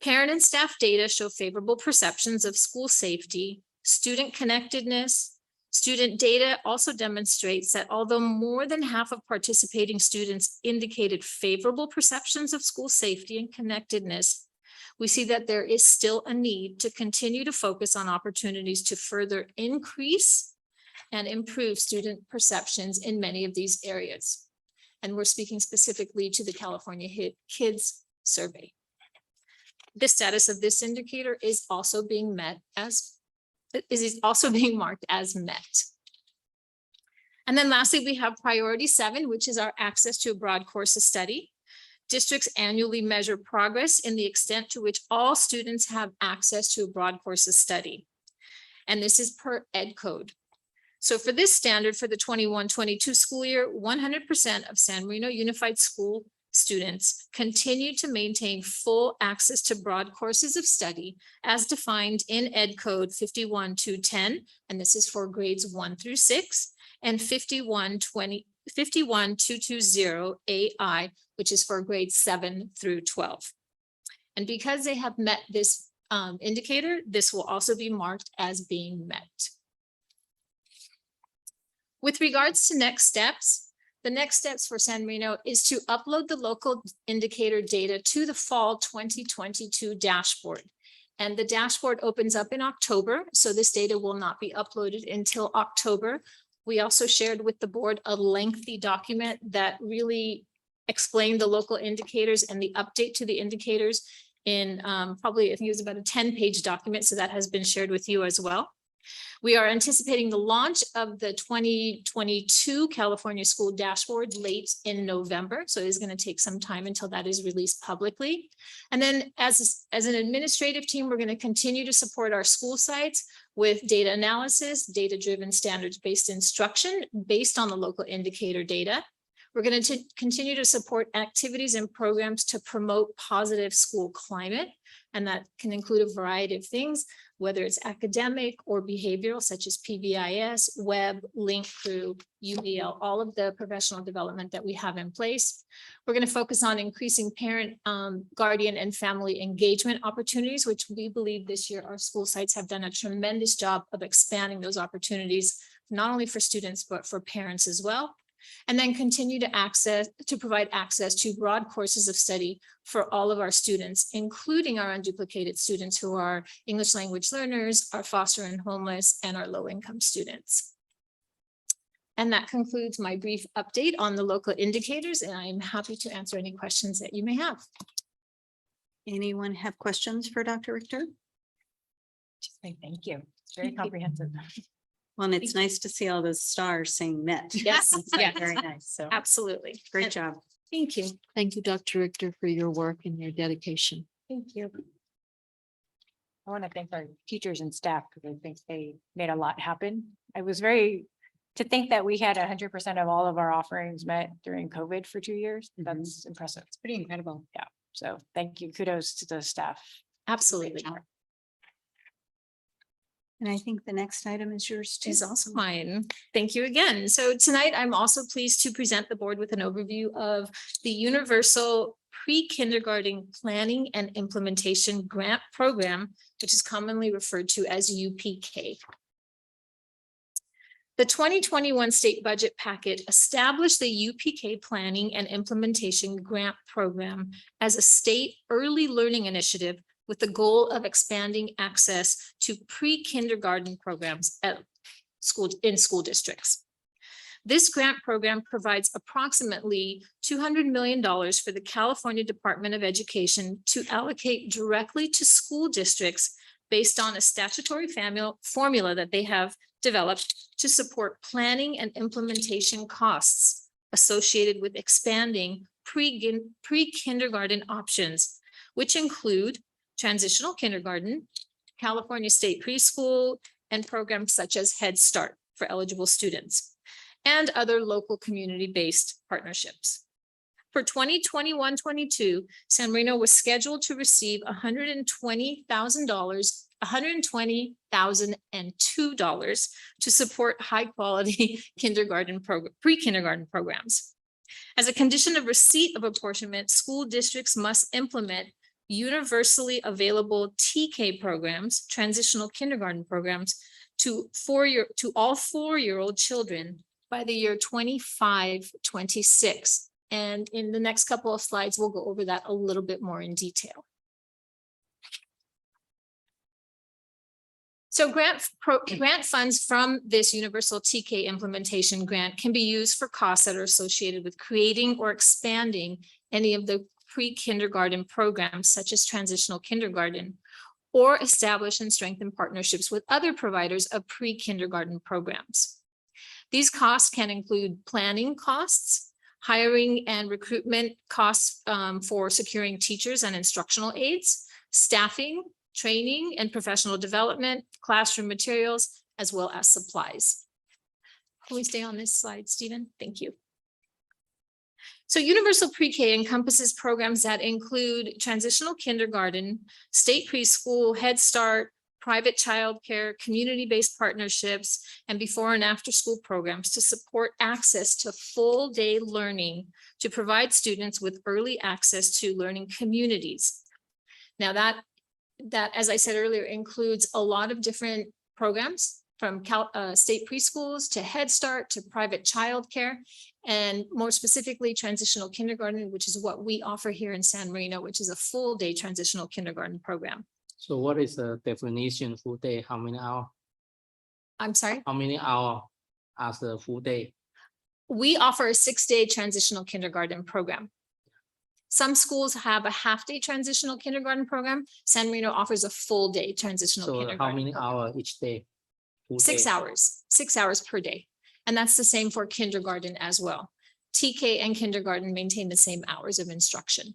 Parent and staff data show favorable perceptions of school safety, student connectedness. Student data also demonstrates that although more than half of participating students indicated favorable perceptions of school safety and connectedness, we see that there is still a need to continue to focus on opportunities to further increase and improve student perceptions in many of these areas. And we're speaking specifically to the California Kids Survey. The status of this indicator is also being marked as met. And then lastly, we have priority 7, which is our access to a broad course of study. Districts annually measure progress in the extent to which all students have access to a broad course of study. And this is per ed code. So for this standard for the 21-22 school year, 100% of San Marino Unified School students continue to maintain full access to broad courses of study as defined in Ed Code 51-210, and this is for grades 1 through 6, and 51-220 AI, which is for grades 7 through 12. And because they have met this indicator, this will also be marked as being met. With regards to next steps, the next steps for San Marino is to upload the local indicator data to the fall 2022 dashboard. And the dashboard opens up in October, so this data will not be uploaded until October. We also shared with the board a lengthy document that really explained the local indicators and the update to the indicators in probably, I think it was about a 10-page document, so that has been shared with you as well. We are anticipating the launch of the 2022 California School Dashboard late in November. So it is going to take some time until that is released publicly. And then as an administrative team, we're going to continue to support our school sites with data analysis, data-driven standards-based instruction based on the local indicator data. We're going to continue to support activities and programs to promote positive school climate. And that can include a variety of things, whether it's academic or behavioral, such as PBIS, web, link crew, UBL, all of the professional development that we have in place. We're going to focus on increasing parent, guardian, and family engagement opportunities, which we believe this year our school sites have done a tremendous job of expanding those opportunities, not only for students, but for parents as well. And then continue to provide access to broad courses of study for all of our students, including our unduplicated students who are English language learners, our foster and homeless, and our low-income students. And that concludes my brief update on the local indicators, and I'm happy to answer any questions that you may have. Anyone have questions for Dr. Richter? Just say thank you. It's very comprehensive. Well, and it's nice to see all those stars saying met. Yes, It's like yes. very nice. So Absolutely. great job. Thank you. Thank you, Dr. Richter, for your work and your dedication. Thank you. I want to thank our teachers and staff because I think they made a lot happen. I was to think that we had 100% of all of our offerings met during COVID for 2 years. That's impressive. It's pretty incredible. Yeah. So thank you. Kudos to the staff. Absolutely. And I think the next item is yours too. Is also mine. Thank you again. So tonight, I'm also pleased to present the board with an overview of the Universal Pre-Kindergarten Planning and Implementation Grant Program, which is commonly referred to as UPK. The 2021 state budget packet established the UPK Planning and Implementation Grant Program as a state early learning initiative with the goal of expanding access to pre-kindergarten programs in school districts. This grant program provides approximately $200 million for the California Department of Education to allocate directly to school districts based on a statutory formula that they have developed to support planning and implementation costs associated with expanding pre-kindergarten options, which include transitional kindergarten, California State Preschool, and programs such as Head Start for eligible students, and other local community-based partnerships. For 2021-22, San Marino was scheduled to receive $120,000 $120,002 to support high-quality kindergarten pre-kindergarten programs. As a condition of receipt of apportionment, school districts must implement universally available TK programs, transitional kindergarten programs, to all four-year-old children by the year 25-26. And in the next couple of slides, we'll go over that a little bit more in detail. So grant funds from this universal TK implementation grant can be used for costs that are associated with creating or expanding any of the pre-kindergarten programs, such as transitional kindergarten, or establish and strengthen partnerships with other providers of pre-kindergarten programs. These costs can include planning costs, hiring and recruitment costs for securing teachers and instructional aides, staffing, training and professional development, classroom materials, as well as supplies. Can we stay on this slide, Stephen? Thank you. So universal pre-K encompasses programs that include transitional kindergarten, state preschool, Head Start, private childcare, community-based partnerships, and before and after school programs to support access to full day learning to provide students with early access to learning communities. Now that, as I said earlier, includes a lot of different programs from state preschools to Head Start to private childcare, and more specifically transitional kindergarten, which is what we offer here in San Marino, which is a full day transitional kindergarten program. So what is the definition full day? How many hours? I'm sorry? How many hours as a full day? We offer a 6-day transitional kindergarten program. Some schools have a half-day transitional kindergarten program. San Marino offers a full day transitional So kindergarten. how many program. hours each day? Full 6 day? hours, 6 hours per day. And that's the same for kindergarten as well. TK and kindergarten maintain the same hours of instruction.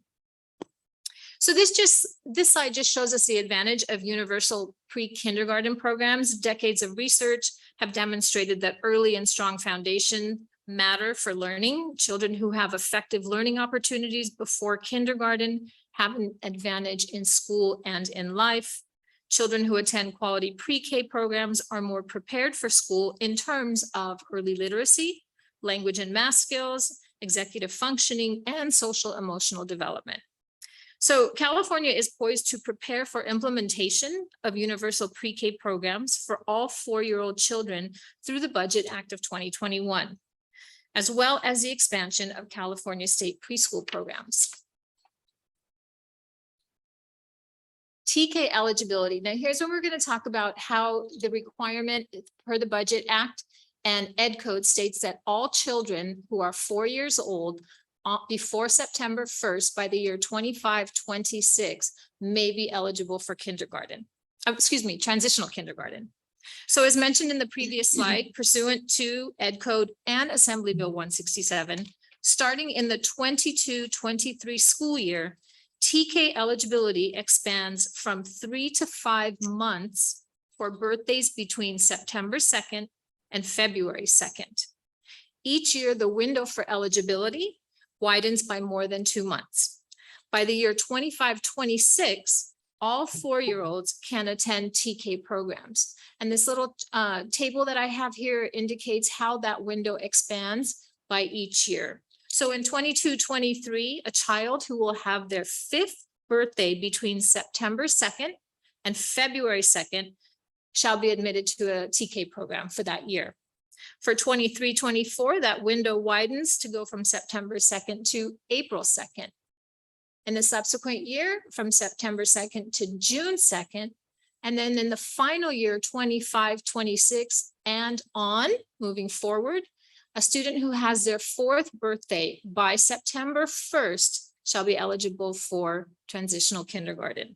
So this slide just shows us the advantage of universal pre-kindergarten programs. Decades of research have demonstrated that early and strong foundation matter for learning. Children who have effective learning opportunities before kindergarten have an advantage in school and in life. Children who attend quality pre-K programs are more prepared for school in terms of early literacy, language and math skills, executive functioning, and social emotional development. So California is poised to prepare for implementation of universal pre-K programs for all 4-year-old children through the Budget Act of 2021, as well as the expansion of California state preschool programs. TK eligibility. Now here's where we're going to talk about how the requirement per the Budget Act and Ed Code states that all children who are 4 years old before September 1st by the year 25-26 may be eligible for kindergarten. Transitional kindergarten. So as mentioned in the previous slide, pursuant to Ed Code and Assembly Bill 167, starting in the 22-23 school year, TK eligibility expands from 3 to 5 months for birthdays between September 2nd and February 2nd. Each year, the window for eligibility widens by more than 2 months. By the year 25-26, all 4-year-olds can attend TK programs. And this little table that I have here indicates how that window expands by each year. So in 22-23, a child who will have their 5th birthday between September 2nd and February 2nd shall be admitted to a TK program for that year. For 23-24, that window widens to go from September 2nd to April 2nd. In the subsequent year, from September 2nd to June 2nd, and then in the final year, 25-26 and on, moving forward, a student who has their 4th birthday by September 1st shall be eligible for transitional kindergarten.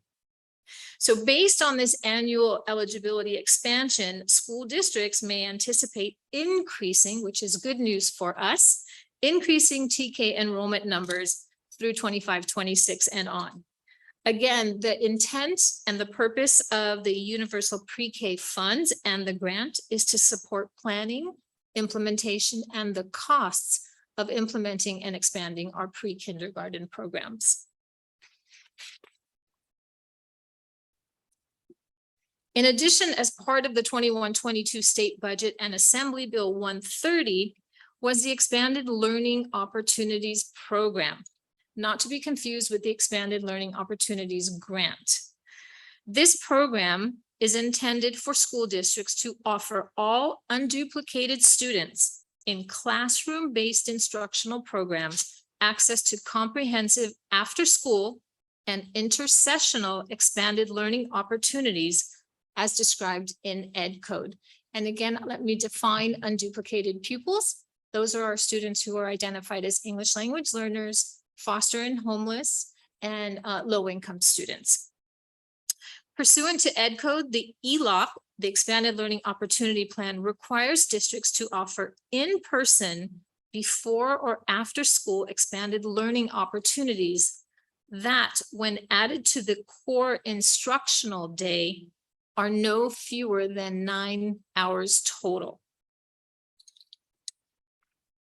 So based on this annual eligibility expansion, school districts may anticipate increasing, which is good news for us, increasing TK enrollment numbers through 25-26 and on. Again, the intent and the purpose of the universal pre-K funds and the grant is to support planning, implementation, and the costs of implementing and expanding our pre-kindergarten programs. In addition, as part of the 21-22 state budget and Assembly Bill 130 was the Expanded Learning Opportunities Program, not to be confused with the Expanded Learning Opportunities Grant. This program is intended for school districts to offer all unduplicated students in classroom-based instructional programs access to comprehensive after-school and intersessional expanded learning opportunities as described in Ed Code. And again, let me define unduplicated pupils. Those are our students who are identified as English language learners, foster and homeless, and low-income students. Pursuant to Ed Code, the ELOP, the Expanded Learning Opportunity Plan, requires districts to offer in-person before or after school expanded learning opportunities that, when added to the core instructional day, are no fewer than 9 hours total.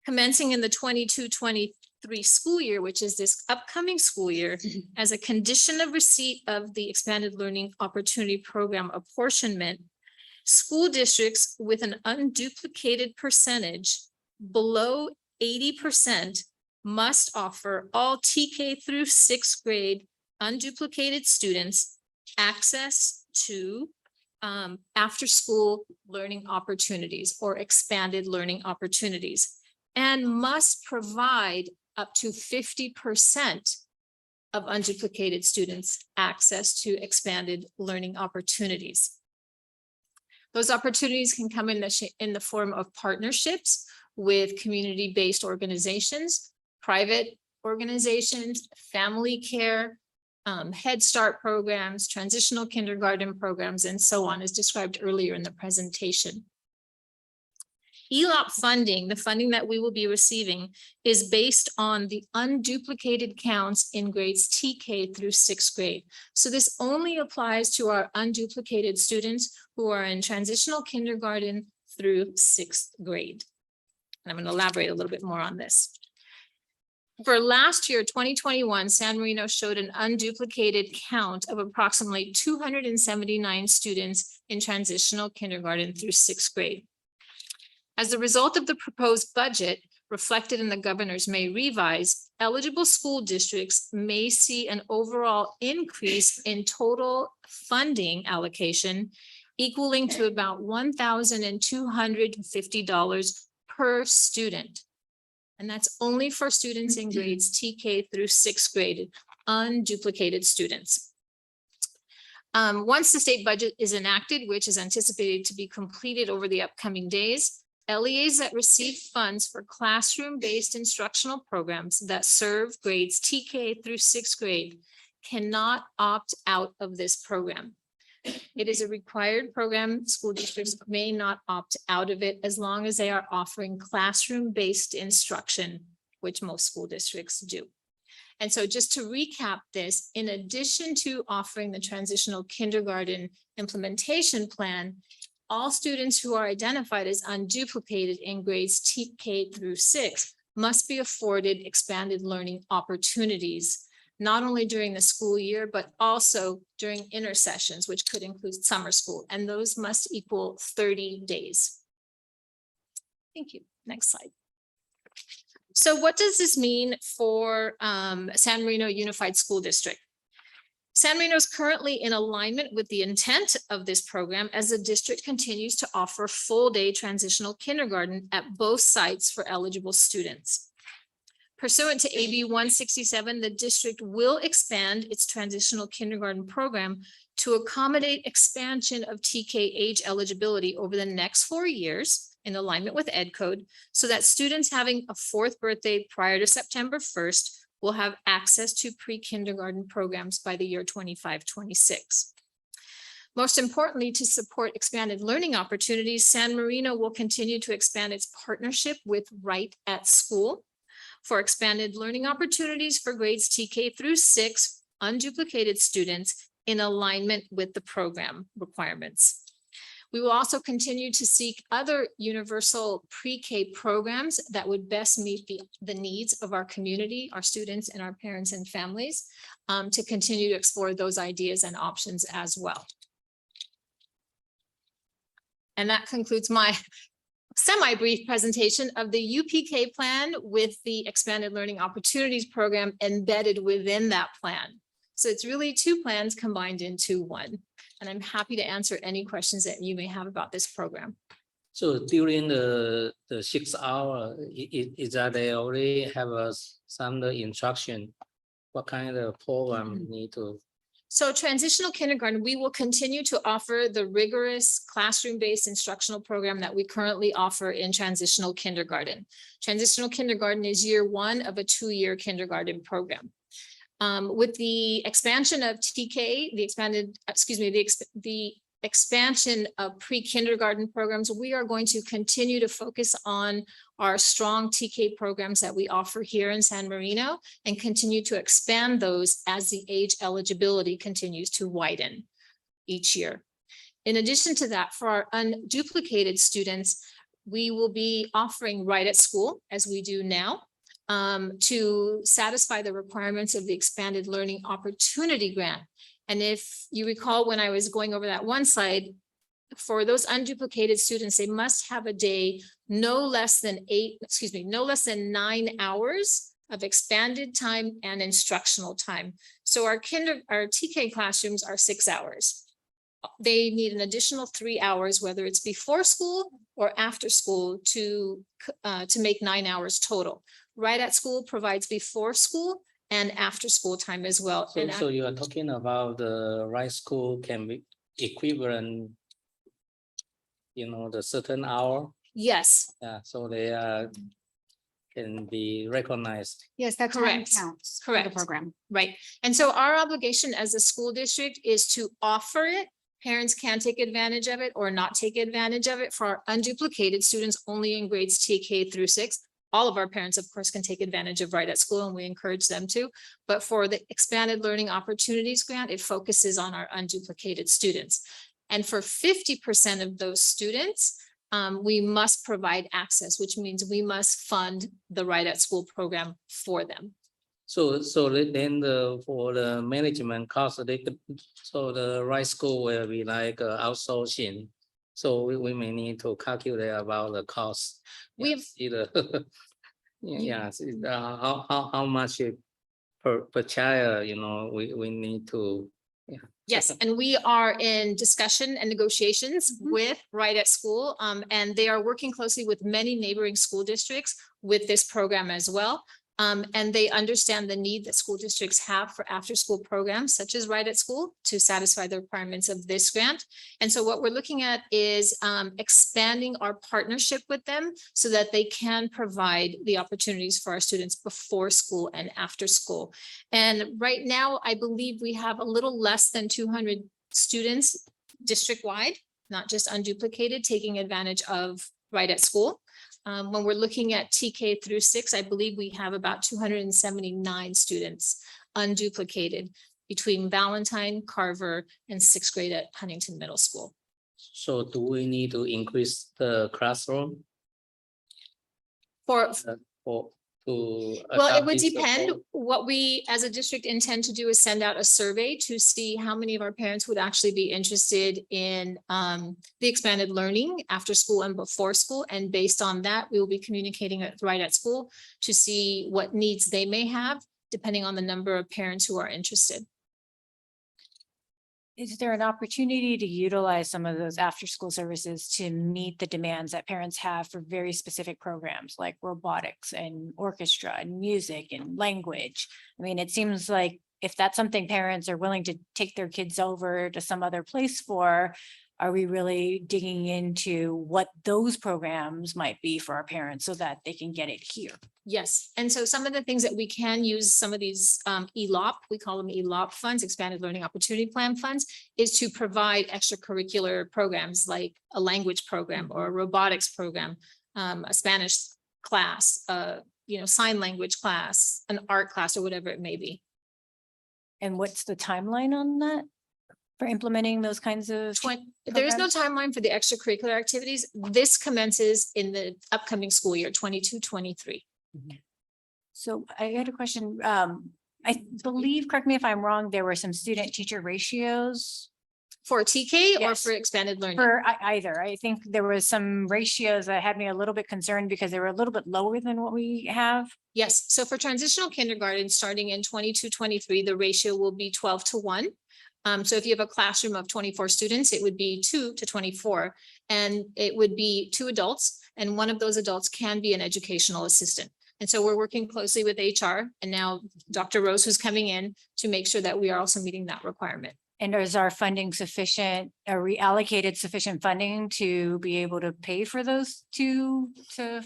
Commencing in the 22-23 school year, which is this upcoming school year, as a condition of receipt of the Expanded Learning Opportunity Program apportionment, school districts with an unduplicated percentage below 80% must offer all TK through 6th grade unduplicated students access to after-school learning opportunities or expanded learning opportunities, and must provide up to 50% of unduplicated students access to expanded learning opportunities. Those opportunities can come in the form of partnerships with community-based organizations, private organizations, family care, Head Start programs, transitional kindergarten programs, and so on, as described earlier in the presentation. ELOP funding, the funding that we will be receiving, is based on the unduplicated counts in grades TK through 6th grade. So this only applies to our unduplicated students who are in transitional kindergarten through 6th grade. And I'm going to elaborate a little bit more on this. For last year, 2021, San Marino showed an unduplicated count of approximately 279 students in transitional kindergarten through 6th grade. As a result of the proposed budget reflected in the governor's May revise, eligible school districts may see an overall increase in total funding allocation equaling to about $1,250 per student. And that's only for students in grades TK through 6th grade, unduplicated students. Once the state budget is enacted, which is anticipated to be completed over the upcoming days, LEAs that receive funds for classroom-based instructional programs that serve grades TK through 6th grade cannot opt out of this program. It is a required program. School districts may not opt out of it as long as they are offering classroom-based instruction, which most school districts do. And so just to recap this, in addition to offering the transitional kindergarten implementation plan, all students who are identified as unduplicated in grades TK through 6 must be afforded expanded learning opportunities, not only during the school year, but also during intersessions, which could include summer school, and those must equal 30 days. Thank you. Next slide. So what does this mean for San Marino Unified School District? San Marino is currently in alignment with the intent of this program as the district continues to offer full-day transitional kindergarten at both sites for eligible students. Pursuant to AB 167, the district will expand its transitional kindergarten program to accommodate expansion of TK age eligibility over the next 4 years in alignment with Ed Code, so that students having a 4th birthday prior to September 1st will have access to pre-kindergarten programs by the year 25-26. Most importantly, to support expanded learning opportunities, San Marino will continue to expand its partnership with Right at School for expanded learning opportunities for grades TK through 6 unduplicated students in alignment with the program requirements. We will also continue to seek other universal pre-K programs that would best meet the needs of our community, our students, and our parents and families to continue to explore those ideas and options as well. And that concludes my semi-brief presentation of the UPK plan with the Expanded Learning Opportunities Program embedded within that plan. So it's really two plans combined into one. And I'm happy to answer any questions that you may have about this program. So during the 6 hour, is that they already have some instruction? What kind of program need to? So transitional kindergarten, we will continue to offer the rigorous classroom-based instructional program that we currently offer in transitional kindergarten. Transitional kindergarten is year one of a 2-year kindergarten program. With the expansion of TK, the expansion of pre-kindergarten programs, we are going to continue to focus on our strong TK programs that we offer here in San Marino and continue to expand those as the age eligibility continues to widen each year. In addition to that, for our unduplicated students, we will be offering right at school, as we do now, to satisfy the requirements of the Expanded Learning Opportunity Grant. And if you recall, when I was going over that one slide, for those unduplicated students, they must have a day no less than 9 hours of expanded time and instructional time. So our TK classrooms are 6 hours. They need an additional 3 hours, whether it's before school or after school, to make 9 hours total. Right at School provides before school and after school time as well. So you are talking about the right school can be equivalent, the certain hour. Yes. Yeah, so they can be recognized. Yes, that time Correct. counts for the Correct. program. Right. And so our obligation as a school district is to offer it. Parents can take advantage of it or not take advantage of it. For our unduplicated students only in grades TK through 6. All of our parents, of course, can take advantage of Right at School, and we encourage them to. But for the Expanded Learning Opportunities Grant, it focuses on our unduplicated students. And for 50% of those students, we must provide access, which means we must fund the Right at School program for them. So then for the management cost, so the right school will be like outsourcing. So we may need to calculate about the cost. We've how much per child, we need to. Yes, and we are in discussion and negotiations with Right at School, and they are working closely with many neighboring school districts with this program as well. And they understand the need that school districts have for after-school programs such as Right at School to satisfy the requirements of this grant. And so what we're looking at is expanding our partnership with them so that they can provide the opportunities for our students before school and after school. And right now, I believe we have a little less than 200 students district-wide, not just unduplicated, taking advantage of Right at School. When we're looking at TK through 6, I believe we have about 279 students unduplicated between Valentine, Carver, and 6th grade at Huntington Middle School. So do we need to increase the classroom? Well, it would depend. What we as a district intend to do is send out a survey to see how many of our parents would actually be interested in the expanded learning after school and before school. And based on that, we will be communicating it Right at School to see what needs they may have, depending on the number of parents who are interested. Is there an opportunity to utilize some of those after-school services to meet the demands that parents have for very specific programs like robotics and orchestra and music and language? I mean, it seems like if that's something parents are willing to take their kids over to some other place for, are we really digging into what those programs might be for our parents so that they can get it here? Yes, and so some of the things that we can use, some of these ELOP, we call them ELOP funds, Expanded Learning Opportunity Plan funds, is to provide extracurricular programs like a language program or a robotics program, a Spanish class, sign language class, an art class, or whatever it may be. And what's the timeline on that for implementing those kinds of? There is no timeline for the extracurricular activities. This commences in the upcoming school year, 22-23. So I had a question. I believe, correct me if I'm wrong, there were some student teacher ratios For TK or Yes. for expanded learning? For either. I think there was some ratios that had me a little bit concerned because they were a little bit lower than what we have. Yes, so for transitional kindergarten, starting in 22-23, the ratio will be 12-1. So if you have a classroom of 24 students, it would be 2-24. And it would be 2 adults, and one of those adults can be an educational assistant. And so we're working closely with HR and now Dr. Rose, who's coming in to make sure that we are also meeting that requirement. And is our funding sufficient, or reallocated sufficient funding to be able to pay for those two to?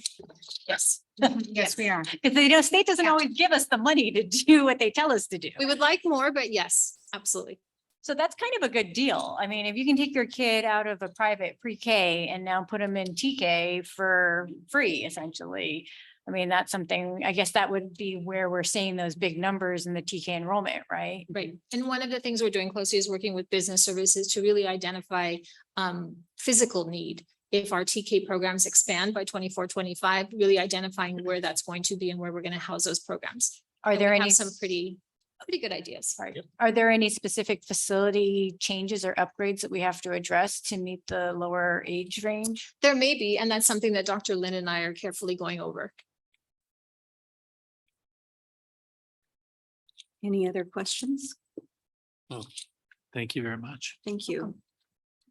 Yes. Yes, we are. Because the state doesn't always give us the money to do what they tell us to do. We would like more, but yes, absolutely. So that's kind of a good deal. I mean, if you can take your kid out of a private pre-K and now put them in TK for free, essentially. I mean, that's something, I guess that would be where we're seeing those big numbers in the TK enrollment, right? Right. And one of the things we're doing closely is working with business services to really identify physical need. If our TK programs expand by 24-25, really identifying where that's going to be and where we're going to house those programs. Are And there we have any some pretty good ideas. Are there any specific facility changes or upgrades that we have to address to meet the lower age range? There may be, and that's something that Dr. Lynn and I are carefully going over. Any other questions? Thank you very much. Thank you.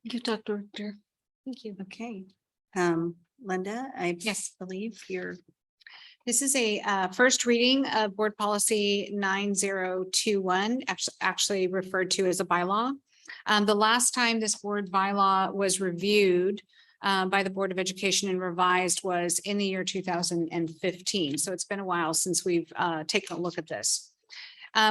Thank you, Dr. Richter. Thank you. Okay. Linda, I believe you're. This is a first reading of Board Policy 9021, actually referred to as a bylaw. The last time this board bylaw was reviewed by the Board of Education and revised was in the year 2015. So it's been a while since we've taken a look at this.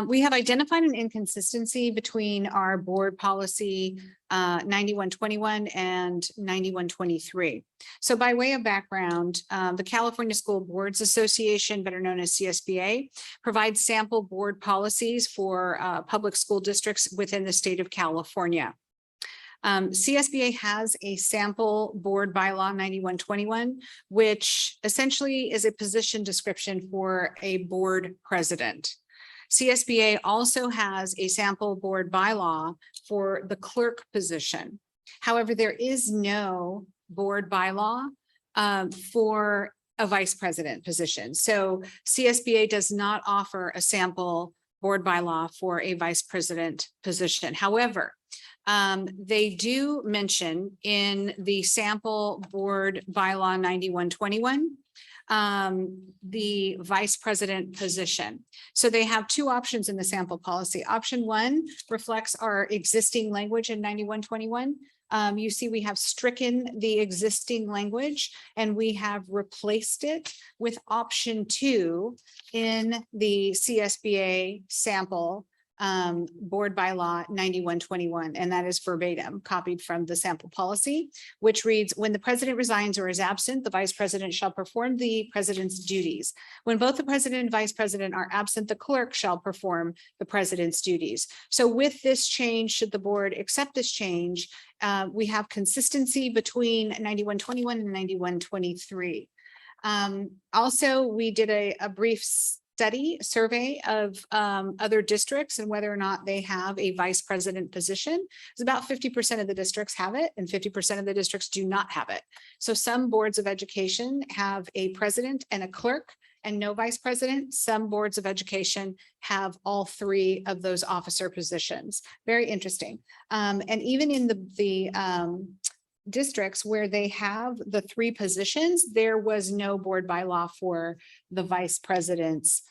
We have identified an inconsistency between our board policy 9121 and 9123. So by way of background, the California School Boards Association, better known as CSBA, provides sample board policies for public school districts within the state of California. CSBA has a sample board bylaw 9121, which essentially is a position description for a board president. CSBA also has a sample board bylaw for the clerk position. However, there is no board bylaw for a vice president position. So CSBA does not offer a sample board bylaw for a vice president position. However, they do mention in the sample board bylaw 9121 the vice president position. So they have two options in the sample policy. Option one reflects our existing language in 9121. You see, we have stricken the existing language and we have replaced it with option two in the CSBA sample board bylaw 9121, and that is verbatim copied from the sample policy, which reads, when the president resigns or is absent, the vice president shall perform the president's duties. When both the president and vice president are absent, the clerk shall perform the president's duties. So with this change, should the board accept this change, we have consistency between 9121 and 9123. Also, we did a brief survey of other districts and whether or not they have a vice president position. It's about 50% of the districts have it and 50% of the districts do not have it. So some boards of education have a president and a clerk and no vice president. Some boards of education have all three of those officer positions. Very interesting. And even in the districts where they have the three positions, there was no board bylaw for the vice president's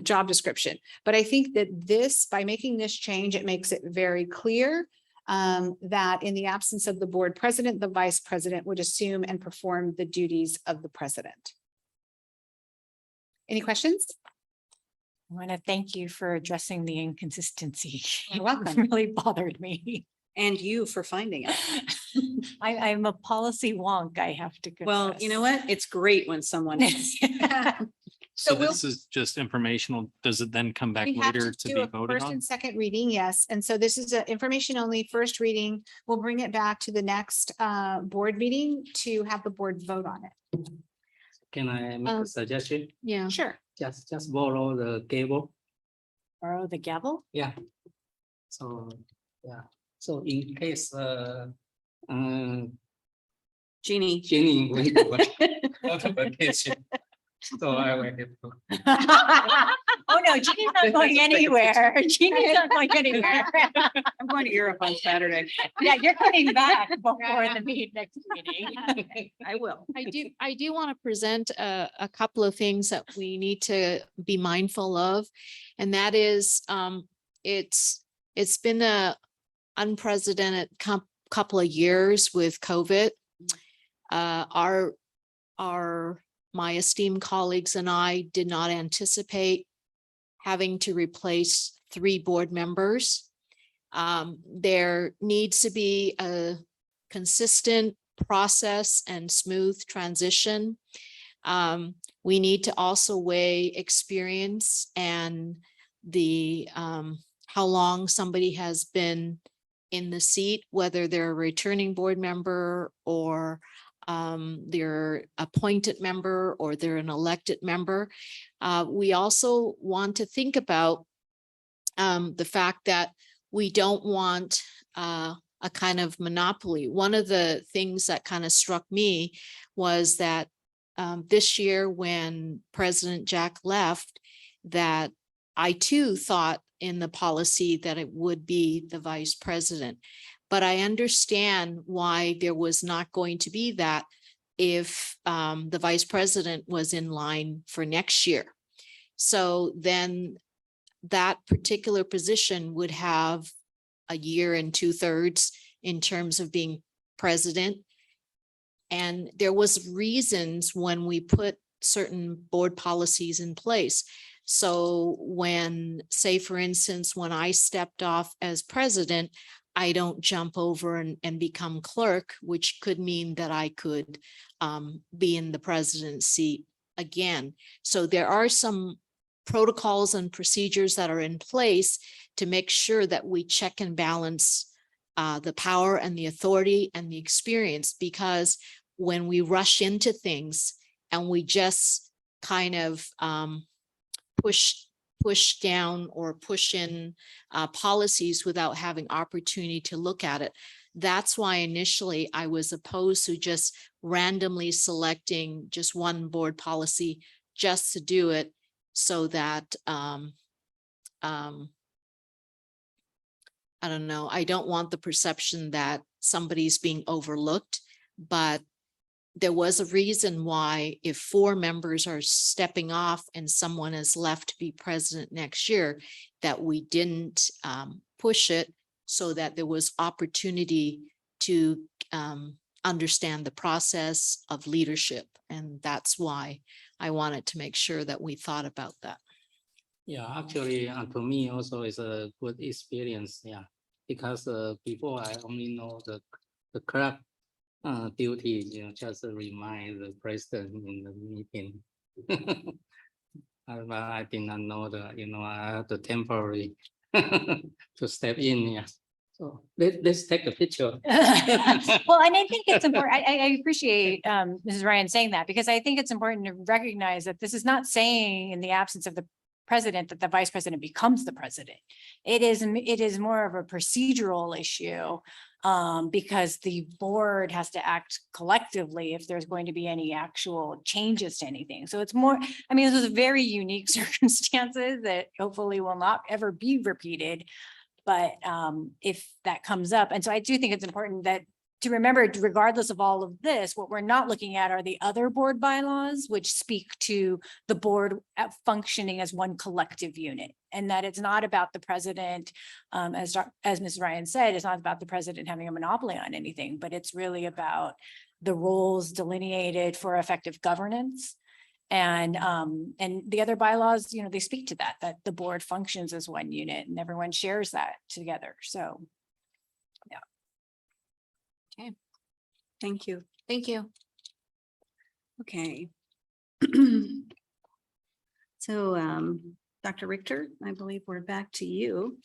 job description. But I think that by making this change, it makes it very clear that in the absence of the board president, the vice president would assume and perform the duties of the president. Any questions? I want to thank you for addressing the inconsistency. You're welcome. It really bothered me. And you for finding it. I'm a policy wonk, I have to confess. Well, you know what? It's great when someone is. So we'll- this is just informational. Does it then come back We have later to to do be a voted first on? and second reading, yes. And so this is an information only first reading. We'll bring it back to the next board meeting to have the board vote on it. Can I make a suggestion? Yeah. Sure. Just borrow the cable. Borrow the gavel? Yeah. So, yeah. So in case, Jeannie. Jenny will go to vacation. So I will have to. Oh, no, Jeannie's not going anywhere. Jeannie's not going anywhere. I'm going to Europe on Saturday. Yeah, you're coming back before the next meeting. I will. I do want to present a couple of things that we need to be mindful of. And that is, it's been a unprecedented couple of years with COVID. My esteemed colleagues and I did not anticipate having to replace 3 board members. There needs to be a consistent process and smooth transition. We need to also weigh experience and the how long somebody has been in the seat, whether they're a returning board member or they're appointed member or they're an elected member. We also want to think about the fact that we don't want a kind of monopoly. One of the things that kind of struck me was that this year when President Jack left, that I too thought in the policy that it would be the vice president. But I understand why there was not going to be that if the vice president was in line for next year. So then that particular position would have a year and 2/3 in terms of being president. And there was reasons when we put certain board policies in place. So when, say, for instance, when I stepped off as president, I don't jump over and become clerk, which could mean that I could be in the president's seat again. So there are some protocols and procedures that are in place to make sure that we check and balance the power and the authority and the experience, because when we rush into things and we just kind of push down or push in policies without having opportunity to look at it. That's why initially I was opposed to just randomly selecting just one board policy just to do it, so that I don't know, I don't want the perception that somebody's being overlooked, but there was a reason why if 4 members are stepping off and someone is left to be president next year, that we didn't push it so that there was opportunity to understand the process of leadership. And that's why I wanted to make sure that we thought about that. Yeah, actually, to me also is a good experience. Yeah, because before I only know the clerk duty, just remind the president in the meeting. But I did not know I have the temporary to step in. Yeah. So let's take a picture. Well, and I think it's important. I appreciate Mrs. Ryan saying that, because I think it's important to recognize that this is not saying in the absence of the president that the vice president becomes the president. It is more of a procedural issue because the board has to act collectively if there's going to be any actual changes to anything. So it's more, I mean, this is very unique circumstances that hopefully will not ever be repeated. But if that comes up, and so I do think it's important that to remember, regardless of all of this, what we're not looking at are the other board bylaws, which speak to the board functioning as one collective unit, and that it's not about the president, as Ms. Ryan said, it's not about the president having a monopoly on anything, but it's really about the roles delineated for effective governance. And the other bylaws, they speak to that the board functions as one unit and everyone shares that together. So, yeah. Okay. Thank you. Thank you. Okay. So, Dr. Richter, I believe we're back to you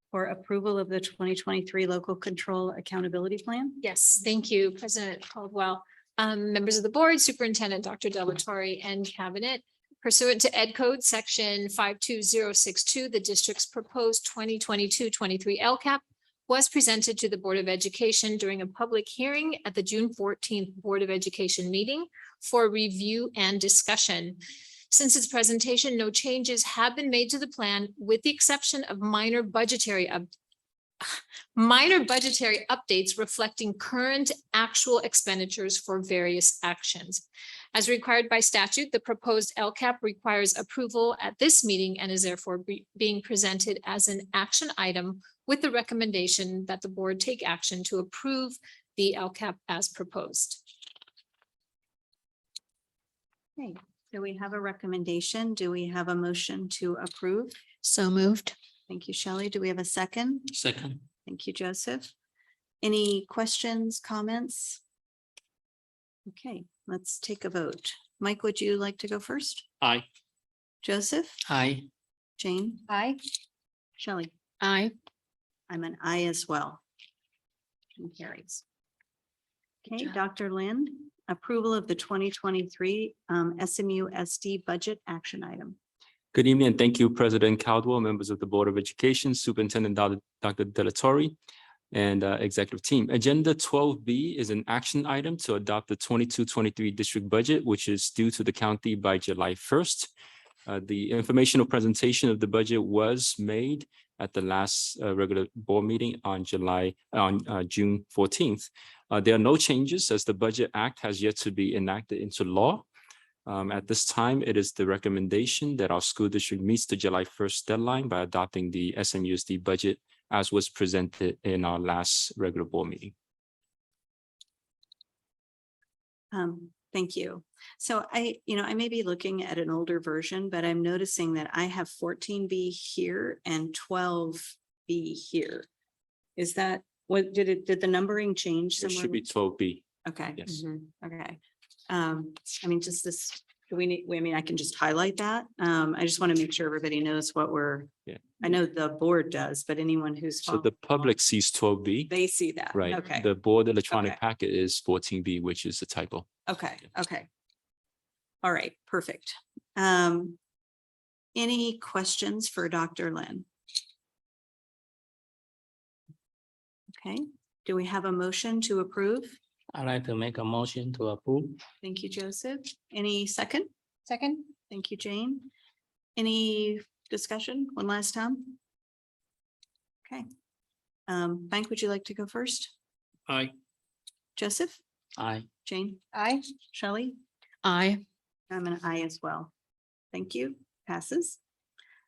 for approval of the 2023 Local Control Accountability Plan. Yes, thank you, President Caldwell. Members of the board, Superintendent Dr. Delatorre, and Cabinet. Pursuant to Ed Code Section 52062, the district's proposed 2022-23 LCAP was presented to the Board of Education during a public hearing at the June 14th Board of Education meeting for review and discussion. Since its presentation, no changes have been made to the plan with the exception of minor budgetary updates reflecting current actual expenditures for various actions. As required by statute, the proposed LCAP requires approval at this meeting and is therefore being presented as an action item with the recommendation that the board take action to approve the LCAP as proposed. Okay, do we have a recommendation? Do we have a motion to approve? So moved. Thank you, Shelley. Do we have a second? Second. Thank you, Joseph. Any questions, comments? Okay, let's take a vote. Mike, would you like to go first? Aye. Joseph? Aye. Jane? Aye. Shelley? Aye. I'm an aye as well. Motion carries. Okay, job. Dr. Lynn, approval of the 2023 SMUSD budget action item. Good evening, and thank you, President Caldwell, members of the Board of Education, Superintendent Dr. Delatorre, and executive team. Agenda 12B is an action item to adopt the 22-23 district budget, which is due to the county by July 1st. The informational presentation of the budget was made at the last regular board meeting on June 14th. There are no changes as the Budget Act has yet to be enacted into law. At this time, it is the recommendation that our school district meets the July 1st deadline by adopting the SMUSD budget as was presented in our last regular board meeting. Thank you. So I may be looking at an older version, but I'm noticing that I have 14B here and 12B here. Is that what did the numbering change It somewhere? should be 12B. Okay. Yes. Okay. I mean, just this, do we need, I mean, I can just highlight that. I just want to make sure everybody knows what we're, Yeah. I know the board does, but anyone who's. So the public sees 12B, They see that. right? Okay. The board electronic Okay. packet is 14B, which is a typo. Okay, okay. All right, perfect. Any questions for Dr. Lynn? Okay, do we have a motion to approve? I'd like to make a motion to approve. Thank you, Joseph. Any second? Second? Thank you, Jane. Any discussion one last time? Okay. Mike, would you like to go first? Aye. Joseph? Aye. Jane? Aye. Shelley? Aye. I'm an aye as well. Thank you. Passes.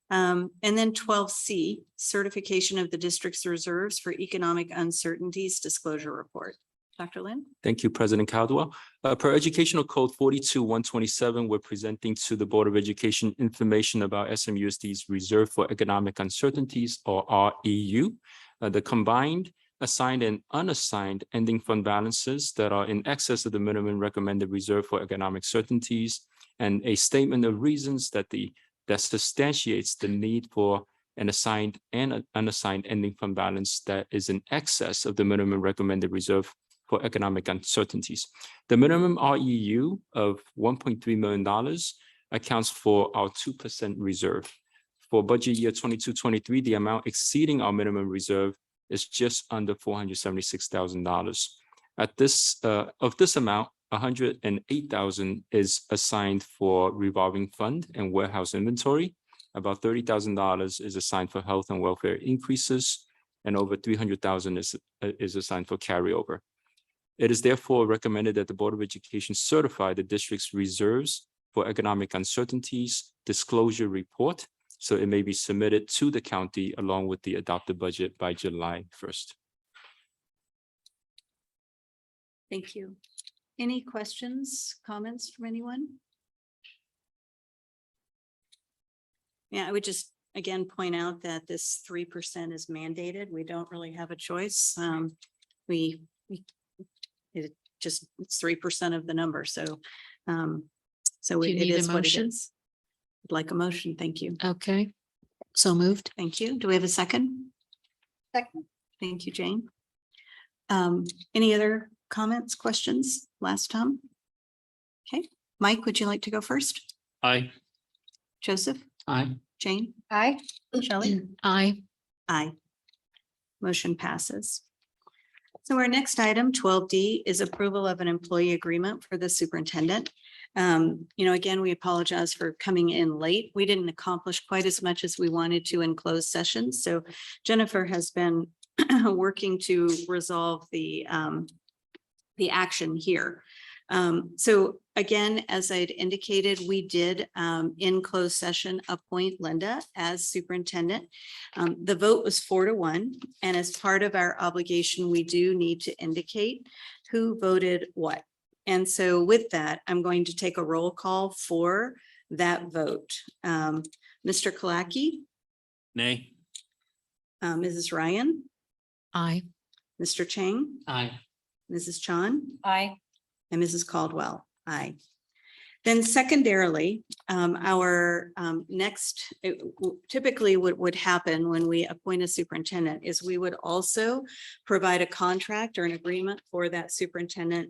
And then 12C, certification of the district's reserves for economic uncertainties disclosure report. Dr. Lynn? Thank you, President Caldwell. Per Educational Code 42-127, we're presenting to the Board of Education information about SMUSD's Reserve for Economic Uncertainties, or REU. The combined assigned and unassigned ending fund balances that are in excess of the minimum recommended reserve for economic certainties, and a statement of reasons that substantiates the need for an assigned and unassigned ending fund balance that is in excess of the minimum recommended reserve for economic uncertainties. The minimum REU of $1.3 million accounts for our 2% reserve. For budget year 22-23, the amount exceeding our minimum reserve is just under $476,000. At this, of this amount, $108,000 is assigned for revolving fund and warehouse inventory. About $30,000 is assigned for health and welfare increases, and over $300,000 is assigned for carryover. It is therefore recommended that the Board of Education certify the district's reserves for economic uncertainties disclosure report, so it may be submitted to the county along with the adopted budget by July 1st. Thank you. Any questions, comments from anyone? Yeah, I would just again point out that this 3% is mandated. We don't really have a choice. It's 3% of the number. So Do you it need a is what it motion? is. I'd like a motion. Thank you. Okay. So moved. Thank you. Do we have a second? Second. Thank you, Jane. Any other comments, questions last time? Okay, Mike, would you like to go first? Aye. Joseph? Aye. Jane? Aye. Shelley? Aye. Aye. Motion passes. So our next item, 12D, is approval of an employee agreement for the superintendent. Again, we apologize for coming in late. We didn't accomplish quite as much as we wanted to in closed sessions. So Jennifer has been working to resolve the action here. So again, as I'd indicated, we did in closed session appoint Linda as superintendent. The vote was 4-1, and as part of our obligation, we do need to indicate who voted what. And so with that, I'm going to take a roll call for that vote. Mr. Kalaki, Nay. Mrs. Ryan, Aye. Mr. Chang, Aye. Mrs. Chan, Aye. and Mrs. Caldwell. Aye. Then secondarily, our next, typically what would happen when we appoint a superintendent is we would also provide a contract or an agreement for that superintendent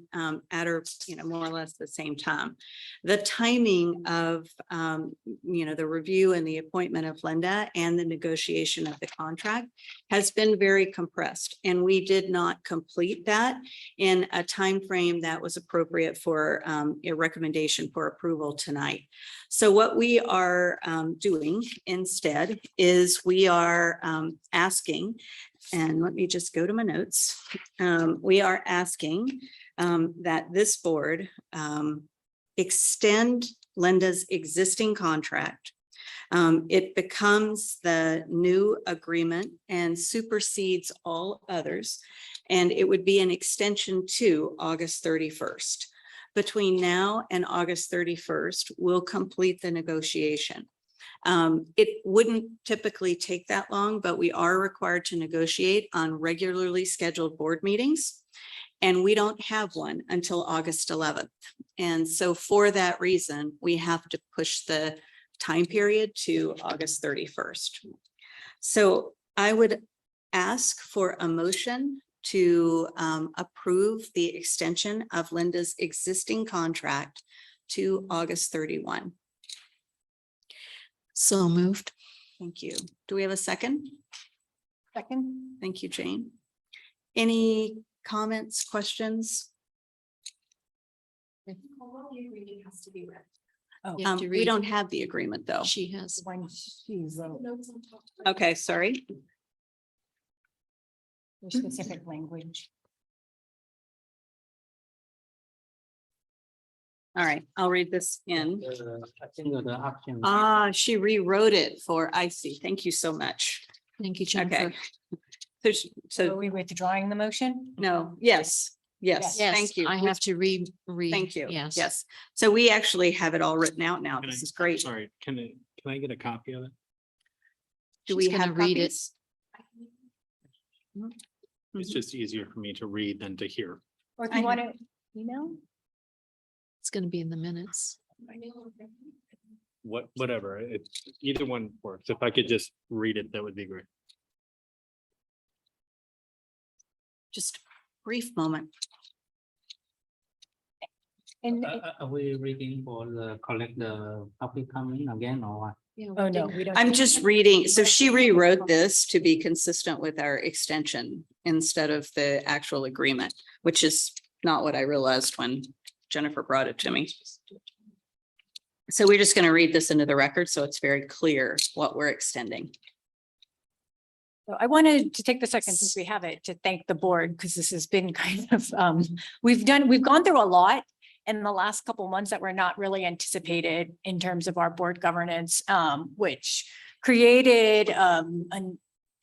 at or, more or less the same time. The timing of, the review and the appointment of Linda and the negotiation of the contract has been very compressed, and we did not complete that in a time frame that was appropriate for a recommendation for approval tonight. So what we are doing instead is we are asking, and let me just go to my notes. We are asking that this board extend Linda's existing contract. It becomes the new agreement and supersedes all others, and it would be an extension to August 31st. Between now and August 31st, we'll complete the negotiation. It wouldn't typically take that long, but we are required to negotiate on regularly scheduled board meetings, and we don't have one until August 11th. And so for that reason, we have to push the time period to August 31st. So I would ask for a motion to approve the extension of Linda's existing contract to August 31. So moved. Thank you. Do we have a second? Second. Thank you, Jane. Any comments, questions? Although the agreement has to be read. You have to We read. don't have the agreement though. She has. When she's Notes on top. Okay, sorry. specific language. All right, I'll read this in. I think the option. She rewrote it for, I see. Thank you so much. Thank you, Jennifer. Okay. So, Are so, we withdrawing the motion? no, yes, yes, Yes, thank you. I have to read. Thank you. Yes. Yes. So we actually have it all written out now. Can This I- is great. Sorry, can I get a copy of it? Do She's we gonna have read it. copies? It's just easier for me to read than to hear. Or if I you know. want to email? It's going to be in the minutes. Whatever, either one works. If I could just read it, that would be great. Just brief moment. And, Are we reading for collect the public comment again or what? oh, no, we don't. I'm just reading. So she rewrote this to be consistent with our extension instead of the actual agreement, which is not what I realized when Jennifer brought it to me. So we're just going to read this into the record so it's very clear what we're extending. So I wanted to take the second, since we have it, to thank the board, because this has been kind of, we've gone through a lot in the last couple of months that were not really anticipated in terms of our board governance, which created an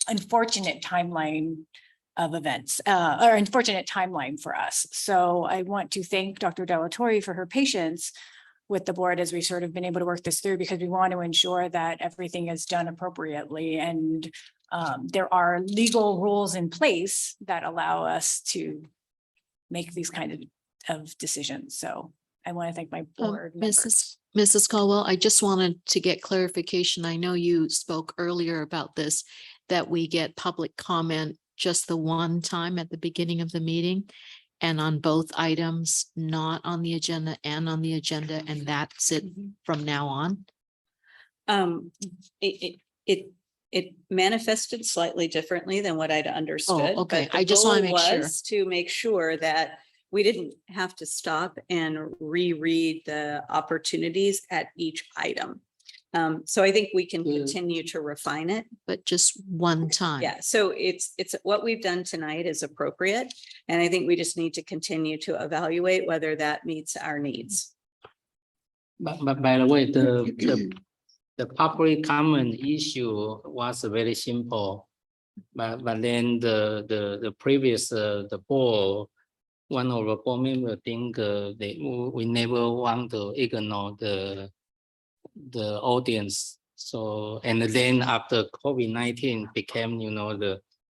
unfortunate timeline of events, or unfortunate timeline for us. So I want to thank Dr. Delatorre for her patience with the board as we sort of been able to work this through, because we want to ensure that everything is done appropriately. And there are legal rules in place that allow us to make these kind of decisions. So I want to thank my board members. Mrs. Caldwell, I just wanted to get clarification. I know you spoke earlier about this, that we get public comment just the one time at the beginning of the meeting and on both items, not on the agenda and on the agenda, and that's it from now on. It It manifested slightly differently than what I'd understood. Oh, okay. but the I just want to goal make sure. was to make sure that we didn't have to stop and reread the opportunities at each item. So I think we can Good. continue to refine it. But just one time. Yeah, so it's what we've done tonight is appropriate. And I think we just need to continue to evaluate whether that meets our needs. But by the way, the public comment issue was very simple. But then the previous, the board, one of the board member think we never want to ignore the audience. So, and then after COVID-19 became,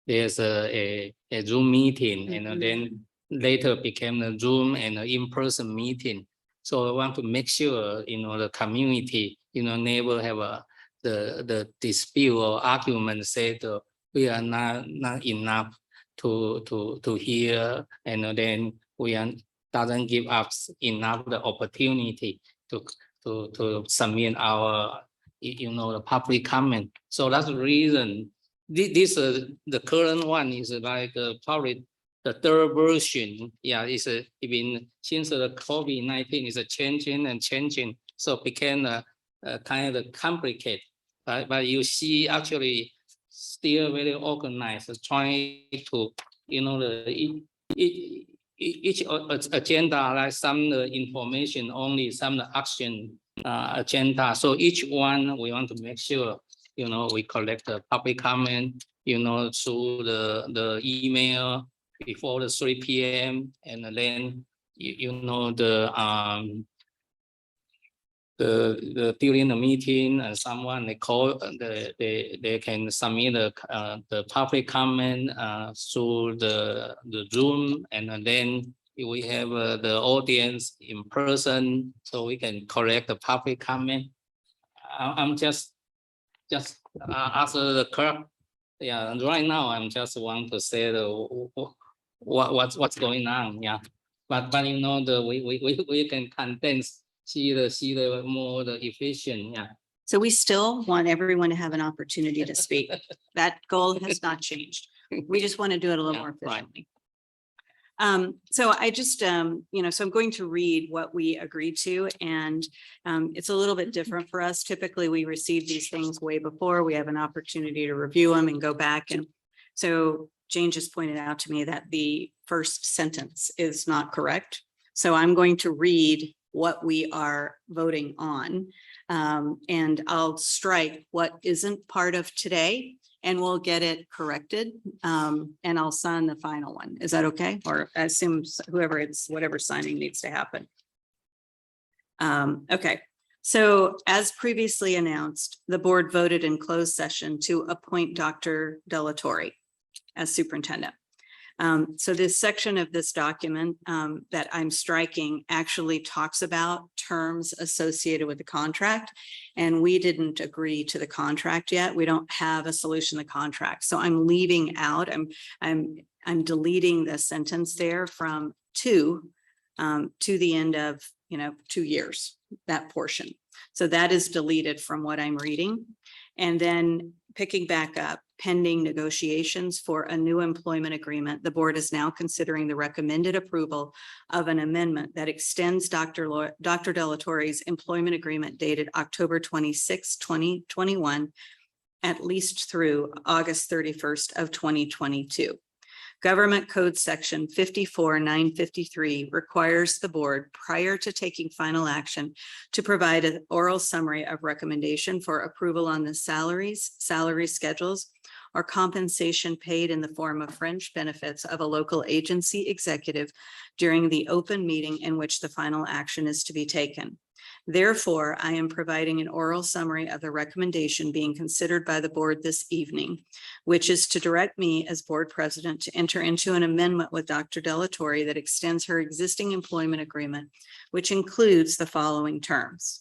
there's a Zoom meeting, and then later became a Zoom and an in-person meeting. So I want to make sure, the community, never have the dispute or argument said we are not enough to hear, and then doesn't give us enough the opportunity to submit our, the public comment. So that's the reason. This the current one is like probably the third version. Yeah, it's even since the COVID-19 is changing, so became a kind of complicated. But you see, actually, still very organized, trying to, each agenda, like some information only, some action agenda. So each one we want to make sure, we collect the public comment, through the email before the 3 p.m. and then the during the meeting, and someone they call, they can submit the public comment through the Zoom, and then we have the audience in person, so we can collect the public comment. I'm just after the clerk. Yeah, right now I'm just want to say what's going on. Yeah, but we can condense. See the more the efficient. Yeah. So we still want everyone to have an opportunity to speak. That goal has not changed. We just want to do it a little more efficiently. So I just, so I'm going to read what we agreed to, and it's a little bit different for us. Typically, we receive these things way before we have an opportunity to review them and go back. And so Jane just pointed out to me that the first sentence is not correct. So I'm going to read what we are voting on. And I'll strike what isn't part of today, and we'll get it corrected. And I'll sign the final one. Is that okay? Or I assume whatever signing needs to happen. Okay. So as previously announced, the board voted in closed session to appoint Dr. Delatorre as superintendent. So this section of this document that I'm striking actually talks about terms associated with the contract, and we didn't agree to the contract yet. We don't have a solution to the contract, so I'm leaving out. I'm deleting the sentence there from to the end of 2 years, that portion. So that is deleted from what I'm reading, and then picking back up. Pending negotiations for a new employment agreement, the board is now considering the recommended approval of an amendment that extends Dr. Delatorre's employment agreement dated October 26, 2021, at least through August 31st of 2022. Government Code Section 54-953 requires the board, prior to taking final action, to provide an oral summary of recommendation for approval on the salaries, salary schedules, or compensation paid in the form of fringe benefits of a local agency executive during the open meeting in which the final action is to be taken. Therefore, I am providing an oral summary of the recommendation being considered by the board this evening, which is to direct me as board president to enter into an amendment with Dr. Delatorre that extends her existing employment agreement, which includes the following terms.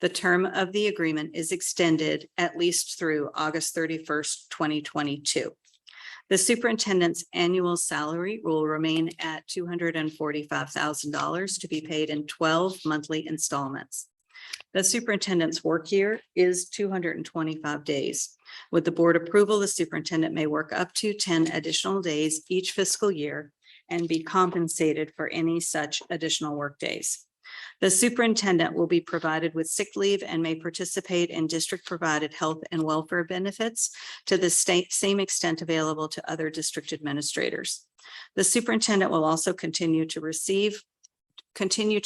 The term of the agreement is extended at least through August 31st, 2022. The superintendent's annual salary will remain at $245,000 to be paid in 12 monthly installments. The superintendent's work year is 225 days. With the board approval, the superintendent may work up to 10 additional days each fiscal year and be compensated for any such additional work days. The superintendent will be provided with sick leave and may participate in district-provided health and welfare benefits to the same extent available to other district administrators. The superintendent will also continue to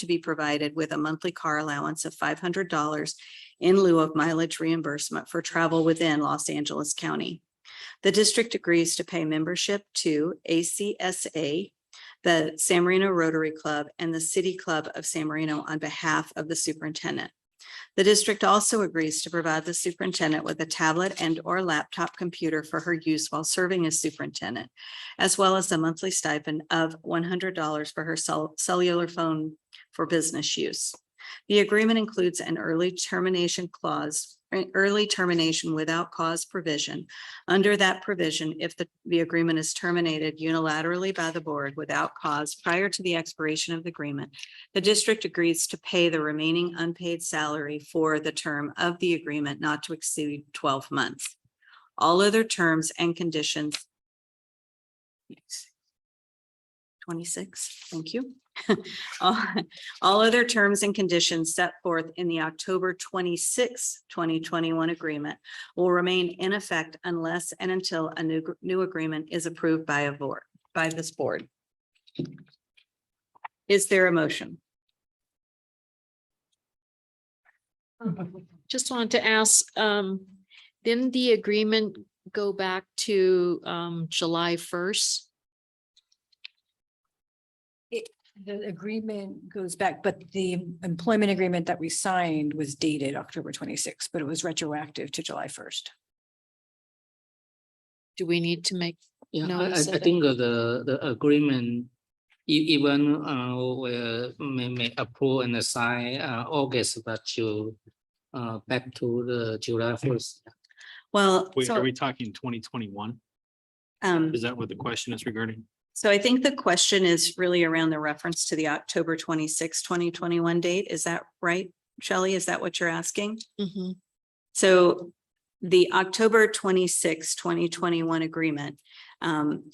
be provided with a monthly car allowance of $500 in lieu of mileage reimbursement for travel within Los Angeles County. The district agrees to pay membership to ACSA, the San Marino Rotary Club, and the City Club of San Marino on behalf of the superintendent. The district also agrees to provide the superintendent with a tablet and/or laptop computer for her use while serving as superintendent, as well as a monthly stipend of $100 for her cellular phone for business use. The agreement includes an early termination without cause provision. Under that provision, if the agreement is terminated unilaterally by the board without cause prior to the expiration of the agreement, the district agrees to pay the remaining unpaid salary for the term of the agreement not to exceed 12 months. All other terms and conditions. 26, thank you. All other terms and conditions set forth in the October 26, 2021 agreement will remain in effect unless and until a new agreement is approved by this board. Is there a motion? Just wanted to ask, didn't the agreement go back to July 1st? The agreement goes back, but the employment agreement that we signed was dated October 26th, but it was retroactive to July 1st. Do we need to make? Yeah, notice I of it? think the agreement, even may approve and assign August, but you back to the July 1st. Well, Wait, so, are we talking 2021? Is that what the question is regarding? so I think the question is really around the reference to the October 26, 2021 date. Is that right, Shelley? Is that what you're asking? Mhm. So the October 26, 2021 agreement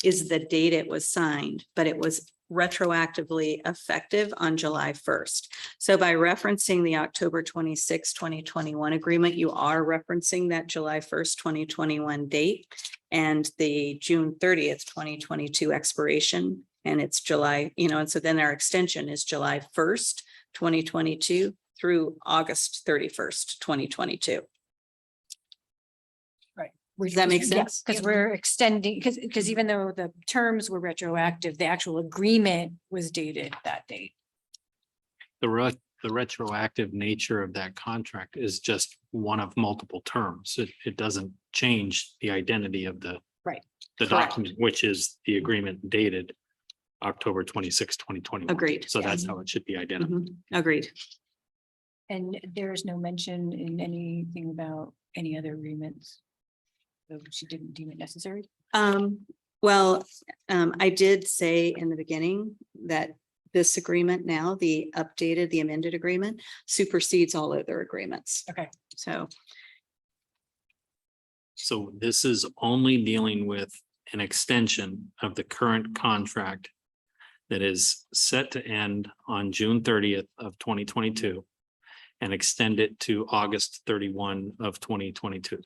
is the date it was signed, but it was retroactively effective on July 1st. So by referencing the October 26, 2021 agreement, you are referencing that July 1st, 2021 date and the June 30th, 2022 expiration. And it's July, and so then our extension is July 1st, 2022 through August 31st, 2022. Does that make sense? Because we're extending, because even though the terms were retroactive, the actual agreement was dated that date. The retroactive nature of that contract is just one of multiple terms. It doesn't change the identity of the Correct. document, which is the agreement dated October 26, 2021. Agreed. So that's how it should be identified. Mhm. Agreed. And there's no mention in anything about any other agreements. So she didn't deem it necessary. Well, I did say in the beginning that this agreement now, the amended agreement supersedes all other agreements. Okay. So, So this is only dealing with an extension of the current contract that is set to end on June 30th of 2022 and extend it to August 31 of 2022.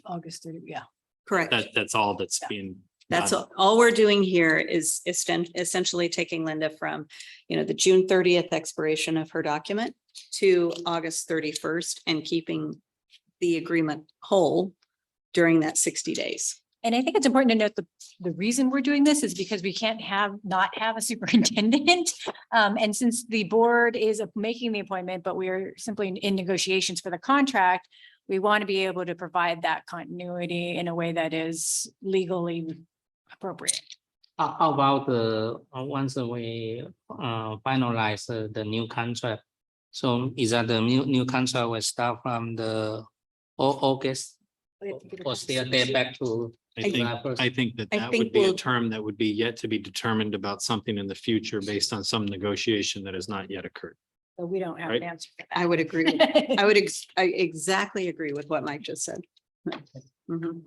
August 30, yeah. correct. That's all that's being. That's done. all we're doing here is essentially taking Linda from, the June 30th expiration of her document to August 31st and keeping the agreement whole during that 60 days. And I think it's important to note the reason we're doing this is because we can't not have a superintendent. And since the board is making the appointment, but we are simply in negotiations for the contract, we want to be able to provide that continuity in a way that is legally appropriate. How about once we finalize the new contract? So is that the new contract will start from the August? Or still get back to? I think that would be a term that would be yet to be determined about something in the future based on some negotiation that has not yet occurred. So we don't have an Right. answer for I would agree. I would exactly agree with what Mike just said. Mhm.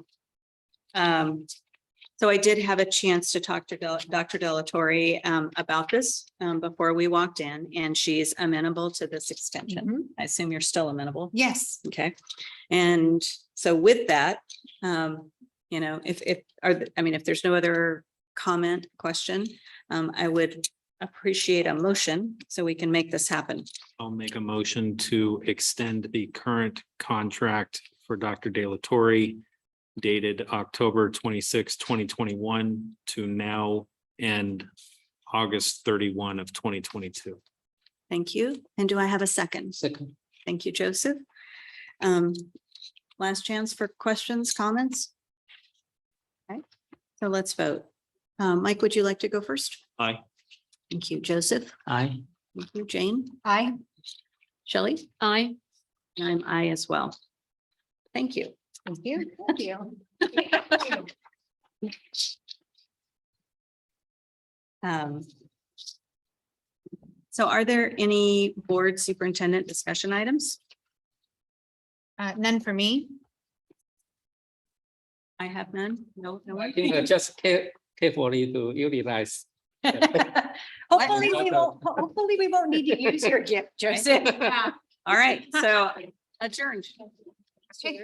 So I did have a chance to talk to Dr. Delatorre about this before we walked in, and she's amenable to this extension. I assume you're still amenable. Yes. Okay. And so with that, you know, if there's no other comment, question, I would appreciate a motion so we can make this happen. I'll make a motion to extend the current contract for Dr. De La Torre dated October 26, 2021 to now end August 31 of 2022. Thank you. And do I have a second? Second. Thank you, Joseph. Last chance for questions, comments? Okay, so let's vote. Mike, would you like to go first? Aye. Thank you, Joseph. Aye. Thank you, Jane. Aye. Shelley? I, I'm aye as well. Thank you. Thank you. Thank you. So are there any board superintendent discussion items? None for me. I have none. No, no I one. think just carefully to utilize. Hopefully we won't need to use your gift, Joseph. All right, so adjourned. Okay.